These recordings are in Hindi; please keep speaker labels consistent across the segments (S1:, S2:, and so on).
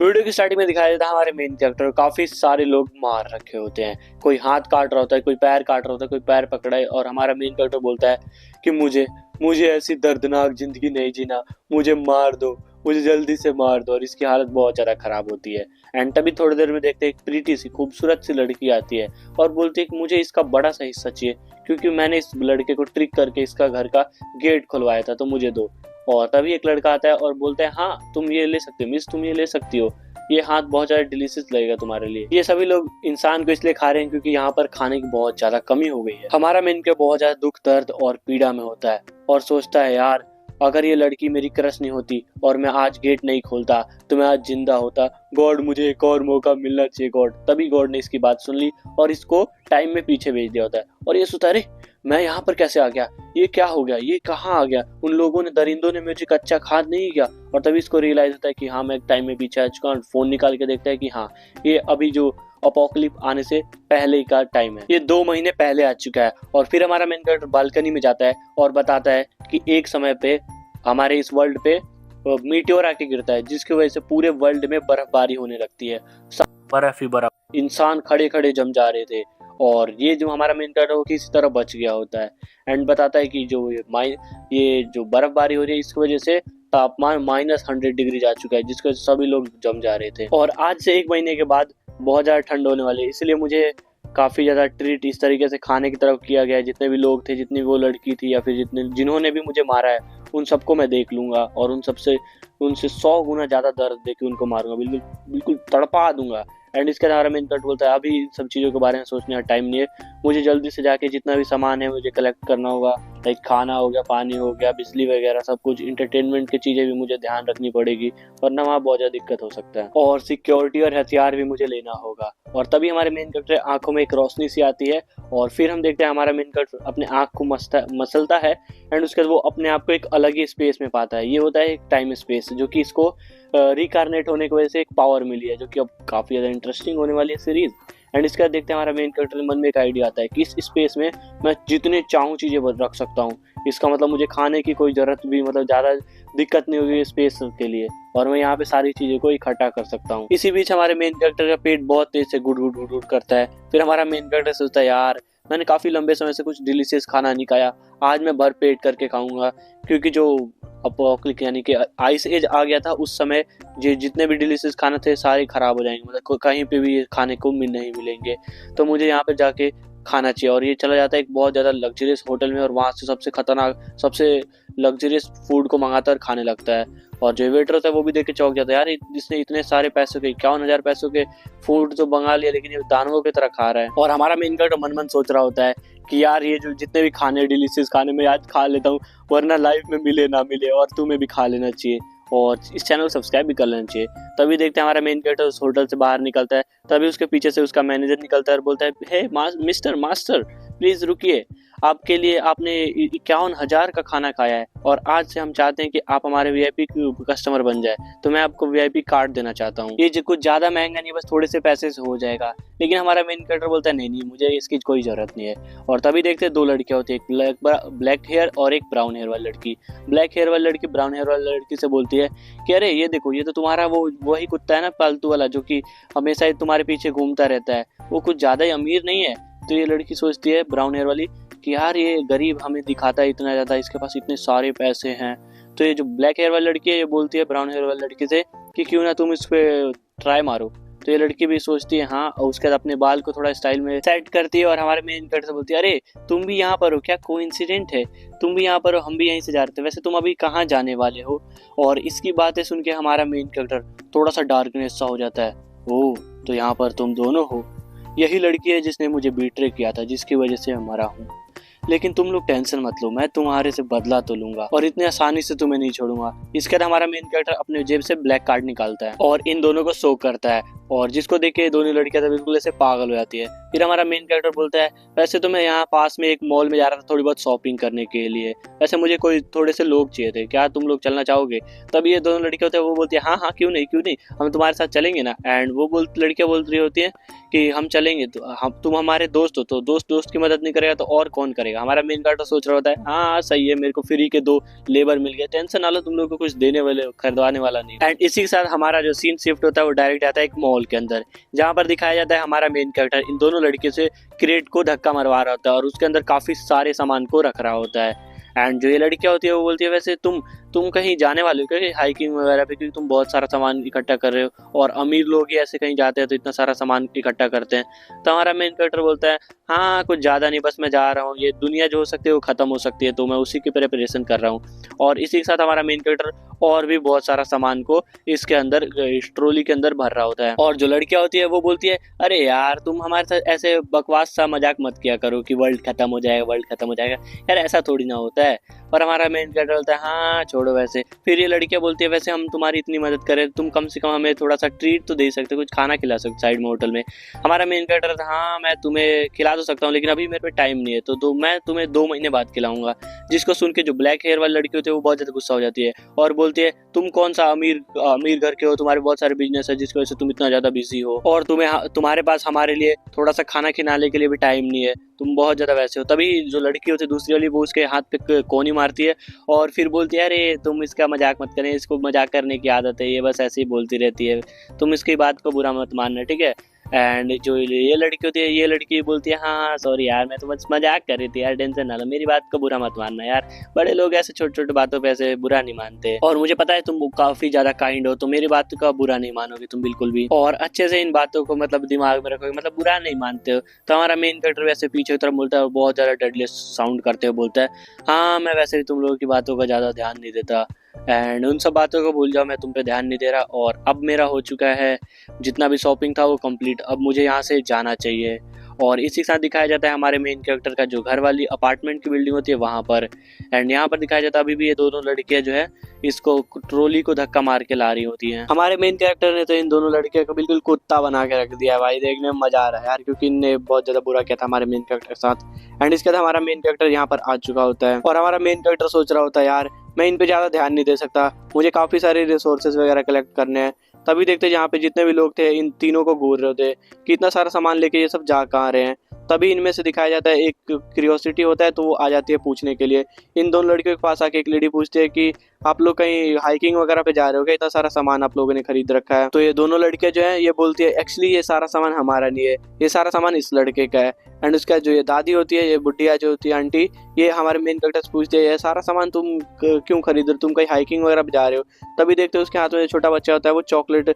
S1: वीडियो की स्टार्टिंग में दिखाया जाता है हमारे मेन कैरेक्टर को काफी सारे लोग मार रखे होते हैं। कोई हाथ काट रहा होता है, कोई पैर काट रहा होता है, कोई पैर पकड़ा है और हमारा मेन कैरेक्टर बोलता है कि मुझे मुझे ऐसी दर्दनाक जिंदगी नहीं जीना, मुझे मार दो, मुझे जल्दी से मार दो। और इसकी हालत बहुत ज्यादा खराब होती है। एंड तभी थोड़ी देर में देखते हैं एक प्रीटी सी खूबसूरत सी लड़की आती है और बोलती है कि मुझे इसका बड़ा सा हिस्सा चाहिए, क्योंकि मैंने इस लड़के को ट्रिक करके इसका घर का गेट खुलवाया था, तो मुझे दो। और तभी एक लड़का आता है और बोलता है हाँ तुम ये ले सकते हो मिस, तुम ये ले सकती हो, ये हाथ बहुत ज्यादा डिलीशियस लगेगा तुम्हारे लिए। ये सभी लोग इंसान को इसलिए खा रहे हैं क्योंकि यहाँ पर खाने की बहुत ज्यादा कमी हो गई है। हमारा मेन के बहुत ज्यादा दुख दर्द और पीड़ा में होता है और सोचता है यार अगर ये लड़की मेरी क्रश नहीं होती और मैं आज गेट नहीं खोलता तो मैं आज जिंदा होता। गॉड मुझे एक और मौका मिलना चाहिए गॉड। तभी गॉड ने इसकी बात सुन ली और इसको टाइम में पीछे भेज दिया होता है। और ये सोचता है अरे मैं यहाँ पर कैसे आ गया, ये क्या हो गया, ये कहाँ आ गया, उन लोगों ने दरिंदों ने मुझे कच्चा खा नहीं किया। और तभी इसको रियलाइज होता है कि हाँ मैं एक टाइम में पीछे आ चुका हूँ। फोन निकाल के देखता है कि हाँ ये अभी जो अपोकलिप आने से पहले का टाइम है, ये 2 महीने पहले आ चुका है। और फिर हमारा मेन कैरेक्टर बालकनी में जाता है और बताता है कि एक समय पे हमारे इस वर्ल्ड पे मीटियोर आके गिरता है, जिसकी वजह से पूरे वर्ल्ड में बर्फबारी होने लगती है, बर्फ ही बर्फ, इंसान खड़े खड़े जम जा रहे थे। और ये जो हमारा मेन कैरेक्टर वो किसी तरह बच गया होता है। एंड बताता है कि जो ये जो बर्फबारी हो रही है इसकी वजह से तापमान -100 डिग्री जा चुका है, जिसकी वजह से सभी लोग जम जा रहे थे। और आज से 1 महीने के बाद बहुत ज्यादा ठंड होने वाली है, इसलिए मुझे काफी ज्यादा ट्रीट इस तरीके से खाने की तरफ किया गया है। जितने भी लोग थे, जितनी वो लड़की थी या फिर जिन्होंने भी मुझे मारा है, उन सबको मैं देख लूंगा और उनसे 100 गुना ज्यादा दर्द देके उनको मारूंगा, बिल्कुल बिल्कुल तड़पा दूंगा। एंड इसके अलावा मेन कट बोलता है अभी सब चीज़ों के बारे में सोचने का टाइम नहीं है, मुझे जल्दी से जाके जितना भी सामान है मुझे कलेक्ट करना होगा। लाइक खाना हो गया, पानी हो गया, बिजली वगैरह सब कुछ, इंटरटेनमेंट की चीज़ें भी मुझे ध्यान रखनी पड़ेगी, वरना वहाँ बहुत ज़्यादा दिक्कत हो सकता है। और सिक्योरिटी और हथियार भी मुझे लेना होगा। और तभी हमारे मेन कैरेक्टर आंखों में एक रोशनी सी आती है और फिर हम देखते हैं हमारा मेन कैरेक्टर अपने आंख को मसलता है। एंड उसके बाद वो अपने आप को एक अलग ही स्पेस में पाता है। ये होता है एक टाइम स्पेस, जो कि इसको रिकारनेट होने की वजह से एक पावर मिली है, जो कि अब काफ़ी ज़्यादा इंटरेस्टिंग होने वाली है सीरीज। एंड इसके बाद देखते हैं हमारा मेन कैरेक्टर मन में एक आइडिया आता है कि इस स्पेस में मैं जितने चाहूँ चीज़ें रख सकता हूँ। इसका मतलब मुझे खाने की कोई ज़रूरत भी, मतलब ज़्यादा दिक्कत नहीं होगी स्पेस के लिए, और मैं यहाँ पे सारी चीज़ें को इकट्ठा कर सकता हूँ। इसी बीच हमारे मेन कैरेक्टर का पेट बहुत तेज से गुड़ गुड़ गुड़ गुड़ करता है। फिर हमारा मेन कैरेक्टर सोचता है यार मैंने काफ़ी लंबे समय से कुछ डिलीशियस खाना नहीं खाया, आज मैं भर पेट करके खाऊंगा। क्योंकि जो अपोक्लिप्स यानी कि आइस एज आ गया था, उस समय जितने भी डिलीशियस खाने थे सारे खराब हो जाएंगे, मतलब कहीं पे भी खाने को नहीं मिलेंगे, तो मुझे यहाँ पे जाके खाना चाहिए। और ये चला जाता है एक बहुत ज़्यादा लग्जरियस होटल में और वहाँ से सबसे खतरनाक, सबसे लग्जरियस फूड को मंगाता और खाने लगता है। और जो वेटर होता है वो भी देख के चौंक जाता है, यार इसने इतने सारे पैसों के 51,000 पैसों के फूड तो मंगा लिया, लेकिन ये दानवों की तरह खा रहा है। और हमारा मेन कैरेक्टर मन मन सोच रहा होता है कि यार ये जो जितने भी खाने डिलीशियस खाने में आज खा लेता हूँ, वरना लाइफ में मिले ना मिले, और तुम्हें भी खा लेना चाहिए और इस चैनल को सब्सक्राइब भी कर लेना चाहिए। तभी देखते हैं हमारा मेन कैरेक्टर उस होटल से बाहर निकलता है। तभी उसके पीछे से उसका मैनेजर निकलता है और बोलता है हे मिस्टर मास्टर प्लीज रुकिए, आपके लिए आपने 51,000 का खाना खाया है और आज से हम चाहते हैं कि आप हमारे वीआईपी कस्टमर बन जाए, तो मैं आपको वीआईपी कार्ड देना चाहता हूँ। ये जो कुछ ज्यादा महंगा नहीं, बस थोड़े से पैसे से हो जाएगा। लेकिन हमारा मेन कैरेक्टर बोलता है नहीं नहीं, मुझे इसकी कोई जरूरत नहीं है। और तभी देखते हैं 2 लड़कियां होती है, एक ब्लैक हेयर और एक ब्राउन हेयर वाली लड़की। ब्लैक हेयर वाली लड़की ब्राउन हेयर वाली लड़की से बोलती है कि अरे ये देखो, ये तो तुम्हारा वही कुत्ता है ना पालतू वाला, जो कि हमेशा तुम्हारे पीछे घूमता रहता है, वो कुछ ज्यादा ही अमीर नहीं है। तो ये लड़की सोचती है ब्राउन हेयर वाली कि यार ये गरीब हमें दिखाता है इतना ज्यादा, इसके पास इतने सारे पैसे हैं। तो ये जो ब्लैक हेयर वाली लड़की है ये बोलती है ब्राउन हेयर वाली लड़की से कि क्यों ना तुम इस पे ट्राई मारो। तो ये लड़की भी सोचती है हाँ, और उसके बाद अपने बाल को थोड़ा स्टाइल में सेट करती है और हमारे मेन कैरेक्टर से बोलती है अरे तुम भी यहाँ पर हो क्या, कोइंसिडेंट है, तुम भी यहाँ पर हो, हम भी यहीं से जा रहे थे, वैसे तुम अभी कहाँ जाने वाले हो। और इसकी बातें सुन के हमारा मेन कैरेक्टर थोड़ा सा डार्कनेस सा हो जाता है। ओह तो यहाँ पर तुम दोनों हो, यही लड़की है जिसने मुझे बीट्रे किया था, जिसकी वजह से मैं मरा हूँ। लेकिन तुम लोग टेंशन मत लो, मैं तुम्हारे से बदला तो लूंगा और इतनी आसानी से तुम्हें नहीं छोड़ूंगा। इसके बाद हमारा मेन कैरेक्टर अपने जेब से ब्लैक कार्ड निकालता है और इन दोनों को शो करता है, और जिसको देख के दोनों लड़कियां तो बिल्कुल ऐसे पागल हो जाती है। फिर हमारा मेन कैरेक्टर बोलता है वैसे तो मैं यहाँ पास में एक मॉल में जा रहा था थोड़ी बहुत शॉपिंग करने के लिए, वैसे मुझे कोई थोड़े से लोग चाहिए थे, क्या तुम लोग चलना चाहोगे? तब ये दोनों लड़के होते हैं वो बोलती है हाँ हाँ क्यों नहीं, हम तुम्हारे साथ चलेंगे ना। एंड वो लड़कियाँ बोल रही होती है कि हम चलेंगे, तो हम तुम हमारे दोस्त हो, तो दोस्त की मदद नहीं करेगा तो और कौन करेगा। हमारा मेन कैरेक्टर सोच रहा होता है हाँ सही है, मेरे को फ्री के 2 लेबर मिल गए, टेंशन ना लो, तुम लोग को कुछ देने वाले खरीदवाने वाला नहीं। एंड इसी के साथ हमारा जो सीन शिफ्ट होता है वो डायरेक्ट आता है एक मॉल के अंदर, जहाँ पर दिखाया जाता है हमारा मेन कैरेक्टर इन दोनों लड़कियों से क्रेट को धक्का मरवा रहा होता है और उसके अंदर काफी सारे सामान को रख रहा होता है। एंड जो ये लड़कियां होती है वो बोलती है वैसे तुम कहीं जाने वाले हो क्या हाइकिंग वगैरह पे, क्योंकि तुम बहुत सारा सामान इकट्ठा कर रहे हो और अमीर लोग ही ऐसे कहीं जाते हैं तो इतना सारा सामान इकट्ठा करते हैं। तो हमारा मेन कैरेक्टर बोलता है हाँ कुछ ज़्यादा नहीं, बस मैं जा रहा हूँ, ये दुनिया जो हो सकती है वो ख़त्म हो सकती है, तो मैं उसी की प्रिपरेशन कर रहा हूँ। और इसी के साथ हमारा मेन कैरेक्टर और भी बहुत सारा सामान को इसके अंदर इस ट्रॉली के अंदर भर रहा होता है। और जो लड़कियां होती है वो बोलती है अरे यार तुम हमारे साथ ऐसे बकवास सा मजाक मत किया करो कि वर्ल्ड खत्म हो जाएगा यार, ऐसा थोड़ी ना होता है। और हमारा मेन कैरेक्टर बोलता है हाँ छोड़ो वैसे। फिर ये लड़कियां बोलती है वैसे हम तुम्हारी इतनी मदद करें, तुम कम से कम हमें थोड़ा सा ट्रीट तो दे सकते हो, कुछ खाना खिला सकते साइड में होटल में। हमारा मेन कैरेक्टर हाँ मैं तुम्हें खिला तो सकता हूँ लेकिन अभी मेरे पे टाइम नहीं है, तो मैं तुम्हें 2 महीने बाद खिलाऊंगा। जिसको सुन के जो ब्लैक हेयर वाली लड़की होती है वो बहुत ज्यादा गुस्सा हो जाती है और बोलती है तुम कौन सा अमीर घर के हो, तुम्हारे बहुत सारे बिजनेस है जिसकी वजह से तुम इतना ज्यादा बिजी हो और तुम्हारे पास हमारे लिए थोड़ा सा खाना खिलाने के लिए भी टाइम नहीं है, तुम बहुत ज्यादा वैसे हो। तभी जो लड़की होती है दूसरी वाली वो उसके हाथ पे कोनी मारती है और फिर बोलती है अरे तुम इसका मजाक मत करें, इसको मजाक करने की आदत है, ये बस ऐसे ही बोलती रहती है, तुम इसकी बात को बुरा मत मानना ठीक है। एंड जो ये लड़की होती है ये लड़की बोलती है हाँ सॉरी यार मैं तो बस मजाक कर रही थी यार, टेंशन ना लो, मेरी बात को बुरा मत मानना यार, बड़े लोग ऐसे छोटे छोटे बातों पे ऐसे बुरा नहीं मानते और मुझे पता है तुम काफी ज्यादा काइंड हो, तो मेरी बात का बुरा नहीं मानोगे तुम बिल्कुल भी, और अच्छे से इन बातों को मतलब दिमाग में रखोगे, मतलब बुरा नहीं मानते हो। तो हमारा मेन कैरेक्टर वैसे पीछे की तरफ बोलता है और बहुत ज्यादा डेडली साउंड करते हुए बोलता है हाँ मैं वैसे भी तुम लोगों की बातों का ज्यादा ध्यान नहीं देता एंड उन सब बातों को भूल जाओ, मैं तुम पे ध्यान नहीं दे रहा और अब मेरा हो चुका है जितना भी शॉपिंग था वो कंप्लीट, अब मुझे यहाँ से जाना चाहिए। और इसी के साथ दिखाया जाता है हमारे मेन कैरेक्टर का जो घर वाली अपार्टमेंट की बिल्डिंग होती है वहाँ पर। एंड यहाँ पर दिखाया जाता है अभी भी ये दोनों लड़कियां जो है इसको ट्रॉली को धक्का मार के ला रही होती हैं। हमारे मेन कैरेक्टर ने तो इन दोनों लड़कियों को बिल्कुल कुत्ता बना के रख दिया है भाई, देखने में मजा आ रहा है यार, क्योंकि इनने बहुत ज्यादा बुरा किया था हमारे मेन कैरेक्टर के साथ। एंड इसके बाद हमारा मेन कैरेक्टर यहाँ पर आ चुका होता है और हमारा मेन कैरेक्टर सोच रहा होता है यार मैं इन पे ज्यादा ध्यान नहीं दे सकता, मुझे काफी सारे रिसोर्सेज वगैरह कलेक्ट करने हैं। तभी देखते जहाँ पे जितने भी लोग थे इन तीनों को घूर रहे होते कि इतना सारा सामान लेके ये सब जा कहाँ रहे हैं। तभी इनमें से दिखाया जाता है एक क्यूरियोसिटी होता है तो वो आ जाती है पूछने के लिए। इन दोनों लड़कियों के पास आके एक लेडी पूछती है कि आप लोग कहीं हाइकिंग वगैरह पे जा रहे हो क्या, इतना सारा सामान आप लोगों ने खरीद रखा है। तो ये दोनों लड़कियां जो है ये बोलती है एक्चुअली ये सारा सामान हमारा नहीं है, ये सारा सामान इस लड़के का है। एंड उसका जो ये दादी होती है, ये बुढ़िया जो होती है आंटी, ये हमारे मेन कैरेक्टर से पूछती है ये सारा सामान तुम क्यों खरीद रहे हो, तुम कहीं हाइकिंग वगैरह पे जा रहे हो। तभी देखते हो उसके हाथ में छोटा बच्चा होता है वो चॉकलेट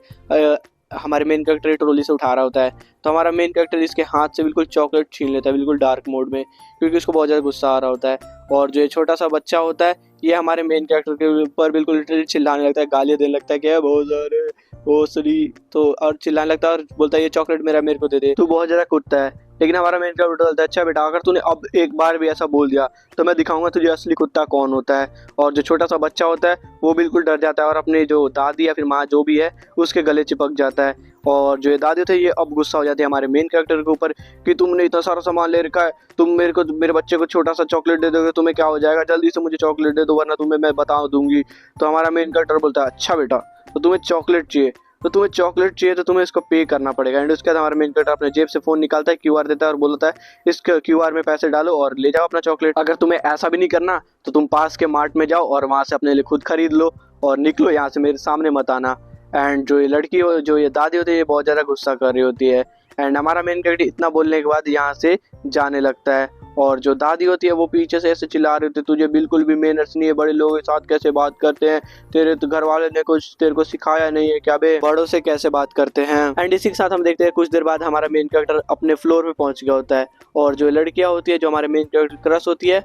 S1: हमारे मेन कैरेक्टर ट्रॉली से उठा रहा होता है। तो हमारा मेन कैरेक्टर इसके हाथ से बिल्कुल चॉकलेट छीन लेता है बिल्कुल डार्क मोड में, क्योंकि उसको बहुत ज़्यादा गुस्सा आ रहा होता है। और जो ये छोटा सा बच्चा होता है ये हमारे मेन कैरेक्टर के ऊपर बिल्कुल लिटरली चिल्लाने लगता है, गालियाँ देने लगता है कि बहुत सारे भोसड़ी, तो और चिल्लाने लगता है और बोलता है ये चॉकलेट मेरे को दे दे, तू बहुत ज़्यादा कुत्ता है। लेकिन हमारा मेन कैरेक्टर बोलता है अच्छा बेटा अगर तूने अब एक बार भी ऐसा बोल दिया तो मैं दिखाऊंगा तुझे असली कुत्ता कौन होता है। और जो छोटा सा बच्चा होता है वो बिल्कुल डर जाता है और अपनी जो दादी या फिर माँ जो भी है उसके गले चिपक जाता है। और जो ये दादी होते हैं ये अब गुस्सा हो जाती है हमारे मेन कैरेक्टर के ऊपर कि तुमने इतना सारा सामान ले रखा है, तुम मेरे बच्चे को छोटा सा चॉकलेट दे दोगे तुम्हें क्या हो जाएगा, जल्दी से मुझे चॉकलेट दे दो वरना तुम्हें मैं बता दूंगी। तो हमारा मेन कैरेक्टर बोलता है अच्छा बेटा तो तुम्हें चॉकलेट चाहिए तो तुम्हें इसको पे करना पड़ेगा। एंड उसके बाद हमारा मेन कैरेक्टर अपने जेब से फोन निकालता है, क्यूआर देता है और बोलता है इस क्यूआर में पैसे डालो और ले जाओ अपना चॉकलेट। अगर तुम्हें ऐसा भी नहीं करना तो तुम पास के मार्ट में जाओ और वहां से अपने लिए खुद खरीद लो और निकलो यहाँ से, मेरे सामने मत आना। एंड जो ये लड़की हो जो ये दादी होती है ये बहुत ज़्यादा गुस्सा कर रही होती है। एंड हमारा मेन कैरेक्टर इतना बोलने के बाद यहाँ से जाने लगता है और जो दादी होती है वो पीछे से ऐसे चिल्ला रही होती है तुझे बिल्कुल भी मैनर्स नहीं है, बड़े लोगों के साथ कैसे बात करते हैं, तेरे तो घर वाले ने कुछ तेरे को सिखाया नहीं है क्या बे, बड़ों से कैसे बात करते हैं। एंड इसी के साथ हम देखते हैं कुछ देर बाद हमारा मेन कैरेक्टर अपने फ्लोर पे पहुंच गया होता है और जो लड़कियां होती है जो हमारे मेन कैरेक्टर क्रश होती है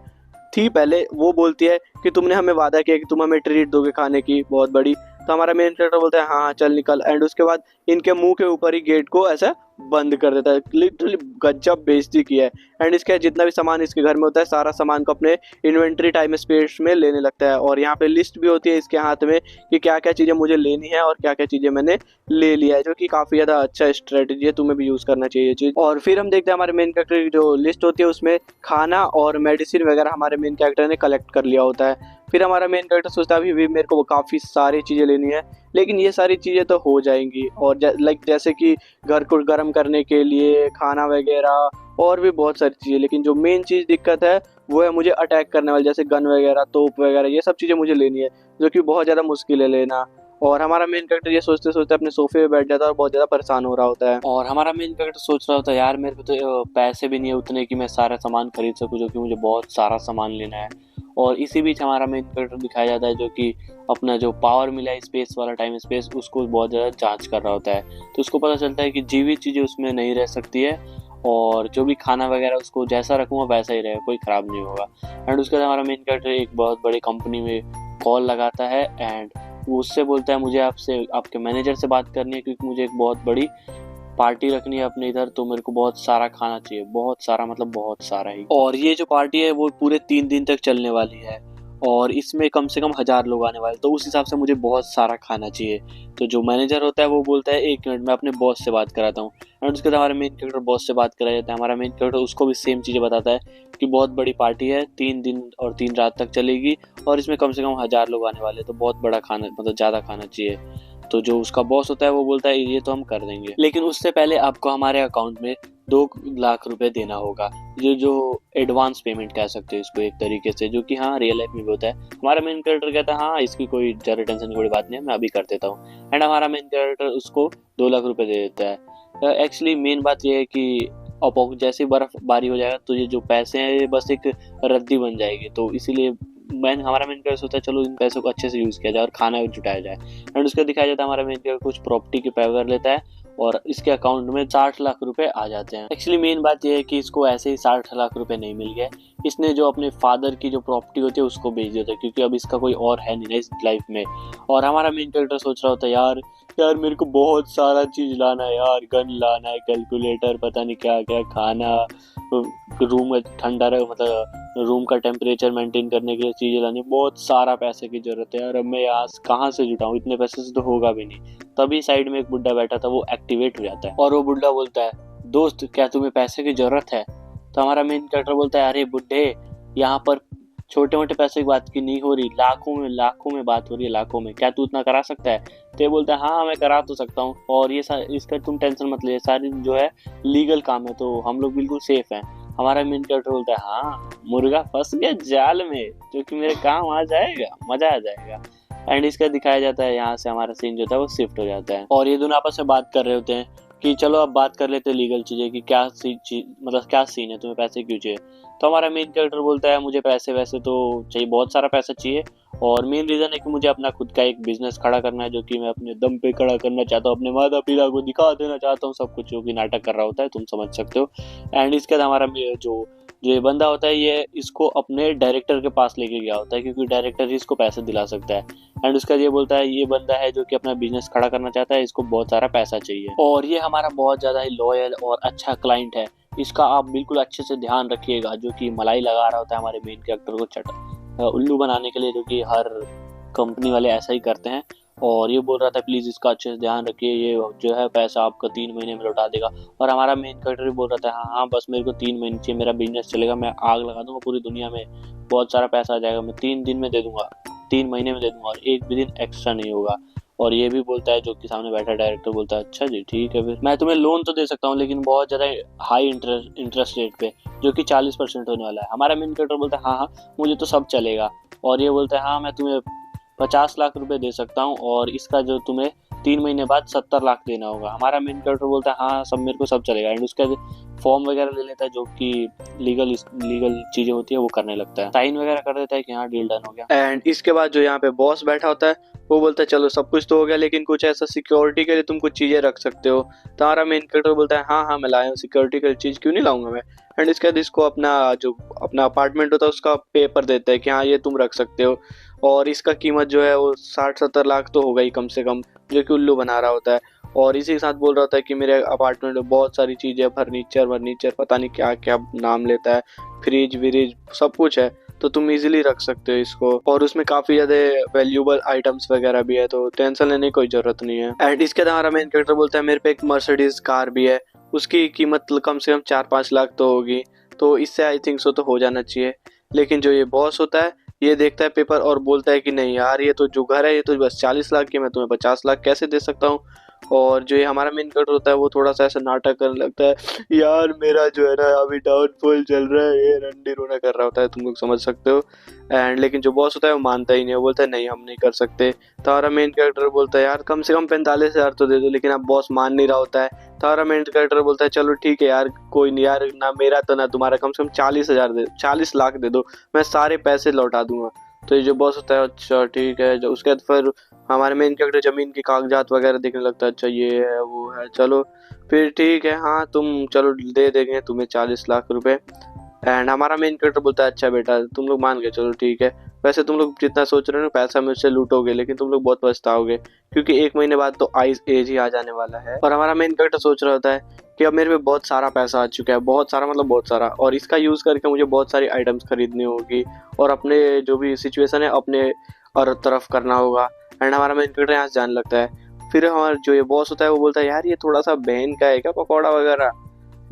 S1: थी पहले, वो बोलती है कि तुमने हमें वादा किया कि तुम हमें ट्रीट दोगे खाने की बहुत बड़ी। तो हमारा मेन कैरेक्टर बोलता है हाँ चल निकल। एंड उसके बाद इनके मुंह के ऊपर ही गेट को ऐसा बंद कर देता है। लिटरली गजब बेइज्जती की है। एंड इसका जितना भी सामान इसके घर में होता है सारा सामान को अपने इन्वेंट्री टाइम स्पेस में लेने लगता है। और यहाँ पे लिस्ट भी होती है इसके हाथ में कि क्या क्या चीज़ें मुझे लेनी है और क्या क्या चीज़ें मैंने ले लिया है, जो कि काफ़ी ज़्यादा अच्छा स्ट्रेटजी है, तुम्हें भी यूज़ करना चाहिए चीज़। और फिर हम देखते हैं हमारे मेन कैरेक्टर की जो लिस्ट होती है उसमें खाना और मेडिसिन वगैरह हमारे मेन कैरेक्टर ने कलेक्ट कर लिया होता है। फिर हमारा मेन कैरेक्टर सोचता है अभी भी मेरे को काफ़ी सारी चीज़ें लेनी है, लेकिन ये सारी चीज़ें तो हो जाएंगी। और लाइक जैसे कि घर को गर्म करने के लिए खाना वगैरह और भी बहुत सारी चीज़ें, लेकिन जो मेन चीज़ दिक्कत है वो है मुझे अटैक करने वाली, जैसे गन वगैरह, तोप वगैरह, ये सब चीज़ें मुझे लेनी है, जो कि बहुत ज़्यादा मुश्किल है लेना। और हमारा मेन कैरेक्टर ये सोचते सोचते अपने सोफे पे बैठ जाता है और बहुत ज़्यादा परेशान हो रहा होता है। और हमारा मेन कैरेक्टर सोच रहा होता है यार मेरे को तो पैसे भी नहीं है उतने कि मैं सारा सामान खरीद सकूं, जो कि मुझे बहुत सारा सामान लेना है। और इसी बीच हमारा मेन कैरेक्टर दिखाया जाता है जो कि अपना जो पावर मिला है स्पेस वाला, टाइम स्पेस, उसको बहुत ज़्यादा जांच कर रहा होता है। तो उसको पता चलता है कि जीवित चीज़ें उसमें नहीं रह सकती है, और जो भी खाना वगैरह उसको जैसा रखूँगा वैसा ही रहेगा, कोई ख़राब नहीं होगा। एंड उसके बाद हमारा मेन कैरेक्टर एक बहुत बड़ी कंपनी में कॉल लगाता है एंड वो उससे बोलता है मुझे आपसे आपके मैनेजर से बात करनी है, क्योंकि मुझे एक बहुत बड़ी पार्टी रखनी है अपने इधर, तो मेरे को बहुत सारा खाना चाहिए, बहुत सारा मतलब बहुत सारा ही। और ये जो पार्टी है वो पूरे 3 दिन तक चलने वाली है और इसमें कम से कम 1000 लोग आने वाले, तो उस हिसाब से मुझे बहुत सारा खाना चाहिए। तो जो मैनेजर होता है वो बोलता है 1 मिनट मैं अपने बॉस से बात कराता हूँ। एंड उसके बाद हमारे मेन कैरेक्टर बॉस से बात कराया जाता है। हमारा मेन कैरेक्टर उसको भी सेम चीज़ें बताता है कि बहुत बड़ी पार्टी है, 3 दिन और 3 रात तक चलेगी और इसमें कम से कम 1000 लोग आने वाले, तो बहुत बड़ा खाना मतलब ज़्यादा खाना चाहिए। तो जो उसका बॉस होता है वो बोलता है ये तो हम कर देंगे, लेकिन उससे पहले आपको हमारे अकाउंट में 2 लाख रुपए देना होगा। ये जो एडवांस पेमेंट कह सकते हो इसको एक तरीके से, जो कि हाँ रियल लाइफ में भी होता है। हमारा मेन कैरेक्टर कहता है हाँ इसकी कोई ज़्यादा टेंशन की बड़ी बात नहीं है, मैं अभी कर देता हूँ। एंड हमारा मेन कैरेक्टर उसको 2 लाख रुपए दे देता है। एक्चुअली मेन बात यह है कि जैसे बर्फबारी हो जाएगा तो ये जो पैसे हैं ये बस एक रद्दी बन जाएगी, तो इसीलिए हमारा मेन कैरेक्टर सोचता है चलो इन पैसों को अच्छे से यूज़ किया जाए और खाना जुटाया जाए। एंड उसका दिखाया जाता है हमारा मेन कैरेक्टर कुछ प्रॉपर्टी के फेवर लेता है और इसके अकाउंट में 60 लाख रुपए आ जाते हैं। एक्चुअली मेन बात यह है कि इसको ऐसे ही 60 लाख रुपए नहीं मिल गए, इसने जो अपने फादर की जो प्रॉपर्टी होती है उसको बेच दिया था, क्योंकि अब इसका कोई और है नहीं इस लाइफ में। और हमारा मेन कैरेक्टर सोच रहा होता है यार यार मेरे को बहुत सारा चीज़ लाना है यार, गन लाना है, कैलकुलेटर, पता नहीं क्या क्या, खाना, रूम में ठंडा रहे मतलब रूम का टेम्परेचर मेंटेन करने के लिए चीज़ें लानी, बहुत सारा पैसे की ज़रूरत है यार, अब मैं यहाँ कहाँ से जुटाऊँ, इतने पैसे से तो होगा भी नहीं। तभी साइड में एक बुड्ढा बैठा था, वो एक्टिवेट हो जाता है और वो बुड्ढा बोलता है दोस्त क्या तुम्हें पैसे की ज़रूरत है? तो हमारा मेन कैरेक्टर बोलता है अरे बुड्ढे यहाँ पर छोटे मोटे पैसे की बात की नहीं हो रही, लाखों में बात हो रही है, लाखों में, क्या तू इतना करा सकता है? तो ये बोलता है हाँ मैं करा तो सकता हूँ, और ये इसका तुम टेंशन मत ले, सारी जो है लीगल काम है, तो हम लोग बिल्कुल सेफ हैं। हमारा मेन कैरेक्टर बोलता है हाँ मुर्गा फंस गया जाल में, जो कि मेरे काम आ जाएगा, मजा आ जाएगा। एंड इसका दिखाया जाता है यहाँ से हमारा सीन जो था वो शिफ्ट हो जाता है और ये दोनों आपस में बात कर रहे होते हैं कि चलो अब बात कर लेते हैं लीगल चीज़ें कि क्या मतलब क्या सीन है, तुम्हें पैसे क्यों चाहिए? तो हमारा मेन कैरेक्टर बोलता है मुझे पैसे वैसे तो चाहिए, बहुत सारा पैसा चाहिए, और मेन रीज़न है कि मुझे अपना खुद का एक बिजनेस खड़ा करना है, जो कि मैं अपने दम पे खड़ा करना चाहता हूँ, अपने माता पिता को दिखा देना चाहता हूँ सब कुछ, जो कि नाटक कर रहा होता है, तुम समझ सकते हो। एंड इसके बाद हमारा जो ये बंदा होता है ये इसको अपने डायरेक्टर के पास लेके गया होता है, क्योंकि डायरेक्टर ही इसको पैसे दिला सकता है। एंड उसका ये बोलता है ये बंदा है जो कि अपना बिजनेस खड़ा करना चाहता है, इसको बहुत सारा पैसा चाहिए और ये हमारा बहुत ज़्यादा ही लॉयल और अच्छा क्लाइंट है, इसका आप बिल्कुल अच्छे से ध्यान रखिएगा, जो कि मलाई लगा रहा होता है हमारे मेन कैरेक्टर को उल्लू बनाने के लिए, जो कि हर कंपनी वाले ऐसा ही करते हैं। और ये बोल रहा था प्लीज़ इसका अच्छे से ध्यान रखिए, ये जो है पैसा आपका 3 महीने में लौटा देगा। और हमारा मेन कैरेक्टर बोल रहा था हाँ हाँ बस मेरे को 3 महीने चाहिए, मेरा बिजनेस चलेगा, मैं आग लगा दूंगा पूरी दुनिया में, बहुत सारा पैसा आ जाएगा, मैं 3 दिन में दे दूंगा, 3 महीने में दे दूंगा, और एक भी दिन एक्स्ट्रा नहीं होगा। और ये भी बोलता है जो कि सामने बैठा डायरेक्टर बोलता है अच्छा जी ठीक है, फिर मैं तुम्हें लोन तो दे सकता हूँ लेकिन बहुत ज़्यादा हाई इंटरेस्ट रेट पे, जो कि 40% होने वाला है। हमारा मेन कैरेक्टर बोलता है हाँ हाँ मुझे तो सब चलेगा, और ये बोलता है हाँ मैं तुम्हें 50 लाख रुपए दे सकता हूँ और इसका जो तुम्हें 3 महीने बाद 70 लाख देना होगा। हमारा मेन कैरेक्टर बोलता है हाँ सब मेरे को सब चलेगा, एंड उसका फॉर्म वगैरह ले लेता है, जो कि लीगल चीज़ें होती है वो करने लगता है, साइन वगैरह कर देता है कि हाँ डील डन हो गया। एंड इसके बाद जो यहाँ पे बॉस बैठा होता है वो बोलता है चलो सब कुछ तो हो गया, लेकिन कुछ ऐसा सिक्योरिटी के लिए तुम कुछ चीज़ें रख सकते हो। तो हमारा मेन कैरेक्टर बोलता है हाँ हाँ मैं लाया हूँ, सिक्योरिटी के लिए चीज़ क्यों नहीं लाऊंगा मैं। एंड इसके बाद इसको अपना अपार्टमेंट होता है उसका पेपर देता है कि हाँ ये तुम रख सकते हो, और इसका कीमत जो है वो 60-70 लाख तो होगा ही कम से कम, जो कि उल्लू बना रहा होता है। और इसी के साथ बोल रहा होता है कि मेरे अपार्टमेंट में बहुत सारी चीज़ें, फर्नीचर पता नहीं क्या क्या नाम लेता है, फ्रिज विरिज सब कुछ है, तो तुम इजीली रख सकते हो इसको। और उसमें काफ़ी ज़्यादा वैल्यूबल आइटम्स वगैरह भी है, तो टेंशन लेने की कोई ज़रूरत नहीं है। एंड इसके बाद हमारा मेन कैरेक्टर बोलता है मेरे पे एक मर्सिडीज कार भी है, उसकी कीमत कम से कम 4-5 लाख तो होगी, तो इससे आई थिंक सो तो हो जाना चाहिए। लेकिन जो ये बॉस होता है ये देखता है पेपर और बोलता है कि नहीं यार, ये तो जो घर है ये तो बस 40 लाख की, मैं तुम्हें 50 लाख कैसे दे सकता हूँ। और जो ये हमारा मेन कैरेक्टर होता है वो थोड़ा सा ऐसा नाटक करने लगता है, यार मेरा जो है ना अभी डाउनफॉल चल रहा है, ये रंडी रोना कर रहा होता है, तुम लोग समझ सकते हो। एंड लेकिन जो बॉस होता है वो मानता ही नहीं, वो बोलता है नहीं हम नहीं कर सकते। तो हमारा मेन कैरेक्टर बोलता है यार कम से कम 45,000 तो दे दो, लेकिन अब बॉस मान नहीं रहा होता है। तो हमारा मेन कैरेक्टर बोलता है चलो ठीक है यार, कोई नहीं यार, ना मेरा तो ना तुम्हारा, कम से कम 40 लाख दे दो, मैं सारे पैसे लौटा दूंगा। तो ये जो बॉस होता है अच्छा ठीक है। जो उसके बाद फिर हमारे मेन कैरेक्टर ज़मीन के कागजात वगैरह देखने लगता है, अच्छा ये है वो है, चलो फिर ठीक है, हाँ तुम चलो दे देंगे तुम्हें 40 लाख रुपए। एंड हमारा मेन कैरेक्टर बोलता है अच्छा बेटा तुम लोग मान गए, चलो ठीक है, वैसे तुम लोग जितना सोच रहे हो ना पैसा मुझसे लूटोगे, लेकिन तुम लोग बहुत पछताओगे, क्योंकि 1 महीने बाद तो आइस एज ही आ जाने वाला है। और हमारा मेन कैरेक्टर सोच रहा होता है कि अब मेरे पे बहुत सारा पैसा आ चुका है, बहुत सारा मतलब बहुत सारा, और इसका यूज़ करके मुझे बहुत सारी आइटम्स खरीदनी होगी और अपने जो भी सिचुएशन है अपने और तरफ करना होगा। एंड हमारा मेन कैरेक्टर यहाँ से जाने लगता है। फिर हमारा जो ये बॉस होता है वो बोलता है यार ये थोड़ा सा बहन का है क्या पकौड़ा वगैरह,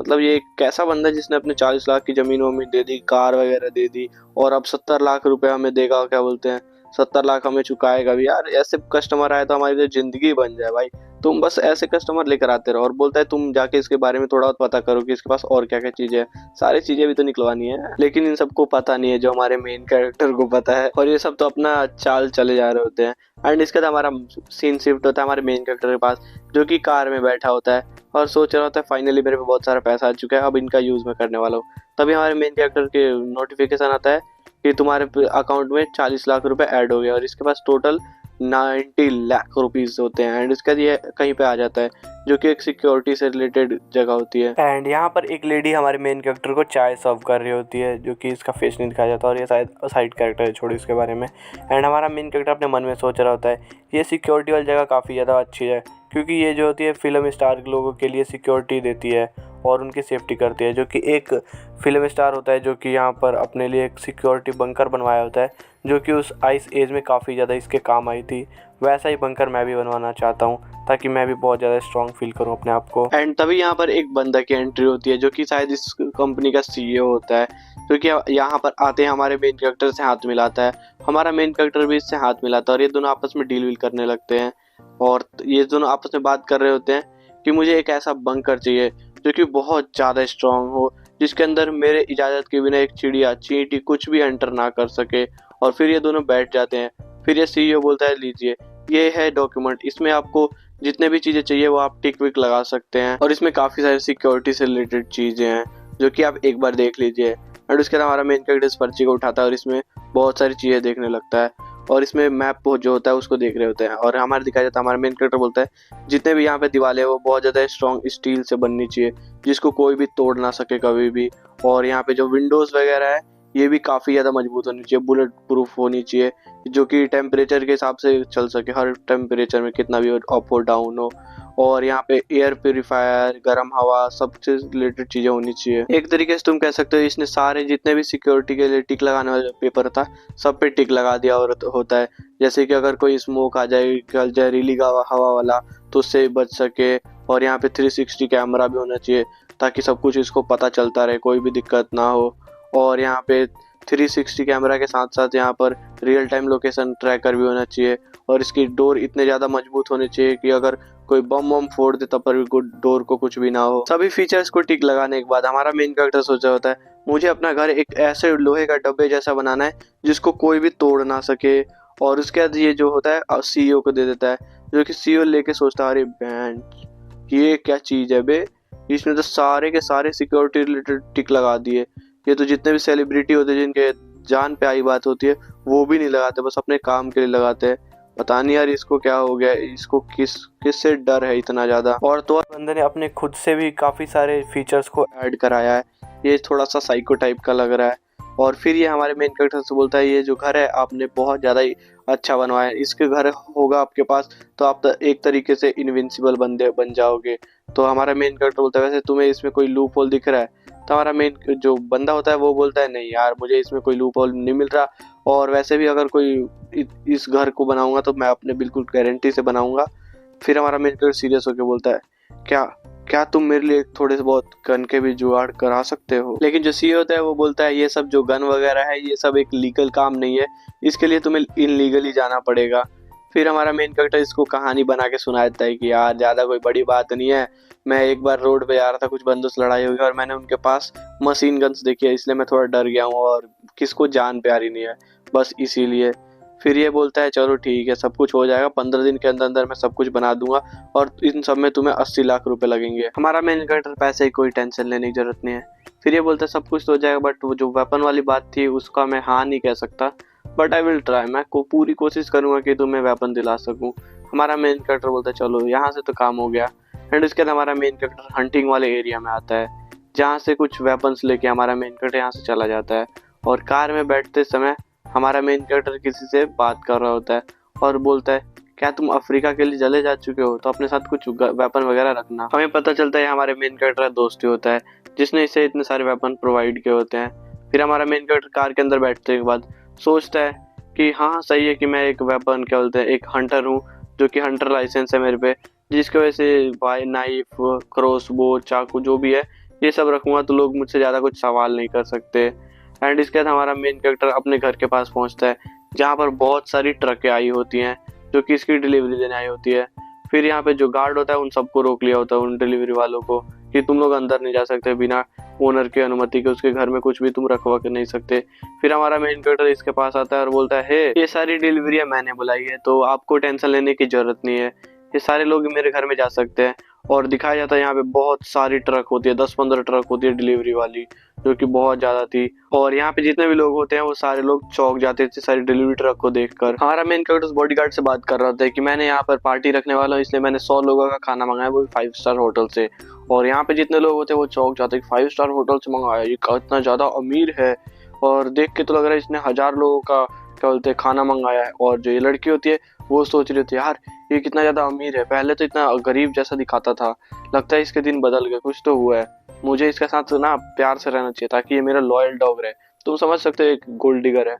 S1: मतलब ये कैसा बंदा जिसने अपने 40 लाख की जमीन वमीन दे दी, कार वगैरह दे दी, और अब 70 लाख रुपए हमें देगा, क्या बोलते हैं 70 लाख हमें चुकाएगा भी। यार ऐसे कस्टमर आए तो हमारी तो जिंदगी बन जाए भाई, तुम बस ऐसे कस्टमर लेकर आते रहो। और बोलता है तुम जाके इसके बारे में थोड़ा बहुत पता करो कि इसके पास और क्या क्या चीजें है, सारी चीजें भी तो निकलवानी है, लेकिन इन सबको पता नहीं है जो हमारे मेन कैरेक्टर को पता है, और ये सब तो अपना चाल चले जा रहे होते हैं। एंड इसके बाद हमारा सीन शिफ्ट होता है हमारे मेन कैरेक्टर के पास, जो कि कार में बैठा होता है और सोच रहा होता है फाइनली मेरे पे बहुत सारा पैसा आ चुका है, अब इनका यूज़ मैं करने वाला हूँ। तभी हमारे मेन कैरेक्टर के नोटिफिकेशन आता है कि तुम्हारे अकाउंट में 40 लाख रुपए ऐड हो गया, और इसके पास टोटल 90 लाख रुपीस होते हैं। एंड इसका ये कहीं पे आ जाता है, जो कि एक सिक्योरिटी से रिलेटेड जगह होती है। एंड यहाँ पर एक लेडी हमारे मेन कैरेक्टर को चाय सर्व कर रही होती है, जो कि इसका फेस नहीं दिखाया जाता, और ये शायद साइड कैरेक्टर है, छोड़ी उसके बारे में। एंड हमारा मेन कैरेक्टर अपने मन में सोच रहा होता है ये सिक्योरिटी वाली जगह काफ़ी ज़्यादा अच्छी है, क्योंकि ये जो होती है फिल्म स्टार लोगों के लिए सिक्योरिटी देती है और उनकी सेफ्टी करती है। जो कि एक फिल्म स्टार होता है जो कि यहाँ पर अपने लिए एक सिक्योरिटी बंकर बनवाया होता है, जो कि उस आइस एज में काफ़ी ज़्यादा इसके काम आई थी। वैसा ही बंकर मैं भी बनवाना चाहता हूँ, ताकि मैं भी बहुत ज़्यादा स्ट्रॉन्ग फील करूँ अपने आप को। एंड तभी यहाँ पर एक बंदा की एंट्री होती है, जो कि शायद इस कंपनी का CEO होता है, क्योंकि यहाँ पर आते हैं हमारे मेन कैरेक्टर से हाथ मिलाता है, हमारा मेन कैरेक्टर भी इससे हाथ मिलाता है, और ये दोनों आपस में डील वील करने लगते हैं। और ये दोनों आपस में बात कर रहे होते हैं कि मुझे एक ऐसा बंकर चाहिए जो कि बहुत ज़्यादा स्ट्रांग हो, जिसके अंदर मेरे इजाज़त के बिना एक चिड़िया चींटी कुछ भी एंटर ना कर सके। और फिर ये दोनों बैठ जाते हैं। फिर ये CEO बोलता है लीजिए ये है डॉक्यूमेंट, इसमें आपको जितने भी चीज़ें चाहिए वो आप टिक विक लगा सकते हैं, और इसमें काफ़ी सारी सिक्योरिटी से रिलेटेड चीज़ें हैं जो कि आप एक बार देख लीजिए। और उसके बाद हमारा मेन कैरेक्टर इस पर्ची को उठाता है और इसमें बहुत सारी चीज़ें देखने लगता है, और इसमें मैप जो होता है उसको देख रहे होते हैं। और हमारे दिखाया जाता है हमारा मेन कैरेक्टर बोलता है जितने भी यहाँ पे दीवारें वो बहुत ज़्यादा स्ट्रॉन्ग स्टील से बननी चाहिए, जिसको कोई भी तोड़ ना सके कभी भी। और यहाँ पे जो विंडोज़ वगैरह है ये भी काफ़ी ज़्यादा मजबूत होनी चाहिए, बुलेट प्रूफ होनी चाहिए, जो कि टेम्परेचर के हिसाब से चल सके, हर टेम्परेचर में कितना भी अप हो डाउन हो। और यहाँ पे एयर प्योरीफायर, गर्म हवा, सबसे रिलेटेड चीज़ें होनी चाहिए। एक तरीके से तुम कह सकते हो इसने सारे जितने भी सिक्योरिटी के लिए टिक लगाने वाला पेपर था सब पे टिक लगा दिया और होता है, जैसे कि अगर कोई स्मोक आ जाए जहरीली हवा वाला तो उससे बच सके। और यहाँ पे 360 कैमरा भी होना चाहिए, ताकि सब कुछ इसको पता चलता रहे, कोई भी दिक्कत ना हो। और यहाँ पे 360 कैमरा के साथ साथ यहाँ पर रियल टाइम लोकेशन ट्रैकर भी होना चाहिए, और इसकी डोर इतने ज़्यादा मजबूत होने चाहिए कि अगर कोई बम वम फोड़ दे तब पर भी डोर को कुछ भी ना हो। सभी फीचर्स को टिक लगाने के बाद हमारा मेन कैरेक्टर सोचा होता है मुझे अपना घर एक ऐसे लोहे का डब्बे जैसा बनाना है जिसको कोई भी तोड़ ना सके। और उसके बाद ये जो होता है CEO को दे देता है, जो कि CEO लेके सोचता है अरे बैंड ये क्या चीज़ है बे, इसमें तो सारे के सारे सिक्योरिटी रिलेटेड टिक लगा दिए। ये तो जितने भी सेलिब्रिटी होते हैं जिनके जान पे आई बात होती है वो भी नहीं लगाते, बस अपने काम के लिए लगाते हैं। पता नहीं यार इसको क्या हो गया, इसको किससे डर है इतना ज़्यादा। और तो बंदे ने अपने खुद से भी काफ़ी सारे फीचर्स को ऐड कराया है, ये थोड़ा सा साइको टाइप का लग रहा है। और फिर ये हमारे मेन कैरेक्टर से बोलता है ये जो घर है आपने बहुत ज़्यादा ही अच्छा बनवाया है, इसके घर होगा आपके पास तो आप एक तरीके से इनविंसिबल बंदे बन जाओगे। तो हमारा मेन कैरेक्टर बोलता है वैसे तुम्हें इसमें कोई लूप होल दिख रहा है? तो हमारा मेन जो बंदा होता है वो बोलता है नहीं यार मुझे इसमें कोई लूप होल नहीं मिल रहा, और वैसे भी अगर कोई इस घर को बनाऊंगा तो मैं अपने बिल्कुल गारंटी से बनाऊंगा। फिर हमारा मेन कैरेक्टर सीरियस होकर बोलता है क्या क्या तुम मेरे लिए थोड़े से बहुत गन के भी जुगाड़ करा सकते हो? लेकिन जो सीईओ होता है वो बोलता है ये सब जो गन वगैरह है ये सब एक लीगल काम नहीं है, इसके लिए तुम्हें इनलीगली जाना पड़ेगा। फिर हमारा मेन कैरेक्टर इसको कहानी बना के सुना देता है कि यार ज़्यादा कोई बड़ी बात नहीं है, मैं एक बार रोड पे जा रहा था, कुछ बंदों से लड़ाई हो गई और मैंने उनके पास मशीन गन्स देखी है इसलिए मैं थोड़ा डर गया हूँ और किसको जान प्यारी नहीं है, बस इसीलिए। फिर ये बोलता है चलो ठीक है सब कुछ हो जाएगा, 15 दिन के अंदर अंदर मैं सब कुछ बना दूंगा और इन सब में तुम्हें 80 लाख रुपए लगेंगे। हमारा मेन कैरेक्टर पैसे की कोई टेंशन लेने की जरूरत नहीं है। फिर ये बोलता है सब कुछ तो हो जाएगा बट वो जो वेपन वाली बात थी उसका मैं हाँ नहीं कह सकता, बट आई विल ट्राई, मैं पूरी कोशिश करूंगा कि तुम्हें वेपन दिला सकूं। हमारा मेन कैरेक्टर बोलता है चलो यहाँ से तो काम हो गया। एंड उसके बाद हमारा मेन कैरेक्टर हंटिंग वाले एरिया में आता है जहाँ से कुछ वेपन्स लेके हमारा मेन कैरेक्टर यहाँ से चला जाता है और कार में बैठते समय हमारा मेन कैरेक्टर किसी से बात कर रहा होता है और बोलता है क्या तुम अफ्रीका के लिए चले जा चुके हो तो अपने साथ कुछ वेपन वगैरह रखना। हमें पता चलता है हमारे मेन कैरेक्टर का दोस्त ही होता है जिसने इसे इतने सारे वेपन प्रोवाइड किए होते हैं। फिर हमारा मेन कैरेक्टर कार के अंदर बैठने के बाद सोचता है कि हाँ सही है कि मैं एक वेपन क्या बोलते हैं एक हंटर हूँ जो कि हंटर लाइसेंस है मेरे पे, जिसकी वजह से भाई नाइफ क्रॉसबो चाकू जो भी है ये सब रखूंगा तो लोग मुझसे ज़्यादा कुछ सवाल नहीं कर सकते। एंड इसके बाद हमारा मेन कैरेक्टर अपने घर के पास पहुंचता है जहाँ पर बहुत सारी ट्रकें आई होती हैं जो कि इसकी डिलीवरी देने आई होती है। फिर यहाँ पे जो गार्ड होता है उन सबको रोक लिया होता है, उन डिलीवरी वालों को, कि तुम लोग अंदर नहीं जा सकते बिना ओनर की अनुमति के, उसके घर में कुछ भी तुम रखवा के नहीं सकते। फिर हमारा मेन कैरेक्टर इसके पास आता है और बोलता है हे ये सारी डिलीवरियाँ मैंने बुलाई है तो आपको टेंशन लेने की जरूरत नहीं है, ये सारे लोग मेरे घर में जा सकते हैं। और दिखाया जाता है यहाँ पे बहुत सारी ट्रक होती है, 10-15 ट्रक होती है डिलीवरी वाली जो कि बहुत ज्यादा थी। और यहाँ पे जितने भी लोग होते हैं वो सारे लोग चौंक जाते थे सारी डिलीवरी ट्रक को देखकर। हमारा मेन कैरेक्टर बॉडीगार्ड से बात कर रहा होता है कि मैंने यहाँ पर पार्टी रखने वाला हूँ इसलिए मैंने 100 लोगों का खाना मंगाया वो भी 5 स्टार होटल से। और यहाँ पे जितने लोग होते हैं वो चौंक जाते हैं 5 स्टार होटल से मंगाया, ये इतना ज्यादा अमीर है। और देख के तो लग रहा है इसने 1000 लोगों का क्या बोलते हैं खाना मंगाया है। और जो ये लड़की होती है वो सोच रही होती है यार ये कितना ज्यादा अमीर है, पहले तो इतना गरीब जैसा दिखाता था, लगता है इसके दिन बदल गए, कुछ तो हुआ है, मुझे इसके साथ ना प्यार से रहना चाहिए ताकि ये मेरा लॉयल डॉग रहे। तुम समझ सकते हो एक गोल्ड डिगर है।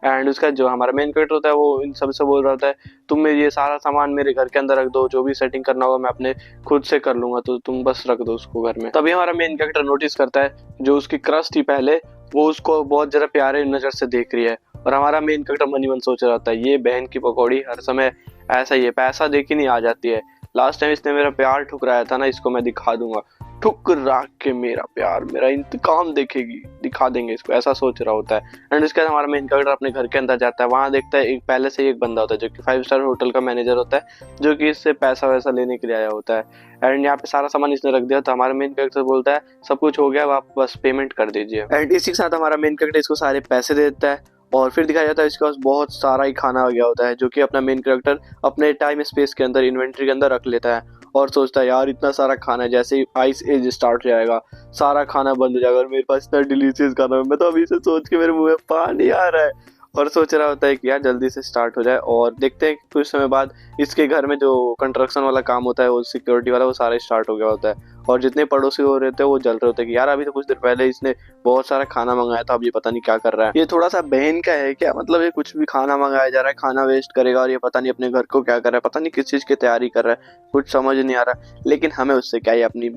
S1: एंड उसका जो हमारा मेन कैरेक्टर होता है वो इन सब से बोल रहा होता है तुम मेरे ये सारा सामान मेरे घर के अंदर रख दो, जो भी सेटिंग करना होगा मैं अपने खुद से कर लूंगा, तो तुम बस रख दो उसको घर में। तभी हमारा मेन कैरेक्टर नोटिस करता है जो उसकी क्रश थी पहले वो उसको बहुत जरा प्यारे नजर से देख रही है। और हमारा मेन कैरेक्टर मन ही मन सोच रहा होता है ये बहन की पकौड़ी हर समय ऐसा ही है, पैसा देख ही नहीं आ जाती है, लास्ट टाइम इसने मेरा प्यार ठुकराया था ना इसको मैं दिखा दूंगा, ठुकरा के मेरा प्यार मेरा इंतकाम देखेगी, दिखा देंगे इसको, ऐसा सोच रहा होता है। एंड इसके बाद हमारा मेन कैरेक्टर अपने घर के अंदर जाता है, वहां देखता है एक पहले से ही एक बंदा होता है जो कि 5 स्टार होटल का मैनेजर होता है जो कि इससे पैसा वैसा लेने के लिए आया होता है। एंड यहाँ पे सारा सामान इसने रख दिया तो हमारा मेन कैरेक्टर बोलता है सब कुछ हो गया आप बस पेमेंट कर दीजिए। एंड इसी के साथ हमारा मेन कैरेक्टर इसको सारे पैसे दे देता है और फिर दिखाया जाता है इसके पास बहुत सारा ही खाना आ गया होता है जो कि अपना मेन कैरेक्टर अपने टाइम स्पेस के अंदर इन्वेंट्री के अंदर रख लेता है और सोचता है यार इतना सारा खाना है, जैसे ही आइस एज स्टार्ट हो जाएगा सारा खाना बंद हो जाएगा और मेरे पास इतना डिलीशियस खाना है, मैं तो अभी से सोच के मेरे मुंह में पानी आ रहा है और सोच रहा होता है कि यार जल्दी से स्टार्ट हो जाए। और देखते हैं कुछ समय बाद इसके घर में जो कंस्ट्रक्शन वाला काम होता है वो सिक्योरिटी वाला वो सारा स्टार्ट हो गया होता है और जितने पड़ोसी हो रहे थे वो जल रहे होते हैं कि यार अभी तो कुछ देर पहले इसने बहुत सारा खाना मंगाया था अब ये पता नहीं क्या कर रहा है, ये थोड़ा सा बहन का है क्या, मतलब ये कुछ भी खाना मंगाया जा रहा है खाना वेस्ट करेगा और ये पता नहीं अपने घर को क्या कर रहा है, पता नहीं किस चीज की तैयारी कर रहा है, कुछ समझ नहीं आ रहा। लेकिन हमें उससे क्या ही, अपनी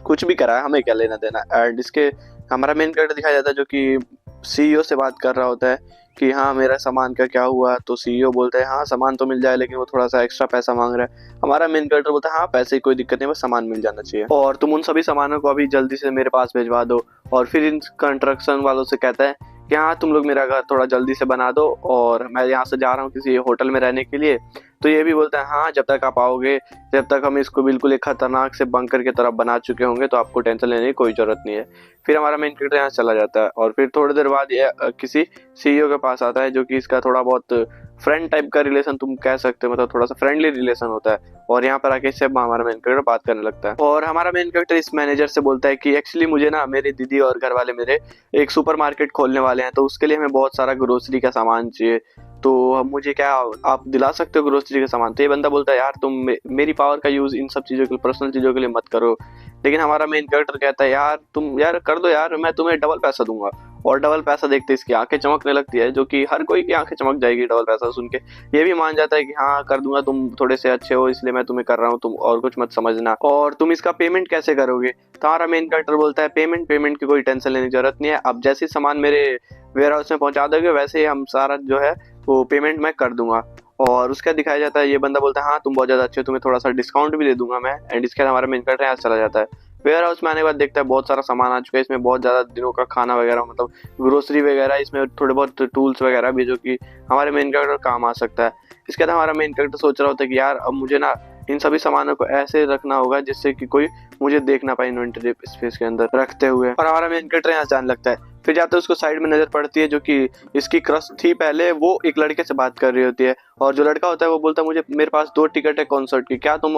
S1: कुछ भी करा है हमें क्या लेना देना। एंड इसके हमारा मेन कैरेक्टर दिखाया जाता है जो कि सीईओ से बात कर रहा होता है कि हाँ मेरा सामान का क्या हुआ, तो सीईओ बोलता है हाँ सामान तो मिल जाए लेकिन वो थोड़ा सा एक्स्ट्रा पैसा मांग रहा है। हमारा मेन कैरेक्टर बोलता है हाँ पैसे की कोई दिक्कत नहीं, बस सामान मिल जाना चाहिए और तुम उन सभी सामानों को अभी जल्दी से मेरे पास भिजवा दो। और फिर इन कंस्ट्रक्शन वालों से कहता है कि हाँ तुम लोग मेरा घर थोड़ा जल्दी से बना दो और मैं यहाँ से जा रहा हूँ किसी होटल में रहने के लिए। तो ये भी बोलता है हाँ जब तक आप आओगे, जब तक हम इसको बिल्कुल एक खतरनाक से बंकर की तरफ बना चुके होंगे तो आपको टेंशन लेने की कोई जरूरत नहीं है। फिर हमारा मेन कैरेक्टर यहाँ चला जाता है और फिर थोड़ी देर बाद ये किसी सीईओ के पास आता है जो कि इसका थोड़ा बहुत
S2: फ्रेंड टाइप का रिलेशन तुम कह सकते हो, मतलब थोड़ा सा फ्रेंडली रिलेशन होता है। और यहाँ पर आके इससे हमारा मेन कैरेक्टर बात करने लगता है और हमारा मेन कैरेक्टर इस मैनेजर से बोलता है कि एक्चुअली मुझे ना मेरी दीदी और घर वाले मेरे एक सुपरमार्केट खोलने वाले हैं, तो उसके लिए हमें बहुत सारा ग्रोसरी का सामान चाहिए, तो मुझे क्या आप दिला सकते हो ग्रोसरी का सामान। तो ये बंदा बोलता है यार तुम मेरी पावर का यूज इन सब चीजों के लिए, पर्सनल चीजों के लिए मत करो। लेकिन हमारा मेन कैरेक्टर कहता है यार तुम यार कर दो यार, मैं तुम्हें डबल पैसा दूंगा। और डबल पैसा देखते इसकी आंखें चमकने लगती है, जो कि हर कोई की आंखें चमक जाएगी डबल पैसा सुन के। ये भी मान जाता है कि हाँ कर दूंगा, तुम थोड़े से अच्छे हो इसलिए मैं तुम्हें कर रहा हूँ, तुम और कुछ मत समझना। और तुम इसका पेमेंट कैसे करोगे। तो हमारा मेन कैरेक्टर बोलता है पेमेंट की कोई टेंशन लेने की जरूरत नहीं है, अब जैसे सामान मेरे वेयर हाउस में पहुंचा दोगे वैसे ही हम सारा जो है वो पेमेंट मैं कर दूंगा। और उसका दिखाया जाता है, ये बंदा बोलता है हाँ तुम बहुत ज्यादा अच्छे हो, तुम्हें थोड़ा सा डिस्काउंट भी दे दूंगा मैं। एंड इसके बाद हमारा मेन कैरेक्टर यहाँ से चला जाता है। वेयर हाउस में आने के बाद देखता है बहुत सारा सामान आ चुका है, इसमें बहुत ज्यादा दिनों का खाना वगैरह, मतलब ग्रोसरी वगैरह, इसमें थोड़े बहुत टूल्स वगैरह भी जो कि हमारे मेन कैरेक्टर काम आ सकता है। इसके बाद हमारा मेन कैरेक्टर सोच रहा होता है कि यार अब मुझे ना इन सभी सामानों को ऐसे रखना होगा जिससे कि कोई मुझे देख ना पाए इन्वेंटरी स्पेस के अंदर रखते हुए। और हमारा मेन कैरेक्टर यहाँ जाने लगता है। फिर जाते उसको साइड में नजर पड़ती है जो कि इसकी क्रश थी पहले, वो एक लड़के से बात कर रही होती है। और जो लड़का होता है वो बोलता है मुझे मेरे पास 2 टिकट है कॉन्सर्ट की, क्या तुम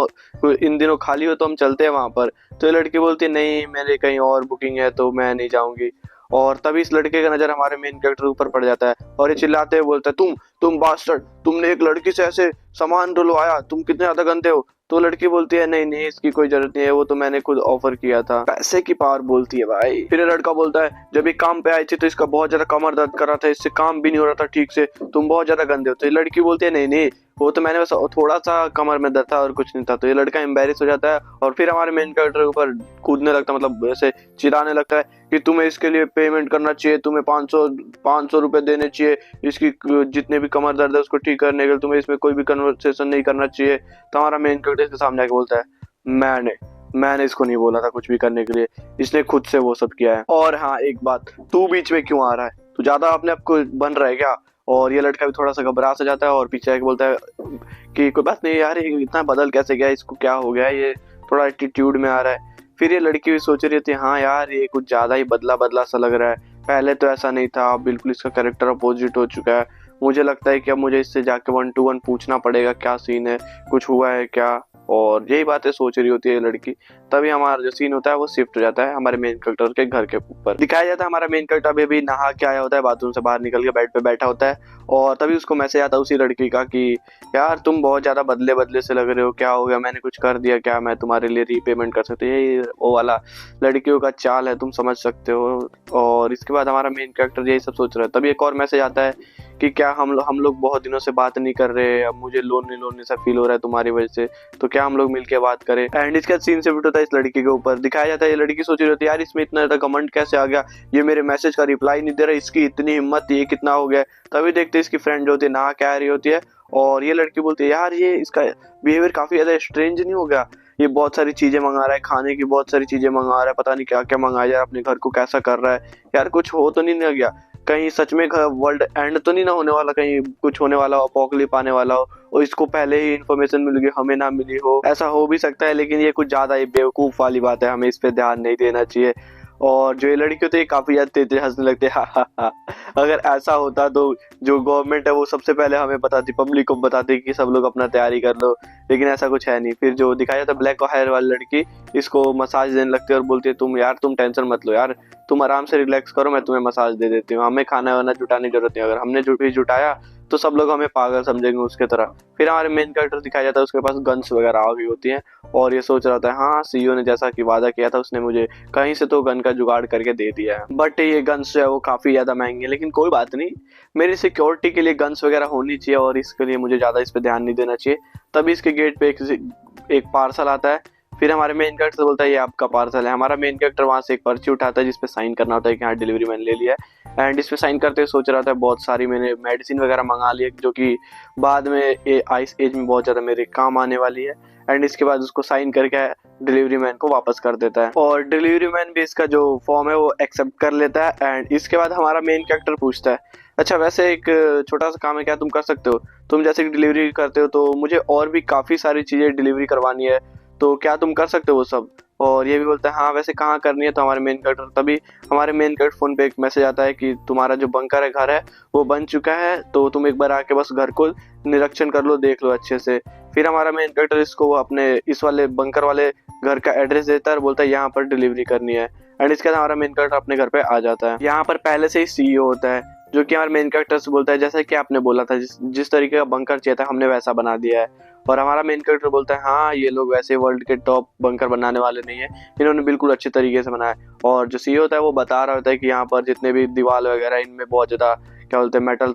S2: इन दिनों खाली हो तो हम चलते हैं वहां पर। तो ये लड़की बोलती है नहीं मेरे कहीं और बुकिंग है तो मैं नहीं जाऊंगी। और तभी इस लड़के का नजर हमारे मेन कैरेक्टर ऊपर पड़ जाता है और ये चिल्लाते हुए बोलता है तुम बास्टर्ड, तुमने एक लड़की से ऐसे सामान डलवाया, तुम कितने ज्यादा गंदे हो। तो लड़की बोलती है नहीं नहीं इसकी कोई जरूरत नहीं है, वो तो मैंने खुद ऑफर किया था। पैसे की पावर बोलती है भाई। फिर लड़का बोलता है जब ये काम पे आई थी तो इसका बहुत ज्यादा कमर दर्द कर रहा था, इससे काम भी नहीं हो रहा था ठीक से, तुम बहुत ज्यादा गंदे हो। तो ये लड़की बोलती है नहीं नहीं वो तो मैंने बस थोड़ा सा कमर में दर्द था और कुछ नहीं था। तो ये लड़का एम्बेरस हो जाता है और फिर हमारे मेन कैरेक्टर के ऊपर कूदने लगता है, मतलब ऐसे चिल्लाने लगता है कि तुम्हें इसके लिए पेमेंट करना चाहिए, तुम्हें 500 रुपए देने चाहिए, इसकी जितने भी कमर दर्द है उसको ठीक करने के लिए तुम्हें इसमें कोई भी कन्वर्सेशन नहीं करना चाहिए। तो हमारा मेन कैरेक्टर इसके सामने आके बोलता है मैंने इसको नहीं बोला था कुछ भी करने के लिए, इसने खुद से वो सब किया है। और हाँ एक बात, तू बीच में क्यों आ रहा है, तू ज्यादा अपने आप को बन रहा है क्या। और ये लड़का भी थोड़ा सा घबरा सा जाता है और पीछे आके बोलता है कि कोई बात नहीं यार, ये इतना बदल कैसे गया, इसको क्या हो गया, ये थोड़ा एटीट्यूड में आ रहा है। फिर ये लड़की भी सोच रही थी हाँ यार ये कुछ ज्यादा ही बदला बदला सा लग रहा है, पहले तो ऐसा नहीं था, बिल्कुल इसका कैरेक्टर अपोजिट हो चुका है। मुझे लगता है कि अब मुझे इससे जाके 1 to 1 पूछना पड़ेगा क्या सीन है, कुछ हुआ है क्या। और यही बातें सोच रही होती है ये लड़की। तभी हमारा जो सीन होता है वो शिफ्ट हो जाता है हमारे मेन कैरेक्टर के घर के ऊपर। दिखाया जाता है हमारा मेन कैरेक्टर अभी भी नहा के आया होता है, बाथरूम से बाहर निकल के बेड पे बैठा होता है और तभी उसको मैसेज आता है उसी लड़की का कि यार तुम बहुत ज्यादा बदले बदले से लग रहे हो, क्या हो गया, मैंने कुछ कर दिया क्या, मैं तुम्हारे लिए रीपेमेंट कर सकती हूँ। यही वो वाला लड़कियों का चाल है, तुम समझ सकते हो। और इसके बाद हमारा मेन कैरेक्टर यही सब सोच रहा है। तभी एक और मैसेज आता है कि क्या हम लोग बहुत दिनों से बात नहीं कर रहे, अब मुझे लोनली सा फील हो रहा है तुम्हारी वजह से, तो क्या हम लोग मिलके बात करें। एंड इसका सीन शिफ्ट होता है इस लड़की के ऊपर। दिखाया जाता है ये लड़की सोच रही होती है यार इसमें इतना ज्यादा घमंड कैसे आ गया, ये मेरे मैसेज का रिप्लाई नहीं दे रहा, इसकी इतनी हिम्मत, ये कितना हो गया। तभी देखते हैं इसकी फ्रेंड जो होती है नहा के आ रही होती है और ये लड़की बोलती है यार ये इसका बिहेवियर काफी ज्यादा स्ट्रेंज नहीं हो गया, ये बहुत सारी चीजें मंगा रहा है, खाने की बहुत सारी चीजें मंगा रहा है, पता नहीं क्या क्या मंगाया यार, अपने घर को कैसा कर रहा है यार, कुछ हो तो नहीं गया, कहीं सच में वर्ल्ड एंड तो नहीं ना होने वाला, कहीं कुछ होने वाला हो, अपोकलिप्स आने वाला हो और इसको पहले ही इन्फॉर्मेशन मिल गई हमें ना मिली हो, ऐसा हो भी सकता है। लेकिन ये कुछ ज्यादा ही बेवकूफ वाली बात है, हमें इस पे ध्यान नहीं देना चाहिए। और जो ये लड़की होती है काफी ज्यादा तेज हंसने लगते हैं हा। अगर ऐसा होता तो जो गवर्नमेंट है वो सबसे पहले हमें बताती, पब्लिक को बताती कि सब लोग अपना तैयारी कर लो, लेकिन ऐसा कुछ है नहीं। फिर जो दिखाया जाता है ब्लैक हेयर वाली लड़की इसको मसाज देने लगती है और बोलती है तुम टेंशन मत लो यार, तुम आराम से रिलैक्स करो, मैं तुम्हें मसाज दे देती हूँ, हमें खाना वाना जुटाने की जरूरत नहीं, अगर हमने जुटाया तो सब लोग हमें पागल समझेंगे उसके तरह। फिर हमारे मेन कैरेक्टर दिखाया जाता है उसके पास गन्स वगैरह आ गई होती हैं और ये सोच रहा था हाँ सीईओ ने जैसा कि वादा किया था उसने मुझे कहीं से तो गन का जुगाड़ करके दे दिया है। बट ये गन्स जो है वो काफी ज्यादा महंगी है, लेकिन कोई बात नहीं, मेरी सिक्योरिटी के लिए गन्स वगैरह होनी चाहिए और इसके लिए मुझे ज्यादा इस पे ध्यान नहीं देना चाहिए। तभी इसके गेट पे एक पार्सल आता है। फिर हमारे मेन कैरेक्टर बोलता है ये आपका पार्सल है। हमारा मेन कैरेक्टर वहां से एक पर्ची उठाता है जिसपे साइन करना होता है कि हाँ डिलीवरी मैन ले लिया है। एंड इस पे साइन करते हुए सोच रहा था बहुत सारी मैंने मेडिसिन वगैरह मंगा ली है जो कि बाद में आइस एज में बहुत ज्यादा मेरे काम आने वाली है। एंड इसके बाद उसको साइन करके डिलीवरी मैन को वापस कर देता है और डिलीवरी मैन भी इसका जो फॉर्म है वो एक्सेप्ट कर लेता है। एंड इसके बाद हमारा मेन कैरेक्टर पूछता है अच्छा वैसे एक छोटा सा काम है, क्या तुम कर सकते हो, तुम जैसे कि डिलीवरी करते हो तो मुझे और भी काफी सारी चीजें डिलीवरी करवानी है, तो क्या तुम कर सकते हो वो सब। और ये भी बोलता है हाँ वैसे कहाँ करनी है। तो हमारे मेन कैरेक्टर तभी हमारे मेन कैरेक्टर फोन पे एक मैसेज आता है कि तुम्हारा जो बंकर है घर है वो बन चुका है, तो तुम एक बार आके बस घर को निरीक्षण कर लो, देख लो अच्छे से। फिर हमारा मेन कैरेक्टर इसको वो अपने इस वाले बंकर वाले घर का एड्रेस देता है और बोलता है यहाँ पर डिलीवरी करनी है। एंड इसके बाद हमारा मेन कैरेक्टर अपने घर पे आ जाता है। यहाँ पर पहले से ही सीईओ होता है जो कि हमारे मेन कैरेक्टर से बोलता है जैसा कि आपने बोला था, जिस तरीके का बंकर चाहिए था हमने वैसा बना दिया है। और हमारा मेन कैरेक्टर बोलता है हाँ ये लोग वैसे वर्ल्ड के टॉप बंकर बनाने वाले नहीं है, इन्होंने बिल्कुल अच्छे तरीके से बनाया। और जो सीईओ होता है वो बता रहा होता है कि यहाँ पर जितने भी दीवार वगैरह इनमें बहुत ज़्यादा क्या बोलते हैं मेटल,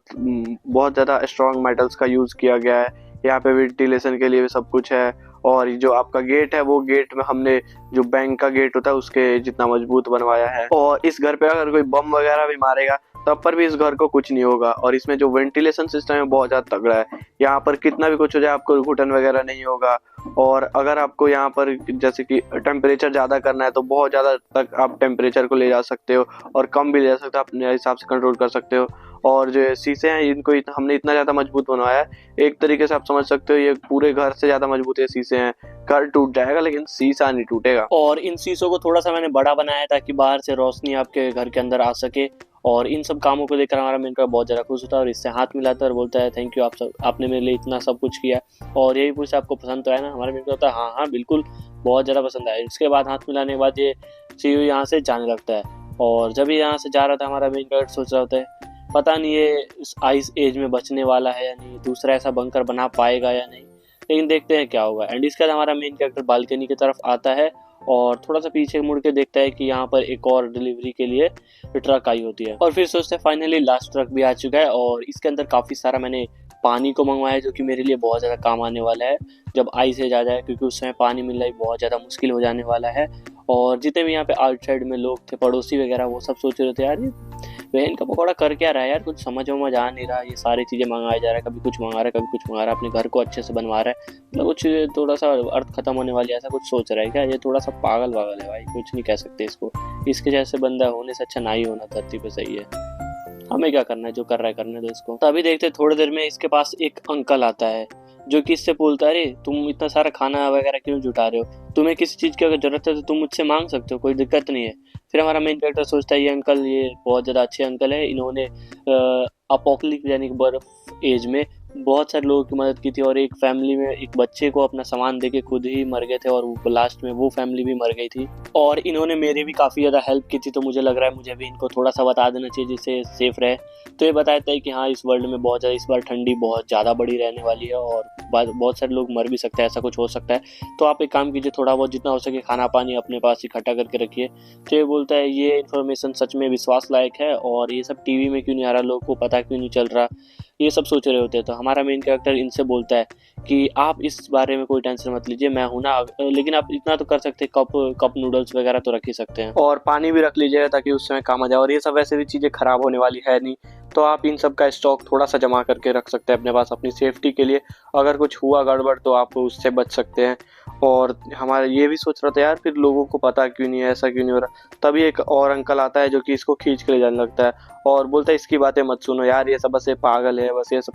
S2: बहुत ज़्यादा स्ट्रॉन्ग मेटल्स का यूज़ किया गया है, यहाँ पे वेंटिलेशन के लिए भी सब कुछ है। और जो आपका गेट है वो गेट में हमने जो बैंक का गेट होता है उसके जितना मजबूत बनवाया है। और इस घर पे अगर कोई बम वगैरह भी मारेगा तब पर भी इस घर को कुछ नहीं होगा। और इसमें जो वेंटिलेशन सिस्टम है बहुत ज़्यादा तगड़ा है, यहाँ पर कितना भी कुछ हो जाए आपको घुटन वगैरह नहीं होगा। और अगर आपको यहाँ पर जैसे कि टेम्परेचर ज़्यादा करना है तो बहुत ज़्यादा तक आप टेम्परेचर को ले जा सकते हो, और कम भी ले जा सकते हो, अपने हिसाब से कंट्रोल कर सकते हो। और जो शीशे हैं इनको हमने इतना ज़्यादा मजबूत बनवाया है, एक तरीके से आप समझ सकते हो ये पूरे घर से ज़्यादा मजबूत ये शीशे हैं। घर टूट जाएगा लेकिन शीशा नहीं टूटेगा।
S1: और इन शीशों को थोड़ा सा मैंने बड़ा बनाया ताकि बाहर से रोशनी आपके घर के अंदर आ सके। और इन सब कामों को देखकर हमारा मेन कैरेक्टर बहुत ज़्यादा खुश होता है और इससे हाथ मिलाता है और बोलता है थैंक यू, आपने मेरे लिए इतना सब कुछ किया। और यही पूछा आपको पसंद तो आया ना। हमारा मेन कैरेक्टर होता है हाँ हाँ बिल्कुल, बहुत ज़्यादा पसंद आया। इसके बाद हाथ मिलाने के बाद ये सीईओ यहाँ से जाने लगता है। और जब ये यहाँ से जा रहा था हमारा मेन कैरेक्टर सोच रहा होता है पता नहीं ये इस आइस एज में बचने वाला है या नहीं, दूसरा ऐसा बंकर बना पाएगा या नहीं, लेकिन देखते हैं क्या होगा। एंड इसके बाद हमारा मेन कैरेक्टर बालकनी की तरफ आता है और थोड़ा सा पीछे मुड़ के देखता है कि यहाँ पर एक और डिलीवरी के लिए ट्रक आई होती है। और फिर सोचते हैं फाइनली लास्ट ट्रक भी आ चुका है और इसके अंदर काफ़ी सारा मैंने पानी को मंगवाया जो कि मेरे लिए बहुत ज़्यादा काम आने वाला है जब आइस एज आ जाए, क्योंकि उस समय पानी मिलना ही बहुत ज़्यादा मुश्किल हो जाने वाला है। और जितने भी यहाँ पे आउटसाइड में लोग थे, पड़ोसी वगैरह, वो सब सोच रहे थे यार ये बहन का पकौड़ा कर क्या रहा है यार, कुछ समझ आ नहीं रहा, ये सारी चीज़ें मंगाया जा रहा है, कभी कुछ मंगा रहा है कभी कुछ मंगा रहा है, अपने घर को अच्छे से बनवा रहा है, मतलब कुछ थोड़ा सा अर्थ खत्म होने वाली ऐसा कुछ सोच रहा है क्या, ये थोड़ा सा पागल है भाई, कुछ नहीं कह सकते इसको। इसके जैसे बंदा होने से अच्छा ना ही होना धरती पे, सही है, हमें क्या करना है, जो कर रहा है करने दो इसको। तभी देखते थोड़ी देर में इसके पास एक अंकल आता है जो कि इससे बोलता है अरे तुम इतना सारा खाना वगैरह क्यों जुटा रहे हो, तुम्हें किसी चीज़ की अगर जरूरत है तो तुम मुझसे मांग सकते हो, कोई दिक्कत नहीं है। फिर हमारा मेन कैरेक्टर सोचता है ये अंकल ये बहुत ज़्यादा अच्छे अंकल है, इन्होंने अपोक्लिप्स यानी कि बर्फ एज में बहुत सारे लोगों की मदद की थी और एक फैमिली में एक बच्चे को अपना सामान देके खुद ही मर गए थे और वो लास्ट में वो फैमिली भी मर गई थी। और इन्होंने मेरी भी काफ़ी ज़्यादा हेल्प की थी, तो मुझे लग रहा है मुझे भी इनको थोड़ा सा बता देना चाहिए जिससे सेफ रहे। तो ये बताता है कि हाँ इस वर्ल्ड में बहुत ज़्यादा इस बार ठंडी बहुत ज़्यादा बड़ी रहने वाली है और बहुत सारे लोग मर भी सकते हैं, ऐसा कुछ हो सकता है। तो आप एक काम कीजिए, थोड़ा बहुत जितना हो सके खाना पानी अपने पास इकट्ठा करके रखिए। तो ये बोलता है ये इन्फॉर्मेशन सच में विश्वास लायक है और ये सब टीवी में क्यों नहीं आ रहा, लोगों को पता क्यों नहीं चल रहा, ये सब सोच रहे होते हैं। तो हमारा मेन कैरेक्टर इनसे बोलता है कि आप इस बारे में कोई टेंशन मत लीजिए, मैं हूं ना, लेकिन आप इतना तो कर सकते हैं, कप नूडल्स वगैरह तो रख ही सकते हैं
S2: और पानी भी रख लीजिएगा ताकि उस समय काम आ जाए। और ये सब वैसे भी चीज़ें खराब होने वाली है नहीं, तो आप इन सब का स्टॉक थोड़ा सा जमा करके रख सकते हैं अपने पास अपनी सेफ्टी के लिए, अगर कुछ हुआ गड़बड़ तो आप उससे बच सकते हैं। और हमारा ये भी सोच रहा था यार फिर लोगों को पता क्यों नहीं है, ऐसा क्यों नहीं हो रहा। तभी एक और अंकल आता है जो कि इसको खींच के ले जाने लगता है और बोलता है इसकी बातें मत सुनो यार, ये सब बस ये पागल है, बस ये सब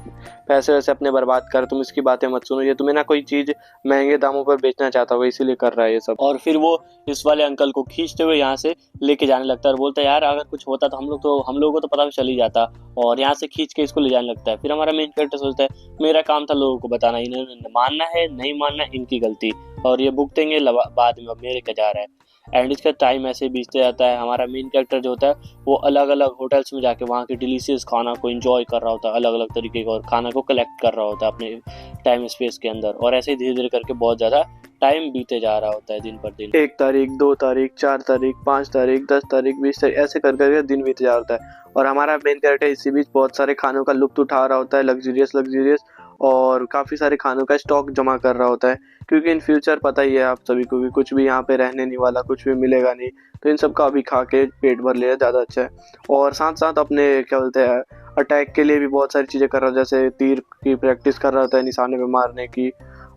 S2: पैसे वैसे अपने बर्बाद कर, तुम इसकी बातें मत सुनो, ये तुम्हें ना कोई चीज़ महंगे दामों पर बेचना चाहता होगा इसीलिए कर रहा है ये सब।
S1: और फिर वो इस वाले अंकल को खींचते हुए यहाँ से लेके जाने लगता है और बोलता है यार अगर कुछ होता तो हम लोगों को तो पता भी चल ही जाता, और यहाँ से खींच के इसको ले जाने लगता है। फिर हमारा मेन कैरेक्टर सोचता है मेरा काम था लोगों को बताना, इन्होंने मानना है नहीं मानना इनकी गलती, और ये भुगतेंगे बाद में, अब मेरे क्या जा रहा है। एंड इसका टाइम ऐसे ही बीतते जाता है। हमारा मेन कैरेक्टर जो होता है वो अलग अलग होटल्स में जाके वहाँ के डिलीशियस खाना को एंजॉय कर रहा होता है, अलग अलग तरीके का, और खाना को कलेक्ट कर रहा होता है अपने टाइम स्पेस के अंदर, और ऐसे ही धीरे धीरे करके बहुत ज़्यादा टाइम बीते जा रहा होता है दिन पर दिन।
S2: 1 तारीख 2 तारीख 4 तारीख 5 तारीख 10 तारीख 20 तारीख ऐसे कर करके दिन बीत जा होता है। और हमारा मेन कैरेक्टर इसी बीच बहुत सारे खानों का लुत्फ उठा रहा होता है, लग्जरियस और काफ़ी सारे खानों का स्टॉक जमा कर रहा होता है, क्योंकि इन फ्यूचर पता ही है आप सभी को भी कुछ भी यहाँ पे रहने नहीं वाला, कुछ भी मिलेगा नहीं, तो इन सब का अभी खा के पेट भर लिया ज़्यादा अच्छा है। और साथ साथ अपने क्या बोलते हैं अटैक के लिए भी बहुत सारी चीज़ें कर रहा होता है, जैसे तीर की प्रैक्टिस कर रहा होता है, निशाने पे मारने की,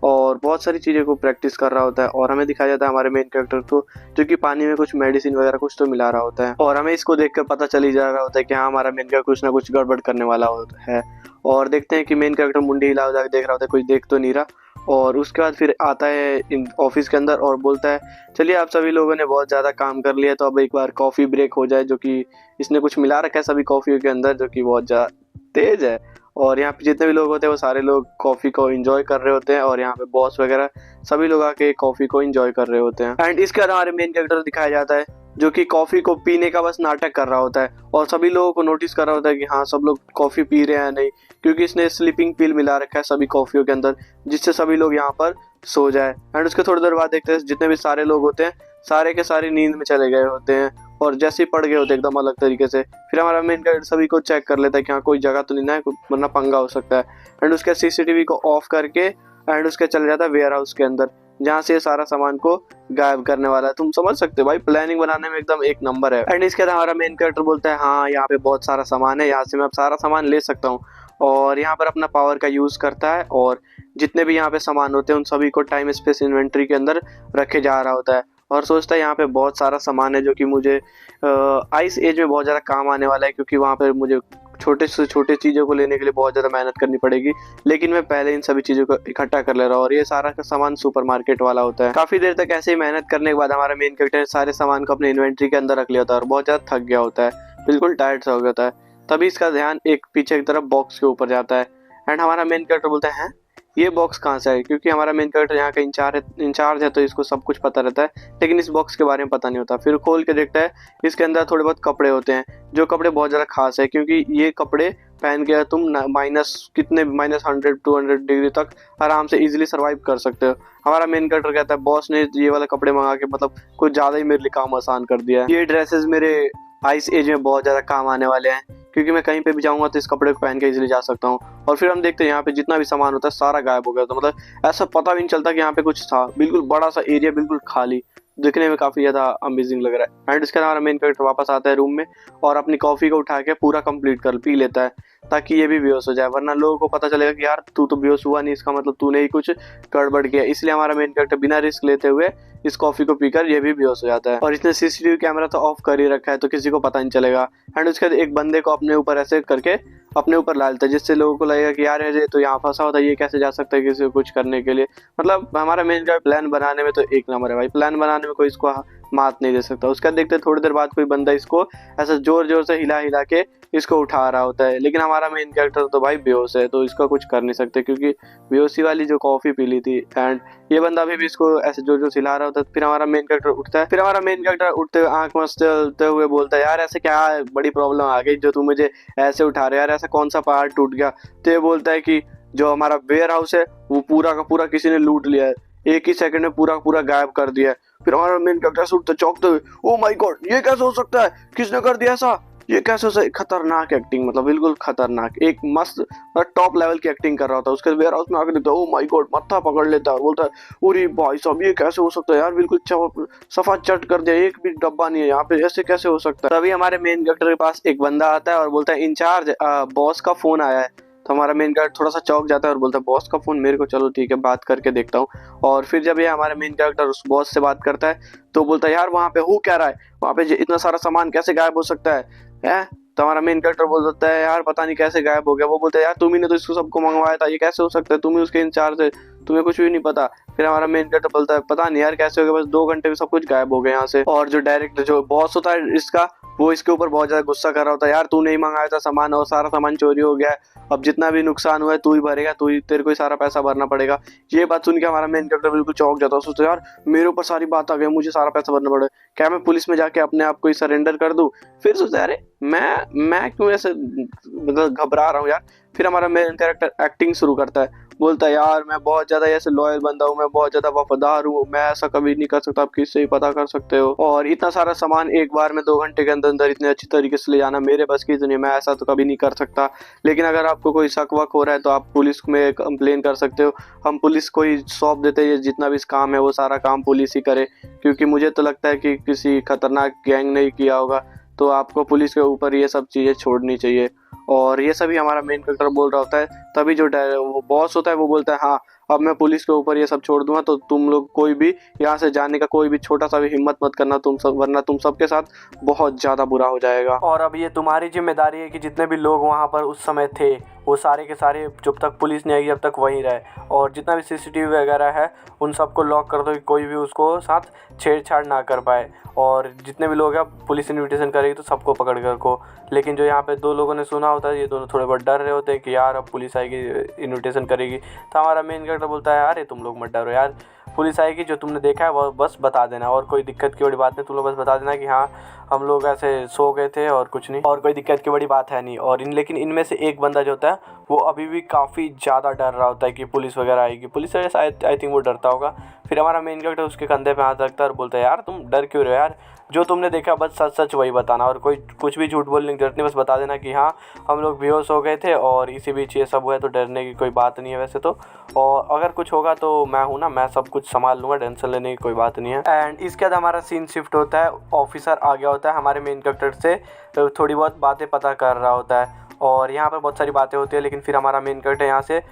S2: और बहुत सारी चीज़ें को प्रैक्टिस कर रहा होता है। और हमें दिखाया जाता है हमारे मेन कैरेक्टर को जो कि पानी में कुछ मेडिसिन वगैरह कुछ तो मिला रहा होता है, और हमें इसको देखकर पता चल ही जा रहा होता है कि हाँ हमारा मेन कैरेक्टर कुछ ना कुछ गड़बड़ करने वाला है। और देखते हैं कि मेन कैरेक्टर मुंडी हिला देख रहा होता है, कुछ देख तो नहीं रहा, और उसके बाद फिर आता है इन ऑफिस के अंदर और बोलता है चलिए आप सभी लोगों ने बहुत ज़्यादा काम कर लिया तो अब एक बार कॉफ़ी ब्रेक हो जाए, जो कि इसने कुछ मिला रखा है सभी कॉफ़ी के अंदर जो कि बहुत ज़्यादा तेज़ है। और यहाँ पे जितने भी लोग होते हैं वो सारे लोग कॉफ़ी को एंजॉय कर रहे होते हैं और यहाँ पे बॉस वगैरह सभी लोग आके कॉफ़ी को एंजॉय कर रहे होते हैं। एंड इसके बाद हमारे मेन कैरेक्टर दिखाया जाता है जो कि कॉफ़ी को पीने का बस नाटक कर रहा होता है और सभी लोगों को नोटिस कर रहा होता है कि हाँ सब लोग कॉफ़ी पी रहे हैं नहीं, क्योंकि इसने स्लीपिंग पिल मिला रखा है सभी कॉफ़ियों के अंदर जिससे सभी लोग यहाँ पर सो जाए। एंड उसके थोड़ी देर बाद देखते हैं जितने भी सारे लोग होते हैं सारे के सारे नींद में चले गए होते हैं और जैसे ही पड़ गए होते हैं एकदम अलग तरीके से। फिर हमारा मेन कैरेक्टर सभी को चेक कर लेता है कि हाँ कोई जगह तो नहीं ना है वरना पंगा हो सकता है। एंड उसके सीसीटीवी को ऑफ करके एंड उसके चले जाता है वेयर हाउस के अंदर जहाँ से सारा सामान को गायब करने वाला है। तुम समझ सकते हो भाई, प्लानिंग बनाने में एकदम एक नंबर है। एंड इसके बाद हमारा मेन कैरेक्टर बोलता है हाँ यहाँ पे बहुत सारा सामान है, यहाँ से मैं अब सारा सामान ले सकता हूँ और यहाँ पर अपना पावर का यूज करता है और जितने भी यहाँ पे सामान होते हैं उन सभी को टाइम स्पेस इन्वेंट्री के अंदर रखे जा रहा होता है और सोचता है यहाँ पे बहुत सारा सामान है जो कि मुझे आइस एज में बहुत ज़्यादा काम आने वाला है, क्योंकि वहाँ पर मुझे छोटे से छोटे चीज़ों को लेने के लिए बहुत ज़्यादा मेहनत करनी पड़ेगी, लेकिन मैं पहले इन सभी चीज़ों को इकट्ठा कर ले रहा हूँ। और ये सारा का सामान सुपरमार्केट वाला होता है। काफ़ी देर तक ऐसे ही मेहनत करने के बाद हमारा मेन कैरेक्टर सारे सामान को अपने इन्वेंट्री के अंदर रख लिया होता है और बहुत ज़्यादा थक गया होता है, बिल्कुल टायर्ड सा हो गया होता है। तभी इसका ध्यान एक पीछे की तरफ बॉक्स के ऊपर जाता है एंड हमारा मेन कैरेक्टर बोलता है ये बॉक्स कहाँ से है, क्योंकि हमारा मेन कैरेक्टर यहाँ का इंचार्ज है तो इसको सब कुछ पता रहता है, लेकिन इस बॉक्स के बारे में पता नहीं होता। फिर खोल के देखता है इसके अंदर थोड़े बहुत कपड़े होते हैं, जो कपड़े बहुत ज़्यादा खास है क्योंकि ये कपड़े पहन के तुम -100-200 डिग्री तक आराम से इजीली सर्वाइव कर सकते हो। हमारा मेन कैरेक्टर कहता है बॉस ने ये वाले कपड़े मंगा के मतलब कुछ ज़्यादा ही मेरे लिए काम आसान कर दिया है। ये ड्रेसेस मेरे आइस एज में बहुत ज़्यादा काम आने वाले हैं, क्योंकि मैं कहीं पे भी जाऊंगा तो इस कपड़े को पहन के इजीली जा सकता हूँ। और फिर हम देखते हैं यहाँ पे जितना भी सामान होता है सारा गायब हो गया, तो मतलब ऐसा पता भी नहीं चलता कि यहाँ पे कुछ था, बिल्कुल बड़ा सा एरिया बिल्कुल खाली, दिखने में काफ़ी ज़्यादा अमेजिंग लग रहा है। एंड इसके हमारा मेन कैरेक्टर वापस आता है रूम में और अपनी कॉफ़ी को उठा के पूरा कंप्लीट कर पी लेता है ताकि ये भी बेहोश हो जाए, वरना लोगों को पता चलेगा कि यार तू तो बेहोश हुआ नहीं, इसका मतलब तूने ही कुछ गड़बड़ किया। इसलिए हमारा मेन कैरेक्टर बिना रिस्क लेते हुए इस कॉफ़ी को पीकर ये भी बेहोश हो जाता है। और इसने सीसीटीवी कैमरा तो ऑफ कर ही रखा है तो किसी को पता नहीं चलेगा। एंड उसके बाद एक बंदे को अपने ऊपर ऐसे करके अपने ऊपर ला लेता है, जिससे लोगों को लगेगा कि यार ये तो यहाँ फंसा होता है, ये कैसे जा सकता है किसी को कुछ करने के लिए। मतलब हमारा मेन कैरेक्टर प्लान बनाने में तो एक नंबर है भाई, प्लान बनाने में कोई इसको मात नहीं दे सकता। उसके बाद देखते हैं थोड़ी देर बाद कोई बंदा इसको ऐसा जोर जोर से हिला हिला के इसको उठा रहा होता है, लेकिन हमारा मेन कैरेक्टर तो भाई बेहोश है तो इसका कुछ कर नहीं सकते क्योंकि बेहोशी वाली जो कॉफ़ी पी ली थी। एंड ये बंदा अभी भी इसको ऐसे जोर जोर से हिला रहा होता है। फिर हमारा मेन कैरेक्टर उठता है, फिर हमारा मेन कैरेक्टर उठते हुए आंख मसलते हुए बोलता है यार ऐसे क्या बड़ी प्रॉब्लम आ गई जो तू मुझे ऐसे उठा रहे, यार ऐसा कौन सा पहाड़ टूट गया। तो ये बोलता है कि जो हमारा वेयर हाउस है वो पूरा का पूरा किसी ने लूट लिया है, एक ही सेकंड में पूरा पूरा गायब कर दिया है। फिर हमारा मेन कैरेक्टर उठते चौंकते हुए ओ माय गॉड ये कैसे हो सकता है, किसने कर दिया ऐसा, ये कैसे हो सकता है। खतरनाक एक्टिंग, मतलब बिल्कुल खतरनाक, एक मस्त टॉप लेवल की एक्टिंग कर रहा था। उसके वेयर हाउस में आकर देखता है ओ माय गॉड, मत्था पकड़ लेता है और बोलता है अरे भाई साहब ये कैसे हो सकता है यार, बिल्कुल सफा चट कर दिया, एक भी डब्बा नहीं है यहाँ पे, ऐसे कैसे हो सकता है। तभी हमारे मेन कैरेक्टर के पास एक बंदा आता है और बोलता है इंचार्ज बॉस का फोन आया है। तो हमारा मेन कैरेक्टर थोड़ा सा चौंक जाता है और बोलता है बॉस का फोन मेरे को, चलो ठीक है बात करके देखता हूँ। और फिर जब ये हमारा मेन कैरेक्टर उस बॉस से बात करता है तो बोलता है यार वहाँ पे हो क्या रहा है, वहाँ पे इतना सारा सामान कैसे गायब हो सकता है। तो हमारा मेन कैरेक्टर बोल देता है यार पता नहीं कैसे गायब हो गया। वो बोलता है यार तुम ही ने तो इसको सबको मंगवाया था, ये कैसे हो सकता है, तुम ही उसके इंचार्ज है, तुम्हें कुछ भी नहीं पता। फिर हमारा मेन कैरेक्टर बोलता है पता नहीं यार कैसे हो गया, बस 2 घंटे में सब कुछ गायब हो गया यहाँ से। और जो डायरेक्टर जो बॉस होता है इसका, वो इसके ऊपर बहुत ज्यादा गुस्सा कर रहा होता है, यार तू नहीं मंगाया था सामान और सारा सामान चोरी हो गया है, अब जितना भी नुकसान हुआ है तू ही भरेगा, तेरे को ही सारा पैसा भरना पड़ेगा। ये बात सुन के हमारा मेन कैरेक्टर बिल्कुल चौंक जाता है, सोचता है यार मेरे ऊपर सारी बात आ गई, मुझे सारा पैसा भरना पड़ेगा, क्या मैं पुलिस में जाके अपने आप को ही सरेंडर कर दूं। फिर सोचता है अरे मैं क्यों ऐसे मतलब घबरा रहा हूँ यार। फिर हमारा मेन कैरेक्टर एक्टिंग शुरू करता है, बोलता है यार मैं बहुत ज्यादा ऐसे लॉयल बंदा हूँ, मैं बहुत ज्यादा वफादार हूँ, मैं ऐसा कभी नहीं कर सकता, आप किससे ही पता कर सकते हो। और इतना सारा सामान एक बार में 2 घंटे के अंदर अंदर इतने अच्छी तरीके से ले जाना मेरे बस की दुनिया, मैं ऐसा तो कभी नहीं कर सकता। लेकिन अगर आपको कोई शक वक हो रहा है तो आप पुलिस में कंप्लेन कर सकते हो, हम पुलिस को ही सौंप देते हैं, जितना भी काम है वो सारा काम पुलिस ही करे, क्योंकि मुझे तो लगता है कि किसी खतरनाक गैंग ने किया होगा, तो आपको पुलिस के ऊपर ये सब चीज़ें छोड़नी चाहिए। और ये सभी हमारा मेन कैरेक्टर बोल रहा होता है। तभी जो वो बॉस होता है वो बोलता है हाँ अब मैं पुलिस के ऊपर ये सब छोड़ दूंगा, तो तुम लोग कोई भी यहाँ से जाने का कोई भी छोटा सा भी हिम्मत मत करना तुम सब, वरना तुम सबके साथ बहुत ज़्यादा बुरा हो जाएगा। और अब ये तुम्हारी जिम्मेदारी है कि जितने भी लोग वहाँ पर उस समय थे वो सारे के सारे जब तक पुलिस नहीं आएगी जब तक वहीं रहे, और जितना भी CCTV वगैरह है उन सबको लॉक कर दो कि कोई भी उसको साथ छेड़छाड़ ना कर पाए, और जितने भी लोग हैं पुलिस इन्विटेशन करेगी तो सबको पकड़ कर को। लेकिन जो यहाँ पे 2 लोगों ने सुना होता है, ये दोनों थोड़े बहुत डर रहे होते हैं कि यार अब पुलिस आएगी इन्विटेशन करेगी, तो हमारा मेन कैरेक्टर बोलता है अरे तुम लोग मत डरो यार, पुलिस आएगी, जो तुमने देखा है वो बस बता देना, और कोई दिक्कत की बड़ी बात नहीं, तुम लोग बस बता देना कि हाँ हम लोग ऐसे सो गए थे और कुछ नहीं, और कोई दिक्कत की बड़ी बात है नहीं। और लेकिन इनमें से एक बंदा जो होता है वो अभी भी काफ़ी ज़्यादा डर रहा होता है कि पुलिस वगैरह आएगी, पुलिस वगैरह शायद आई थिंक वो डरता होगा। फिर हमारा मेन कैरेक्टर उसके कंधे पे हाथ रखता है और बोलता है यार तुम डर क्यों रहे हो यार, जो तुमने देखा बस सच सच वही बताना, और कोई कुछ भी झूठ बोलने की जरूरत नहीं, बस बता देना कि हाँ हम लोग बेहोश हो गए थे और इसी बीच ये सब हुआ है, तो डरने की कोई बात नहीं है वैसे तो, और अगर कुछ होगा तो मैं हूँ ना, मैं सब कुछ संभाल लूँगा, टेंशन लेने की कोई बात नहीं है। एंड इसके बाद हमारा सीन शिफ्ट होता है, ऑफिसर आ गया होता है हमारे मेन कैरेक्टर से थोड़ी बहुत बातें पता कर रहा होता है, और यहाँ पर बहुत सारी बातें होती है, लेकिन फिर हमारा मेन कैरेक्टर यहाँ से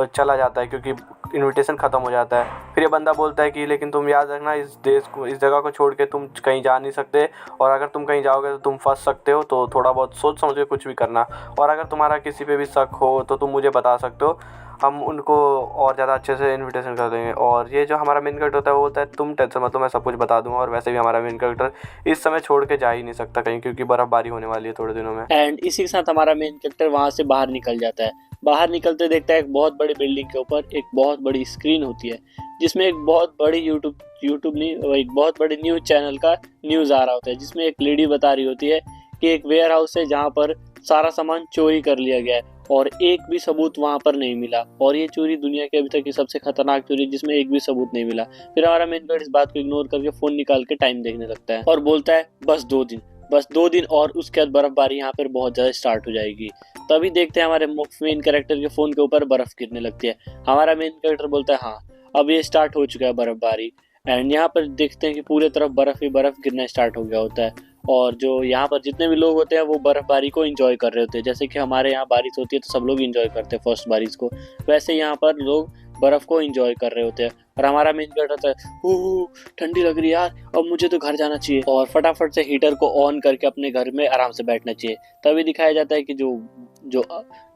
S2: चला जाता है क्योंकि इनविटेशन ख़त्म हो जाता है। फिर ये बंदा बोलता है कि लेकिन तुम याद रखना इस देश को, इस जगह को छोड़ के तुम कहीं जा नहीं सकते, और अगर तुम कहीं जाओगे तो तुम फंस सकते हो, तो थोड़ा बहुत सोच समझ के कुछ भी करना, और अगर तुम्हारा किसी पे भी शक हो तो तुम मुझे बता सकते हो, हम उनको और ज़्यादा अच्छे से इन्विटेशन कर देंगे। और ये जो हमारा मेन कैरेक्टर होता है वो बोलता है तुम टेंशन मत लो, मैं सब कुछ बता दूंगा। और वैसे भी हमारा मेन कैरेक्टर इस समय छोड़ के जा ही नहीं सकता कहीं, क्योंकि बर्फबारी होने वाली है थोड़े दिनों में।
S1: एंड इसी के साथ हमारा मेन कैरेक्टर वहाँ से बाहर निकल जाता है। बाहर निकलते देखता है एक बहुत बड़ी बिल्डिंग के ऊपर एक बहुत बड़ी स्क्रीन होती है, जिसमें एक बहुत बड़ी यूट्यूब नहीं, एक बहुत बड़ी न्यूज़ चैनल का न्यूज़ आ रहा होता है, जिसमें एक लेडी बता रही होती है कि एक वेयर हाउस है जहाँ पर सारा सामान चोरी कर लिया गया है और एक भी सबूत वहाँ पर नहीं मिला, और ये चोरी दुनिया की अभी तक की सबसे खतरनाक चोरी जिसमें एक भी सबूत नहीं मिला। फिर हमारा मेन कैरेक्टर इस बात को इग्नोर करके फोन निकाल के टाइम देखने लगता है और बोलता है बस 2 दिन और उसके बाद बर्फबारी यहाँ पर बहुत ज्यादा स्टार्ट हो जाएगी। तभी देखते हैं हमारे मेन कैरेक्टर के फोन के ऊपर बर्फ गिरने लगती है। हमारा मेन कैरेक्टर बोलता है हाँ अब ये स्टार्ट हो चुका है बर्फबारी, एंड यहाँ पर देखते हैं कि पूरे तरफ बर्फ ही बर्फ गिरना स्टार्ट हो गया होता है, और जो यहाँ पर जितने भी लोग होते हैं वो बर्फबारी को एंजॉय कर रहे होते हैं। जैसे कि हमारे यहाँ बारिश होती है तो सब लोग एंजॉय करते हैं फर्स्ट बारिश को, वैसे यहाँ पर लोग बर्फ को एंजॉय कर रहे होते हैं। और हमारा मेन कैरेक्टर है ठंडी लग रही है यार, अब मुझे तो घर जाना चाहिए, और फटाफट से हीटर को ऑन करके अपने घर में आराम से बैठना चाहिए। तभी दिखाया जाता है कि जो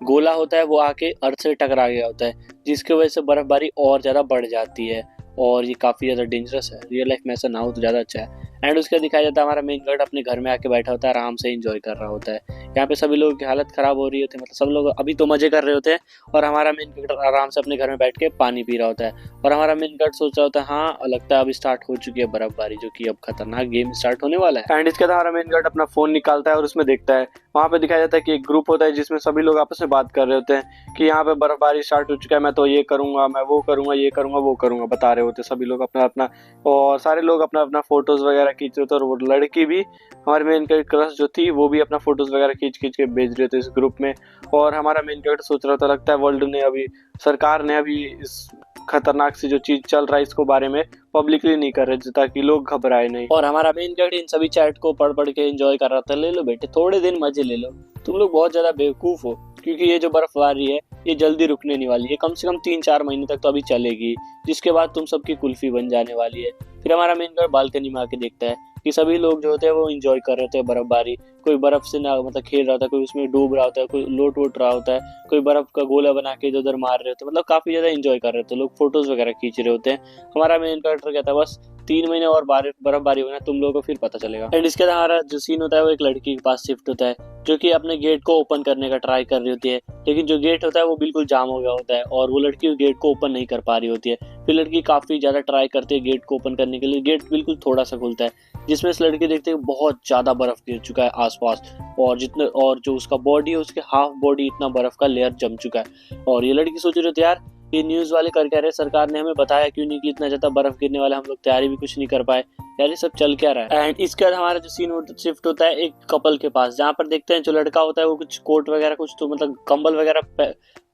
S1: गोला होता है वो आके अर्थ से टकरा गया होता है, जिसकी वजह से बर्फबारी और ज़्यादा बढ़ जाती है, और ये काफ़ी ज़्यादा डेंजरस है। रियल लाइफ में ऐसा ना हो तो ज़्यादा अच्छा है। एंड उसके दिखाया जाता है हमारा मेन कैरेक्टर अपने घर में आके बैठा होता है, आराम से एंजॉय कर रहा होता है। यहाँ पे सभी लोगों की हालत ख़राब हो रही होती है, मतलब सब लोग अभी तो मज़े कर रहे होते हैं, और हमारा मेन कैरेक्टर आराम से अपने घर में बैठ के पानी पी रहा होता है। और हमारा मेन कैरेक्टर सोच रहा होता है हाँ लगता है अब स्टार्ट हो चुकी है बर्फबारी, जो कि अब खतरनाक गेम स्टार्ट होने वाला है।
S2: एंड इसके बाद हमारा मेन कैरेक्टर अपना फोन निकालता है और उसमें देखता है, वहाँ पे दिखाया जाता है कि एक ग्रुप होता है जिसमें सभी लोग आपस में बात कर रहे होते हैं कि यहाँ पे बर्फबारी स्टार्ट हो चुका है, मैं तो ये करूंगा, मैं वो करूंगा, ये करूंगा, वो करूंगा, बता रहे होते सभी लोग अपना अपना, और सारे लोग अपना अपना फोटोज वगैरह खींच रहे होते, और वो लड़की भी हमारे मेन कैरेक्टर क्रश जो थी वो भी अपना फोटोज वगैरह खींच के भेज रहे थे इस ग्रुप में। और हमारा मेन कैरेक्टर सोच रहा था लगता है वर्ल्ड ने अभी, सरकार ने अभी इस खतरनाक सी जो चीज चल रहा है इसको बारे में पब्लिकली नहीं कर रहे ताकि लोग घबराए नहीं।
S1: और हमारा मेन कैरेक्टर इन सभी चैट को पढ़ के एंजॉय कर रहा था। ले लो बेटे थोड़े दिन मजे ले लो, तुम लोग बहुत ज्यादा बेवकूफ हो, क्योंकि ये जो बर्फबारी है ये जल्दी रुकने नहीं वाली है, कम से कम 3-4 महीने तक तो अभी चलेगी, जिसके बाद तुम सबकी कुल्फी बन जाने वाली है। फिर हमारा मेन कैरेक्टर बालकनी में आके देखता है कि सभी लोग जो होते हैं वो एंजॉय कर रहे होते हैं बर्फबारी, कोई बर्फ से ना मतलब खेल रहा होता है, कोई उसमें डूब रहा होता है, कोई लोट वोट रहा होता है, कोई बर्फ का गोला बना के इधर उधर मार रहे होते हैं, मतलब काफी ज्यादा एंजॉय कर रहे होते हैं लोग, फोटोज वगैरह खींच रहे होते हैं। हमारा मेन कैरेक्टर कहता है बस 3 महीने और बर्फबारी होना, तुम लोगों को फिर पता चलेगा। एंड इसके बाद हमारा जो सीन होता है वो एक लड़की के पास शिफ्ट होता है, जो कि अपने गेट को ओपन करने का ट्राई कर रही होती है, लेकिन जो गेट होता है वो बिल्कुल जाम हो गया होता है, और वो लड़की उस गेट को ओपन नहीं कर पा रही होती है। फिर लड़की काफी ज्यादा ट्राई करती है गेट को ओपन करने के लिए, गेट बिल्कुल थोड़ा सा खुलता है, जिसमें इस लड़की देखते हैं बहुत ज्यादा बर्फ गिर चुका है आसपास, और जो उसका बॉडी है उसके हाफ बॉडी इतना बर्फ का लेयर जम चुका है। और ये लड़की सोच रही होती है यार ये न्यूज वाले कर क्या रहे, सरकार ने हमें बताया क्यों नहीं कि इतना ज्यादा बर्फ गिरने वाला, हम लोग तैयारी भी कुछ नहीं कर पाए यार, ये सब चल क्या रहा है। एंड इसके बाद हमारा जो सीन शिफ्ट होता है एक कपल के पास, जहाँ पर देखते हैं जो लड़का होता है वो कुछ कोट वगैरह कुछ तो मतलब कंबल वगैरह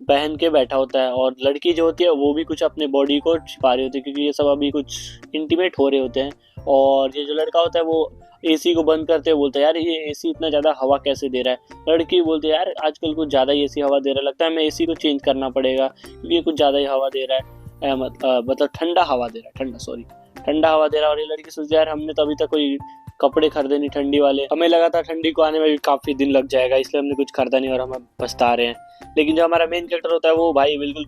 S1: पहन के बैठा होता है, और लड़की जो होती है वो भी कुछ अपने बॉडी को छिपा रही होती है, क्योंकि ये सब अभी कुछ इंटीमेट हो रहे होते हैं। और ये जो लड़का होता है वो एसी को बंद करते हुए बोलता है यार ये एसी इतना ज्यादा हवा कैसे दे रहा है। लड़की बोलती है यार आजकल कुछ ज्यादा ही एसी हवा दे रहा है, लगता है हमें एसी को चेंज करना पड़ेगा, क्योंकि ये कुछ ज्यादा ही हवा दे रहा है, मतलब ठंडा हवा दे रहा है, ठंडा हवा दे रहा है। और ये लड़की सोचती है यार हमने तो अभी तक कोई कपड़े खरीदे नहीं ठंडी वाले। हमें लगा था ठंडी को आने में भी काफी दिन लग जाएगा, इसलिए हमने कुछ खरीदा नहीं और हम पछता रहे हैं। लेकिन जो हमारा मेन कैरेक्टर होता है वो भाई बिल्कुल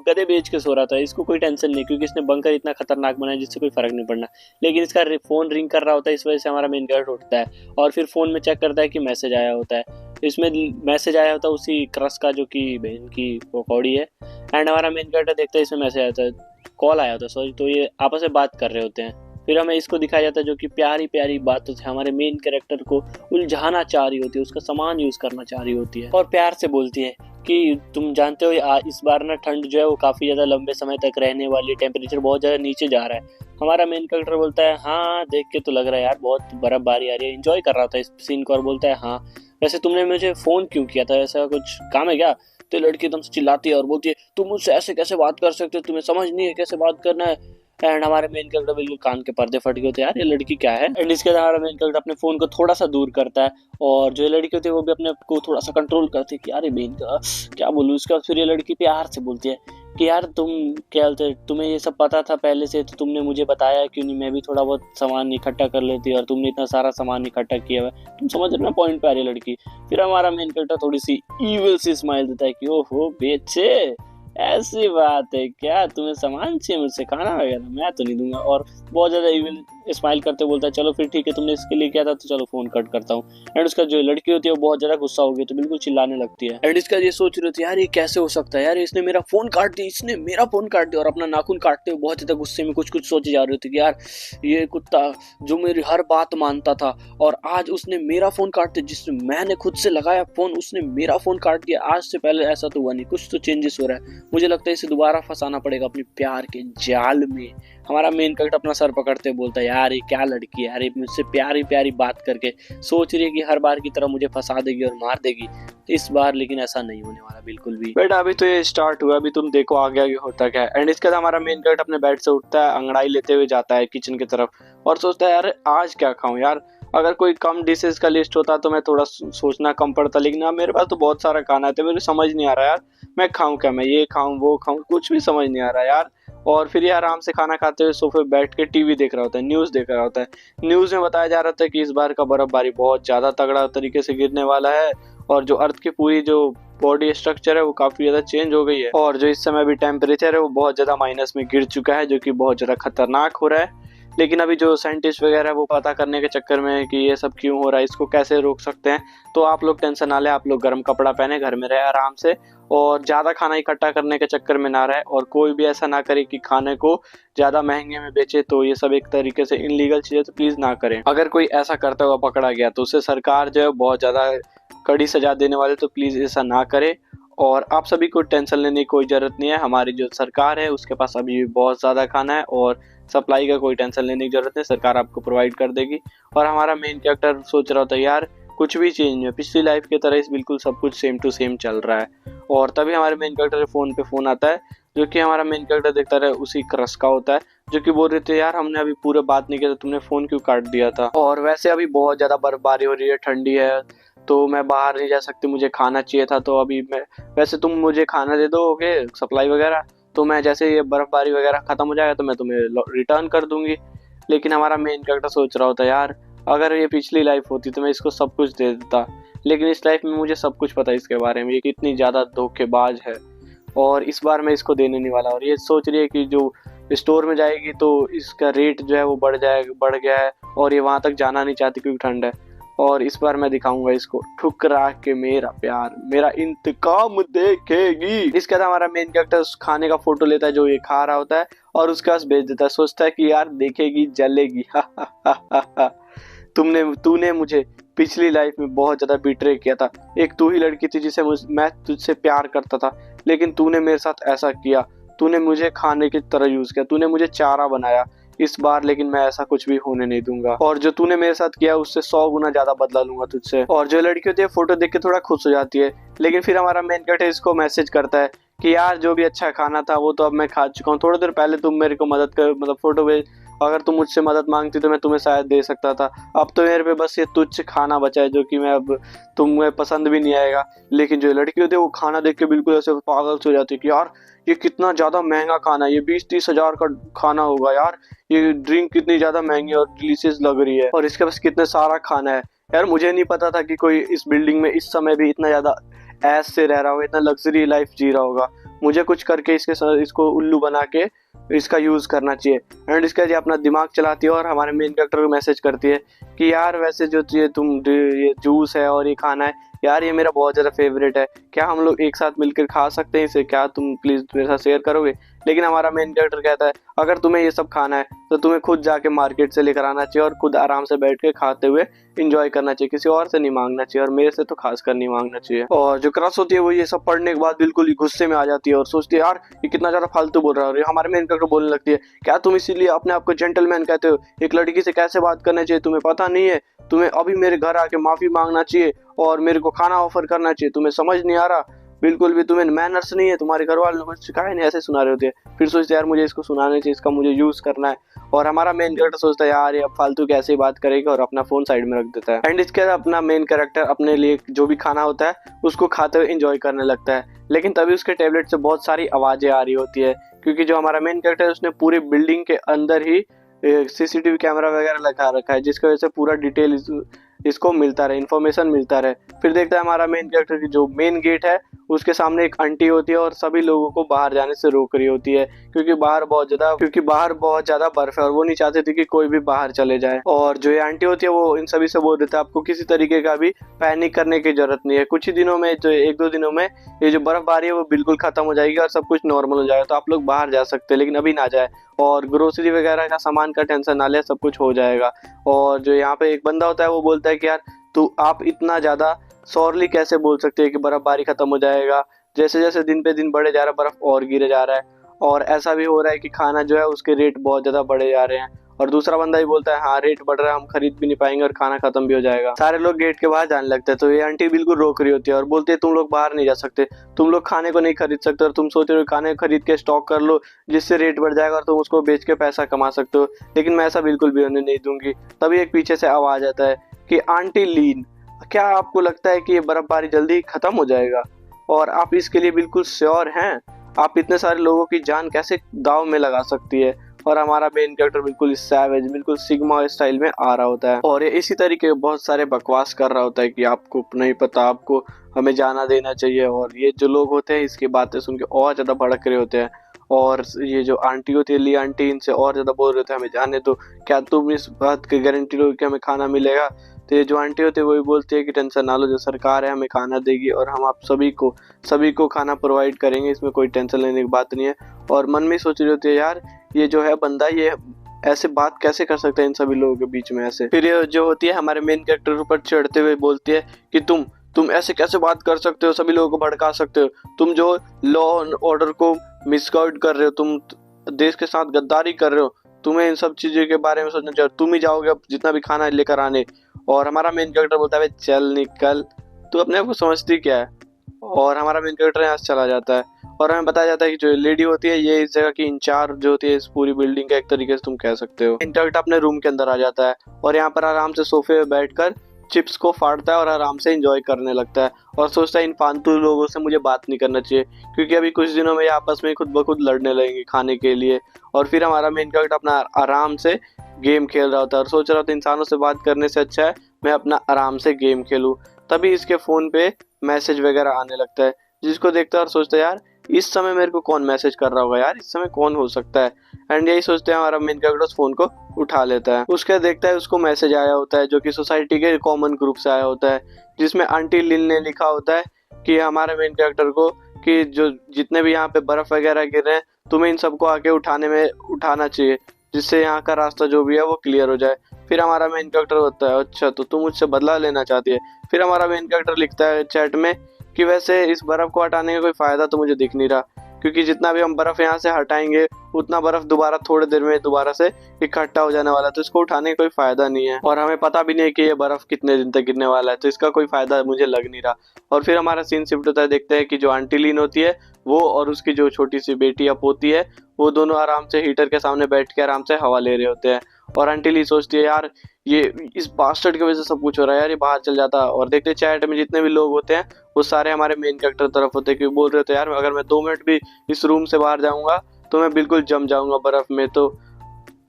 S1: गधे बेच के सो रहा था। इसको कोई टेंशन नहीं, क्योंकि इसने बंकर इतना खतरनाक बनाया जिससे कोई फर्क नहीं पड़ना। लेकिन इसका फोन रिंग कर रहा होता है, इस वजह से हमारा मेन कैरेक्टर उठता है और फिर फोन में चेक करता है कि मैसेज आया होता है। इसमें मैसेज आया होता है उसी क्रश का जो कि बहन की पकौड़ी है। एंड हमारा मेन कैरेक्टर देखता है इसमें मैसेज आया था, कॉल आया होता है सॉरी, तो ये आपस में बात कर रहे होते हैं। फिर हमें इसको दिखाया जाता है जो कि प्यारी प्यारी बातों से हमारे मेन कैरेक्टर को उलझाना चाह रही होती है, उसका सामान यूज करना चाह रही होती है और प्यार से बोलती है कि तुम जानते हो इस बार ना ठंड जो है वो काफी ज्यादा लंबे समय तक रहने वाली, टेम्परेचर बहुत ज्यादा नीचे जा रहा है। हमारा मेन कैरेक्टर बोलता है हाँ देख के तो लग रहा है यार बहुत बर्फबारी आ रही है, एंजॉय कर रहा था इस सीन को, और बोलता है हाँ वैसे तुमने मुझे फोन क्यों किया था, ऐसा कुछ काम है क्या? तो लड़की एकदम से चिल्लाती है और बोलती है तुम मुझसे ऐसे कैसे बात कर सकते हो, तुम्हें समझ नहीं है कैसे बात करना है। एंड हमारे मेन कैरेक्टर बिल्कुल कान के पर्दे फट गए होते हैं, यार ये लड़की क्या है। एंड इसके बाद हमारा मेन कैरेक्टर अपने फोन को थोड़ा सा दूर करता है और जो लड़की होती है वो भी अपने को थोड़ा सा कंट्रोल करती है कि यार मेन का क्या बोलूँ। उसके बाद फिर ये लड़की प्यार से बोलती है कि यार तुम क्या बोलते, तुम्हें ये सब पता था पहले से, तो तुमने मुझे बताया क्यों नहीं, मैं भी थोड़ा बहुत सामान इकट्ठा कर लेती और तुमने इतना सारा सामान इकट्ठा किया हुआ, तुम समझ रहे ना पॉइंट पे आ रही लड़की। फिर हमारा मेन कैरेक्टर थोड़ी सी ईविल सी स्माइल देता है कि ओहो बेचे ऐसी बात है क्या, तुम्हें सामान चाहिए मुझसे खाना वगैरह, मैं तो नहीं दूंगा। और बहुत ज्यादा इविल स्माइल करते बोलता है चलो फिर ठीक है तुमने इसके लिए किया था तो चलो फोन कट करता हूँ। एंड उसका जो लड़की होती है वो बहुत ज्यादा गुस्सा हो गई तो बिल्कुल चिल्लाने लगती है। एंड इसका ये सोच रही होती है यार ये कैसे हो सकता है, यार इसने मेरा फोन काट दिया, इसने मेरा फोन काट दिया, और अपना नाखून काटते हुए बहुत ज्यादा गुस्से में कुछ कुछ सोचे जा रही होती है कि यार ये कुत्ता जो मेरी हर बात मानता था और आज उसने मेरा फोन काट दिया, जिसने मैंने खुद से लगाया फोन उसने मेरा फोन काट दिया। आज से पहले ऐसा तो हुआ नहीं, कुछ तो चेंजेस हो रहा है, मुझे लगता है इसे दोबारा फंसाना पड़ेगा अपने प्यार के जाल में। हमारा मेन कैरेक्टर अपना सर पकड़ते बोलता है यार ये क्या लड़की है यार, ये मुझसे प्यारी प्यारी बात करके सोच रही है कि हर बार की तरह मुझे फंसा देगी और मार देगी, इस बार लेकिन ऐसा नहीं होने वाला बिल्कुल भी।
S2: बेटा अभी तो ये स्टार्ट हुआ, अभी तुम देखो आगे आगे होता क्या है। एंड इसके बाद हमारा मेन कैरेक्टर अपने बेड से उठता है, अंगड़ाई लेते हुए जाता है किचन की तरफ और सोचता है यार आज क्या खाऊं यार, अगर कोई कम डिशेस का लिस्ट होता तो मैं थोड़ा सोचना कम पड़ता, लेकिन अब मेरे पास तो बहुत सारा खाना है तो मेरे समझ नहीं आ रहा यार मैं खाऊं क्या, मैं ये खाऊं वो खाऊं, कुछ भी समझ नहीं आ रहा यार। और फिर ये आराम से खाना खाते हुए सोफे पे बैठ के टीवी देख रहा होता है, न्यूज़ देख रहा होता है। न्यूज़ में बताया जा रहा था कि इस बार का बर्फबारी बहुत ज़्यादा तगड़ा तरीके से गिरने वाला है और जो अर्थ की पूरी जो बॉडी स्ट्रक्चर है वो काफ़ी ज़्यादा चेंज हो गई है और जो इस समय भी टेम्परेचर है वो बहुत ज़्यादा माइनस में गिर चुका है, जो कि बहुत ज़्यादा खतरनाक हो रहा है। लेकिन अभी जो साइंटिस्ट वगैरह वो पता करने के चक्कर में है कि ये सब क्यों हो रहा है, इसको कैसे रोक सकते हैं। तो आप लोग टेंशन ना लें, आप लोग गर्म कपड़ा पहने घर में रहे आराम से और ज़्यादा खाना इकट्ठा करने के चक्कर में ना रहे और कोई भी ऐसा ना करे कि खाने को ज़्यादा महंगे में बेचे। तो ये सब एक तरीके से इनलीगल चीज़ें तो प्लीज़ ना करें। अगर कोई ऐसा करता हुआ पकड़ा गया तो उसे सरकार जो है बहुत ज़्यादा कड़ी सजा देने वाले, तो प्लीज़ ऐसा ना करें। और आप सभी को टेंशन लेने की कोई ज़रूरत नहीं है, हमारी जो सरकार है उसके पास अभी भी बहुत ज़्यादा खाना है और सप्लाई का कोई टेंशन लेने की ज़रूरत नहीं, सरकार आपको प्रोवाइड कर देगी। और हमारा मेन कैरेक्टर सोच रहा होता है यार कुछ भी चेंज नहीं है, पिछली लाइफ की तरह इस बिल्कुल सब कुछ सेम टू सेम चल रहा है। और तभी हमारे मेन कैरेक्टर के फ़ोन आता है, जो कि हमारा मेन कैरेक्टर देखता रहे उसी क्रश का होता है, जो कि बोल रहे थे यार हमने अभी पूरे बात नहीं किया था, तुमने फ़ोन क्यों काट दिया था, और वैसे अभी बहुत ज़्यादा बर्फबारी हो रही है, ठंडी है तो मैं बाहर नहीं जा सकती, मुझे खाना चाहिए था। तो अभी मैं वैसे तुम मुझे खाना दे दोगे सप्लाई वगैरह, तो मैं जैसे ये बर्फबारी वगैरह ख़त्म हो जाएगा तो मैं तुम्हें रिटर्न कर दूंगी। लेकिन हमारा मेन कैरेक्टर सोच रहा होता है यार अगर ये पिछली लाइफ होती तो मैं इसको सब कुछ दे देता, लेकिन इस लाइफ में मुझे सब कुछ पता है इसके बारे में, ये कितनी ज़्यादा धोखेबाज है और इस बार मैं इसको देने नहीं वाला। और ये सोच रही है कि जो स्टोर में जाएगी तो इसका रेट जो है वो बढ़ गया है और ये वहाँ तक जाना नहीं चाहती क्योंकि ठंड है। और इस बार मैं दिखाऊंगा इसको ठुकरा के मेरा प्यार, मेरा इंतकाम देखेगी। इसके बाद हमारा मेन कैरेक्टर उस खाने का फोटो लेता है जो ये खा रहा होता है और उसके पास भेज देता है, सोचता है कि यार देखेगी जलेगी तूने मुझे पिछली लाइफ में बहुत ज्यादा बिट्रे किया था, एक तू ही लड़की थी जिसे मैं तुझसे प्यार करता था, लेकिन तूने मेरे साथ ऐसा किया, तूने मुझे खाने की तरह यूज किया, तूने मुझे चारा बनाया इस बार, लेकिन मैं ऐसा कुछ भी होने नहीं दूंगा और जो तूने मेरे साथ किया उससे 100 गुना ज्यादा बदला लूंगा तुझसे। और जो लड़की होती है फोटो देख के थोड़ा खुश हो जाती है, लेकिन फिर हमारा मेन कैरेक्टर इसको मैसेज करता है कि यार जो भी अच्छा खाना था वो तो अब मैं खा चुका हूँ, थोड़ी देर पहले तुम मेरे को मदद कर मतलब फोटो भेज अगर तुम मुझसे मदद मांगती तो मैं तुम्हें शायद दे सकता था। अब तो मेरे पे बस ये तुच्छ खाना बचा है जो कि मैं अब तुम्हें पसंद भी नहीं आएगा। लेकिन जो लड़की होती है वो खाना देख के बिल्कुल ऐसे पागल से हो जाती है कि यार ये कितना ज़्यादा महंगा खाना है, ये 20-30 हज़ार का खाना होगा यार, ये ड्रिंक कितनी ज़्यादा महंगी और डिलीशियस लग रही है और इसके पास कितने सारा खाना है। यार मुझे नहीं पता था कि कोई इस बिल्डिंग में इस समय भी इतना ज़्यादा ऐश से रह रहा होगा, इतना लग्जरी लाइफ जी रहा होगा। मुझे कुछ करके इसको उल्लू बना के इसका यूज़ करना चाहिए। एंड इसका ये अपना दिमाग चलाती है और हमारे मेन कैरेक्टर को मैसेज करती है कि यार वैसे जो ये जूस है और ये खाना है यार, ये मेरा बहुत ज़्यादा फेवरेट है, क्या हम लोग एक साथ मिलकर खा सकते हैं इसे, क्या तुम प्लीज़ मेरे साथ शेयर करोगे। लेकिन हमारा मेन कैरेक्टर कहता है अगर तुम्हें ये सब खाना है तो तुम्हें खुद जाके मार्केट से लेकर आना चाहिए और खुद आराम से बैठ के खाते हुए इंजॉय करना चाहिए, किसी और से नहीं मांगना चाहिए और मेरे से तो खासकर नहीं मांगना चाहिए। और जो क्रश होती है वो ये सब पढ़ने के बाद बिल्कुल ही गुस्से में आ जाती है और सोचती है यार ये कितना ज़्यादा फालतू बोल रहा है। और हमारे मेन कैरेक्टर बोलने लगती है क्या तुम इसीलिए अपने आप को जेंटलमैन कहते हो, एक लड़की से कैसे बात करना चाहिए तुम्हें पता नहीं है, तुम्हें अभी मेरे घर आके माफ़ी मांगना चाहिए और मेरे को खाना ऑफर करना चाहिए, तुम्हें समझ नहीं आ रहा बिल्कुल भी, तुम्हें मैनर्स नहीं है, तुम्हारे घर वालों ने कुछ सिखाया नहीं, ऐसे सुना रहे होते हैं। फिर सोचते यार मुझे इसको सुनाने चाहिए, इसका मुझे यूज़ करना है। और हमारा मेन कैरेक्टर सोचता है यार ये अब फालतू कैसे बात करेगा और अपना फ़ोन साइड में रख देता है। एंड इसके बाद अपना मेन कैरेक्टर अपने लिए जो भी खाना होता है उसको खाते हुए इंजॉय करने लगता है। लेकिन तभी उसके टैबलेट से बहुत सारी आवाज़ें आ रही होती है क्योंकि जो हमारा मेन कैरेक्टर है उसने पूरी बिल्डिंग के अंदर ही CCTV कैमरा वगैरह लगा रखा है जिसकी वजह से पूरा डिटेल इसको मिलता रहे, इन्फॉर्मेशन मिलता रहे। फिर देखता है हमारा मेन कैरेक्टर की जो मेन गेट है उसके सामने एक आंटी होती है और सभी लोगों को बाहर जाने से रोक रही होती है क्योंकि बाहर बहुत ज्यादा बर्फ है और वो नहीं चाहती थी कि कोई भी बाहर चले जाए। और जो ये आंटी होती है वो इन सभी से बोल देता है आपको किसी तरीके का भी पैनिक करने की जरूरत नहीं है, कुछ ही दिनों में जो 1-2 दिनों में ये जो बर्फबारी है वो बिल्कुल खत्म हो जाएगी और सब कुछ नॉर्मल हो जाएगा, तो आप लोग बाहर जा सकते हैं लेकिन अभी ना जाए और ग्रोसरी वगैरह का सामान का टेंशन ना ले, सब कुछ हो जाएगा। और जो यहाँ पे एक बंदा होता है वो बोलता है कि यार आप इतना ज़्यादा श्योरली कैसे बोल सकते हैं कि बर्फबारी खत्म हो जाएगा, जैसे जैसे दिन पे दिन बढ़े जा रहा है बर्फ और गिरे जा रहा है और ऐसा भी हो रहा है कि खाना जो है उसके रेट बहुत ज़्यादा बढ़े जा रहे हैं। और दूसरा बंदा भी बोलता है हाँ रेट बढ़ रहा है, हम खरीद भी नहीं पाएंगे और खाना खत्म भी हो जाएगा। सारे लोग गेट के बाहर जाने लगते हैं तो ये आंटी बिल्कुल रोक रही होती है और बोलती है तुम लोग बाहर नहीं जा सकते, तुम लोग खाने को नहीं खरीद सकते और तुम सोच रहे हो खाने खरीद के स्टॉक कर लो जिससे रेट बढ़ जाएगा और तुम उसको बेच के पैसा कमा सकते हो, लेकिन मैं ऐसा बिल्कुल भी होने नहीं दूंगी। तभी एक पीछे से आवाज आता है कि आंटी लीन, क्या आपको लगता है कि ये बर्फबारी जल्दी खत्म हो जाएगा और आप इसके लिए बिल्कुल श्योर हैं, आप इतने सारे लोगों की जान कैसे दाव में लगा सकती है। और हमारा मेन कैरेक्टर बिल्कुल सैवेज बिल्कुल सिग्मा स्टाइल में आ रहा होता है और ये इसी तरीके बहुत सारे बकवास कर रहा होता है कि आपको नहीं पता, आपको हमें जाना देना चाहिए। और ये जो लोग होते हैं इसकी बातें सुन के और ज़्यादा भड़क रहे होते हैं और ये जो आंटी होती है ली आंटी इनसे और ज़्यादा बोल रहे होते हैं हमें जाने दो, क्या तुम इस बात की गारंटी लो कि हमें खाना मिलेगा। तो ये जो आंटी होती है वही बोलती है कि टेंशन ना लो, जो सरकार है हमें खाना देगी और हम आप सभी को खाना प्रोवाइड करेंगे, इसमें कोई टेंशन लेने की बात नहीं है। और मन में सोच रही होती है यार ये जो है बंदा ये ऐसे बात कैसे कर सकता है इन सभी लोगों के बीच में ऐसे। फिर ये जो होती है हमारे मेन कैरेक्टर पर चढ़ते हुए बोलती है कि तुम ऐसे कैसे बात कर सकते हो, सभी लोगों को भड़का सकते हो, तुम जो लॉ एंड ऑर्डर को मिसगाइड कर रहे हो, तुम देश के साथ गद्दारी कर रहे हो, तुम्हें इन सब चीज़ों के बारे में सोचना चाहिए, तुम ही जाओगे अब जितना भी खाना लेकर आने। और हमारा मेन कैरेक्टर बोलता है चल निकल, तू अपने आप को समझती क्या है। और हमारा मेन कैरेक्टर यहाँ से चला जाता है और हमें बताया जाता है कि जो लेडी होती है ये इस जगह की इंचार्ज जो होती है इस पूरी बिल्डिंग का, एक तरीके से तुम कह सकते हो। मेन कैरेक्टर अपने रूम के अंदर आ जाता है और यहाँ पर आराम से सोफे पे बैठकर चिप्स को फाड़ता है और आराम से एंजॉय करने लगता है और सोचता है इन फालतू लोगों से मुझे बात नहीं करना चाहिए क्योंकि अभी कुछ दिनों में ये आपस में खुद ब खुद लड़ने लगेंगे खाने के लिए। और फिर हमारा मेन कैरेक्टर अपना आराम से गेम खेल रहा होता है और सोच रहा होता है इंसानों से बात करने से अच्छा है मैं अपना आराम से गेम खेलूं। तभी इसके फ़ोन पे मैसेज वगैरह आने लगता है जिसको देखता है और सोचता है यार इस समय मेरे को कौन मैसेज कर रहा होगा, यार इस समय कौन हो सकता है। एंड यही सोचते हैं हमारा मेन कैरेक्टर उस फोन को उठा लेता है। उसके देखता है उसको मैसेज आया होता है जो कि सोसाइटी के कॉमन ग्रुप से आया होता है जिसमें आंटी लिन ने लिखा होता है कि हमारे मेन कैरेक्टर को कि जो जितने भी यहाँ पे बर्फ वगैरह गिर रहे हैं तुम्हें इन सबको आके उठाना चाहिए जिससे यहाँ का रास्ता जो भी है वो क्लियर हो जाए। फिर हमारा मेन कैरेक्टर होता है अच्छा तो तुम मुझसे बदला लेना चाहती है। फिर हमारा मेन कैरेक्टर लिखता है चैट में कि वैसे इस बर्फ को हटाने का कोई फायदा तो मुझे दिख नहीं रहा, क्योंकि जितना भी हम बर्फ यहाँ से हटाएंगे उतना बर्फ दोबारा थोड़ी देर में दोबारा से इकट्ठा हो जाने वाला है, तो इसको उठाने का कोई फायदा नहीं है। और हमें पता भी नहीं कि ये बर्फ कितने दिन तक गिरने वाला है, तो इसका कोई फायदा मुझे लग नहीं रहा। और फिर हमारा सीन शिफ्ट होता है, देखते हैं कि जो आंटी लीन होती है वो और उसकी जो छोटी सी बेटी या पोती है वो दोनों आराम से हीटर के सामने बैठ के आराम से हवा ले रहे होते हैं। और आंटी ली सोचती है यार ये इस बास्टर्ड की वजह से सब कुछ हो रहा है यार, ये बाहर चल जाता। और देखते चैट में जितने भी लोग होते हैं वो सारे हमारे मेन कैरेक्टर तरफ होते हैं, क्योंकि बोल रहे होते हैं यार अगर मैं 2 मिनट भी इस रूम से बाहर जाऊंगा तो मैं बिल्कुल जम जाऊंगा बर्फ में, तो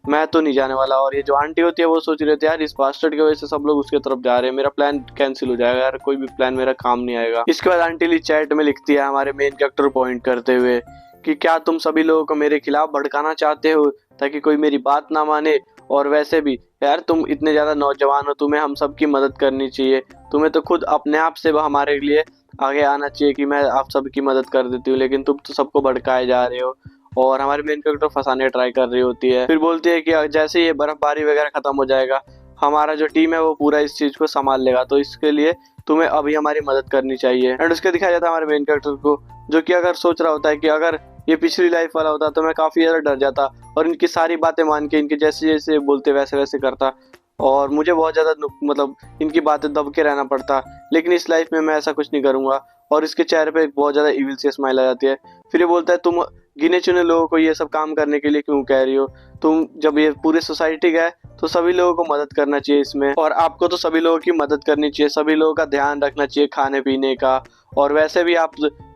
S2: मैं तो नहीं जाने वाला। और ये जो आंटी होती है वो सोच रही होती है यार इस बास्टर्ड की वजह से सब लोग उसके तरफ जा रहे हैं, मेरा प्लान कैंसिल हो जाएगा यार, कोई भी प्लान मेरा काम नहीं आएगा। इसके बाद आंटी ली चैट में लिखती है हमारे मेन कैरेक्टर पॉइंट करते हुए कि क्या तुम सभी लोगों को मेरे खिलाफ भड़काना चाहते हो ताकि कोई मेरी बात ना माने, और वैसे भी यार तुम इतने ज्यादा नौजवान हो, तुम्हें हम सबकी मदद करनी चाहिए, तुम्हें तो खुद अपने आप से हमारे लिए आगे आना चाहिए कि मैं आप सबकी मदद कर देती हूँ, लेकिन तुम तो सबको भड़काए जा रहे हो। और हमारे मेन कैरेक्टर फंसाने ट्राई कर रही होती है। फिर बोलती है कि जैसे ये बर्फबारी वगैरह खत्म हो जाएगा हमारा जो टीम है वो पूरा इस चीज को संभाल लेगा, तो इसके लिए तुम्हें अभी हमारी मदद करनी चाहिए। एंड उसके दिखाया जाता है हमारे मेन कैरेक्टर को जो कि अगर सोच रहा होता है कि अगर ये पिछली लाइफ वाला होता तो मैं काफी ज्यादा डर जाता और इनकी सारी बातें मान के इनके जैसे जैसे बोलते वैसे वैसे करता, और मुझे बहुत ज्यादा मतलब इनकी बातें दब के रहना पड़ता, लेकिन इस लाइफ में मैं ऐसा कुछ नहीं करूंगा। और इसके चेहरे पे एक बहुत ज्यादा इविल सी स्माइल आ जाती है। फिर ये बोलता है तुम गिने चुने लोगों को ये सब काम करने के लिए क्यों कह रही हो, तुम जब ये पूरी सोसाइटी का है तो सभी लोगों को मदद करना चाहिए इसमें, और आपको तो सभी लोगों की मदद करनी चाहिए, सभी लोगों का ध्यान रखना चाहिए खाने पीने का। और वैसे भी आप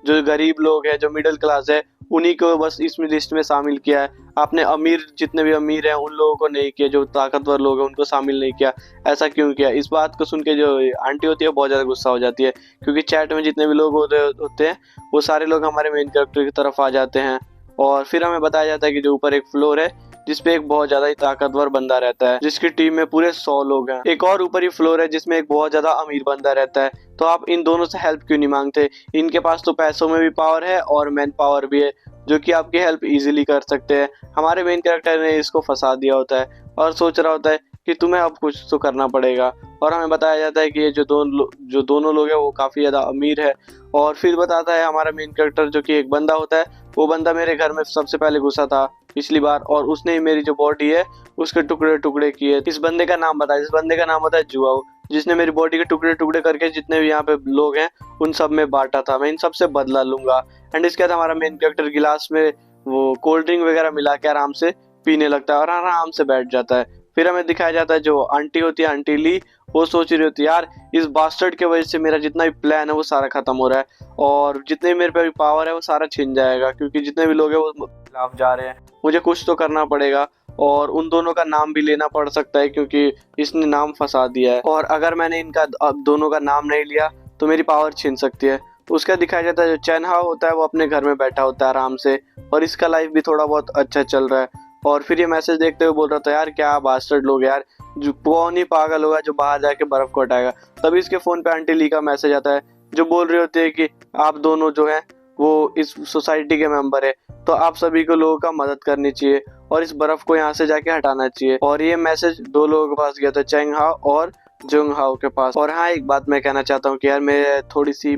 S2: जो गरीब लोग हैं जो मिडिल क्लास है उन्हीं को बस इस लिस्ट में शामिल किया है, आपने अमीर जितने भी अमीर हैं उन लोगों को नहीं किया, जो ताकतवर लोग हैं उनको शामिल नहीं किया, ऐसा क्यों किया। इस बात को सुन के जो आंटी होती है बहुत ज्यादा गुस्सा हो जाती है, क्योंकि चैट में जितने भी लोग होते हैं वो सारे लोग हमारे मेन कैरेक्टर की तरफ आ जाते हैं। और फिर हमें बताया जाता है कि जो ऊपर एक फ्लोर है जिसपे एक बहुत ज्यादा ही ताकतवर बंदा रहता है जिसकी टीम में पूरे 100 लोग हैं। एक और ऊपर ही फ्लोर है जिसमें एक बहुत ज्यादा अमीर बंदा रहता है, तो आप इन दोनों से हेल्प क्यों नहीं मांगते, इनके पास तो पैसों में भी पावर है और मैन पावर भी है जो कि आपकी हेल्प इजीली कर सकते हैं। हमारे मेन कैरेक्टर ने इसको फंसा दिया होता है और सोच रहा होता है कि तुम्हें अब कुछ तो करना पड़ेगा। और हमें बताया जाता है कि ये जो दोनों लोग हैं वो काफी ज्यादा अमीर है। और फिर बताता है हमारा मेन कैरेक्टर जो कि एक बंदा होता है, वो बंदा मेरे घर में सबसे पहले घुसा था पिछली बार और उसने ही मेरी जो बॉडी है उसके टुकड़े टुकड़े किए। इस बंदे का नाम बताया, इस बंदे का नाम होता है जुआओ, जिसने मेरी बॉडी के टुकड़े टुकड़े करके जितने भी यहाँ पे लोग हैं उन सब में बांटा था, मैं इन सब से बदला लूंगा। एंड इसके बाद हमारा मेन कैरेक्टर गिलास में वो कोल्ड ड्रिंक वगैरह मिला के आराम से पीने लगता है और आराम से बैठ जाता है। फिर हमें दिखाया जाता है जो आंटी होती है, आंटी ली, वो सोच रही होती है यार इस बास्टर्ड की वजह से मेरा जितना भी प्लान है वो सारा खत्म हो रहा है और जितने भी मेरे पे पावर है वो सारा छिन जाएगा, क्योंकि जितने भी लोग हैं वो खिलाफ जा रहे हैं, मुझे कुछ तो करना पड़ेगा। और उन दोनों का नाम भी लेना पड़ सकता है क्योंकि इसने नाम फंसा दिया है, और अगर मैंने इनका दोनों का नाम नहीं लिया तो मेरी पावर छिन सकती है। उसका दिखाया जाता है जो चैन हाओ होता है वो अपने घर में बैठा होता है आराम से और इसका लाइफ भी थोड़ा बहुत अच्छा चल रहा है। और फिर ये मैसेज देखते हुए बोल रहा था यार क्या बास्टर्ड लोग यार, जो कौन ही पागल होगा जो बाहर जाके बर्फ को हटाएगा। तभी इसके फोन पे आंटी ली का मैसेज आता है जो बोल रहे होते हैं कि आप दोनों जो हैं वो इस सोसाइटी के मेंबर है, तो आप सभी को लोगों का मदद करनी चाहिए और इस बर्फ को यहाँ से जाके हटाना चाहिए। और ये मैसेज 2 लोगों के पास गया था, चेंग हाओ और जुंग हाओ के पास। और हाँ एक बात मैं कहना चाहता हूँ कि यार मैं थोड़ी सी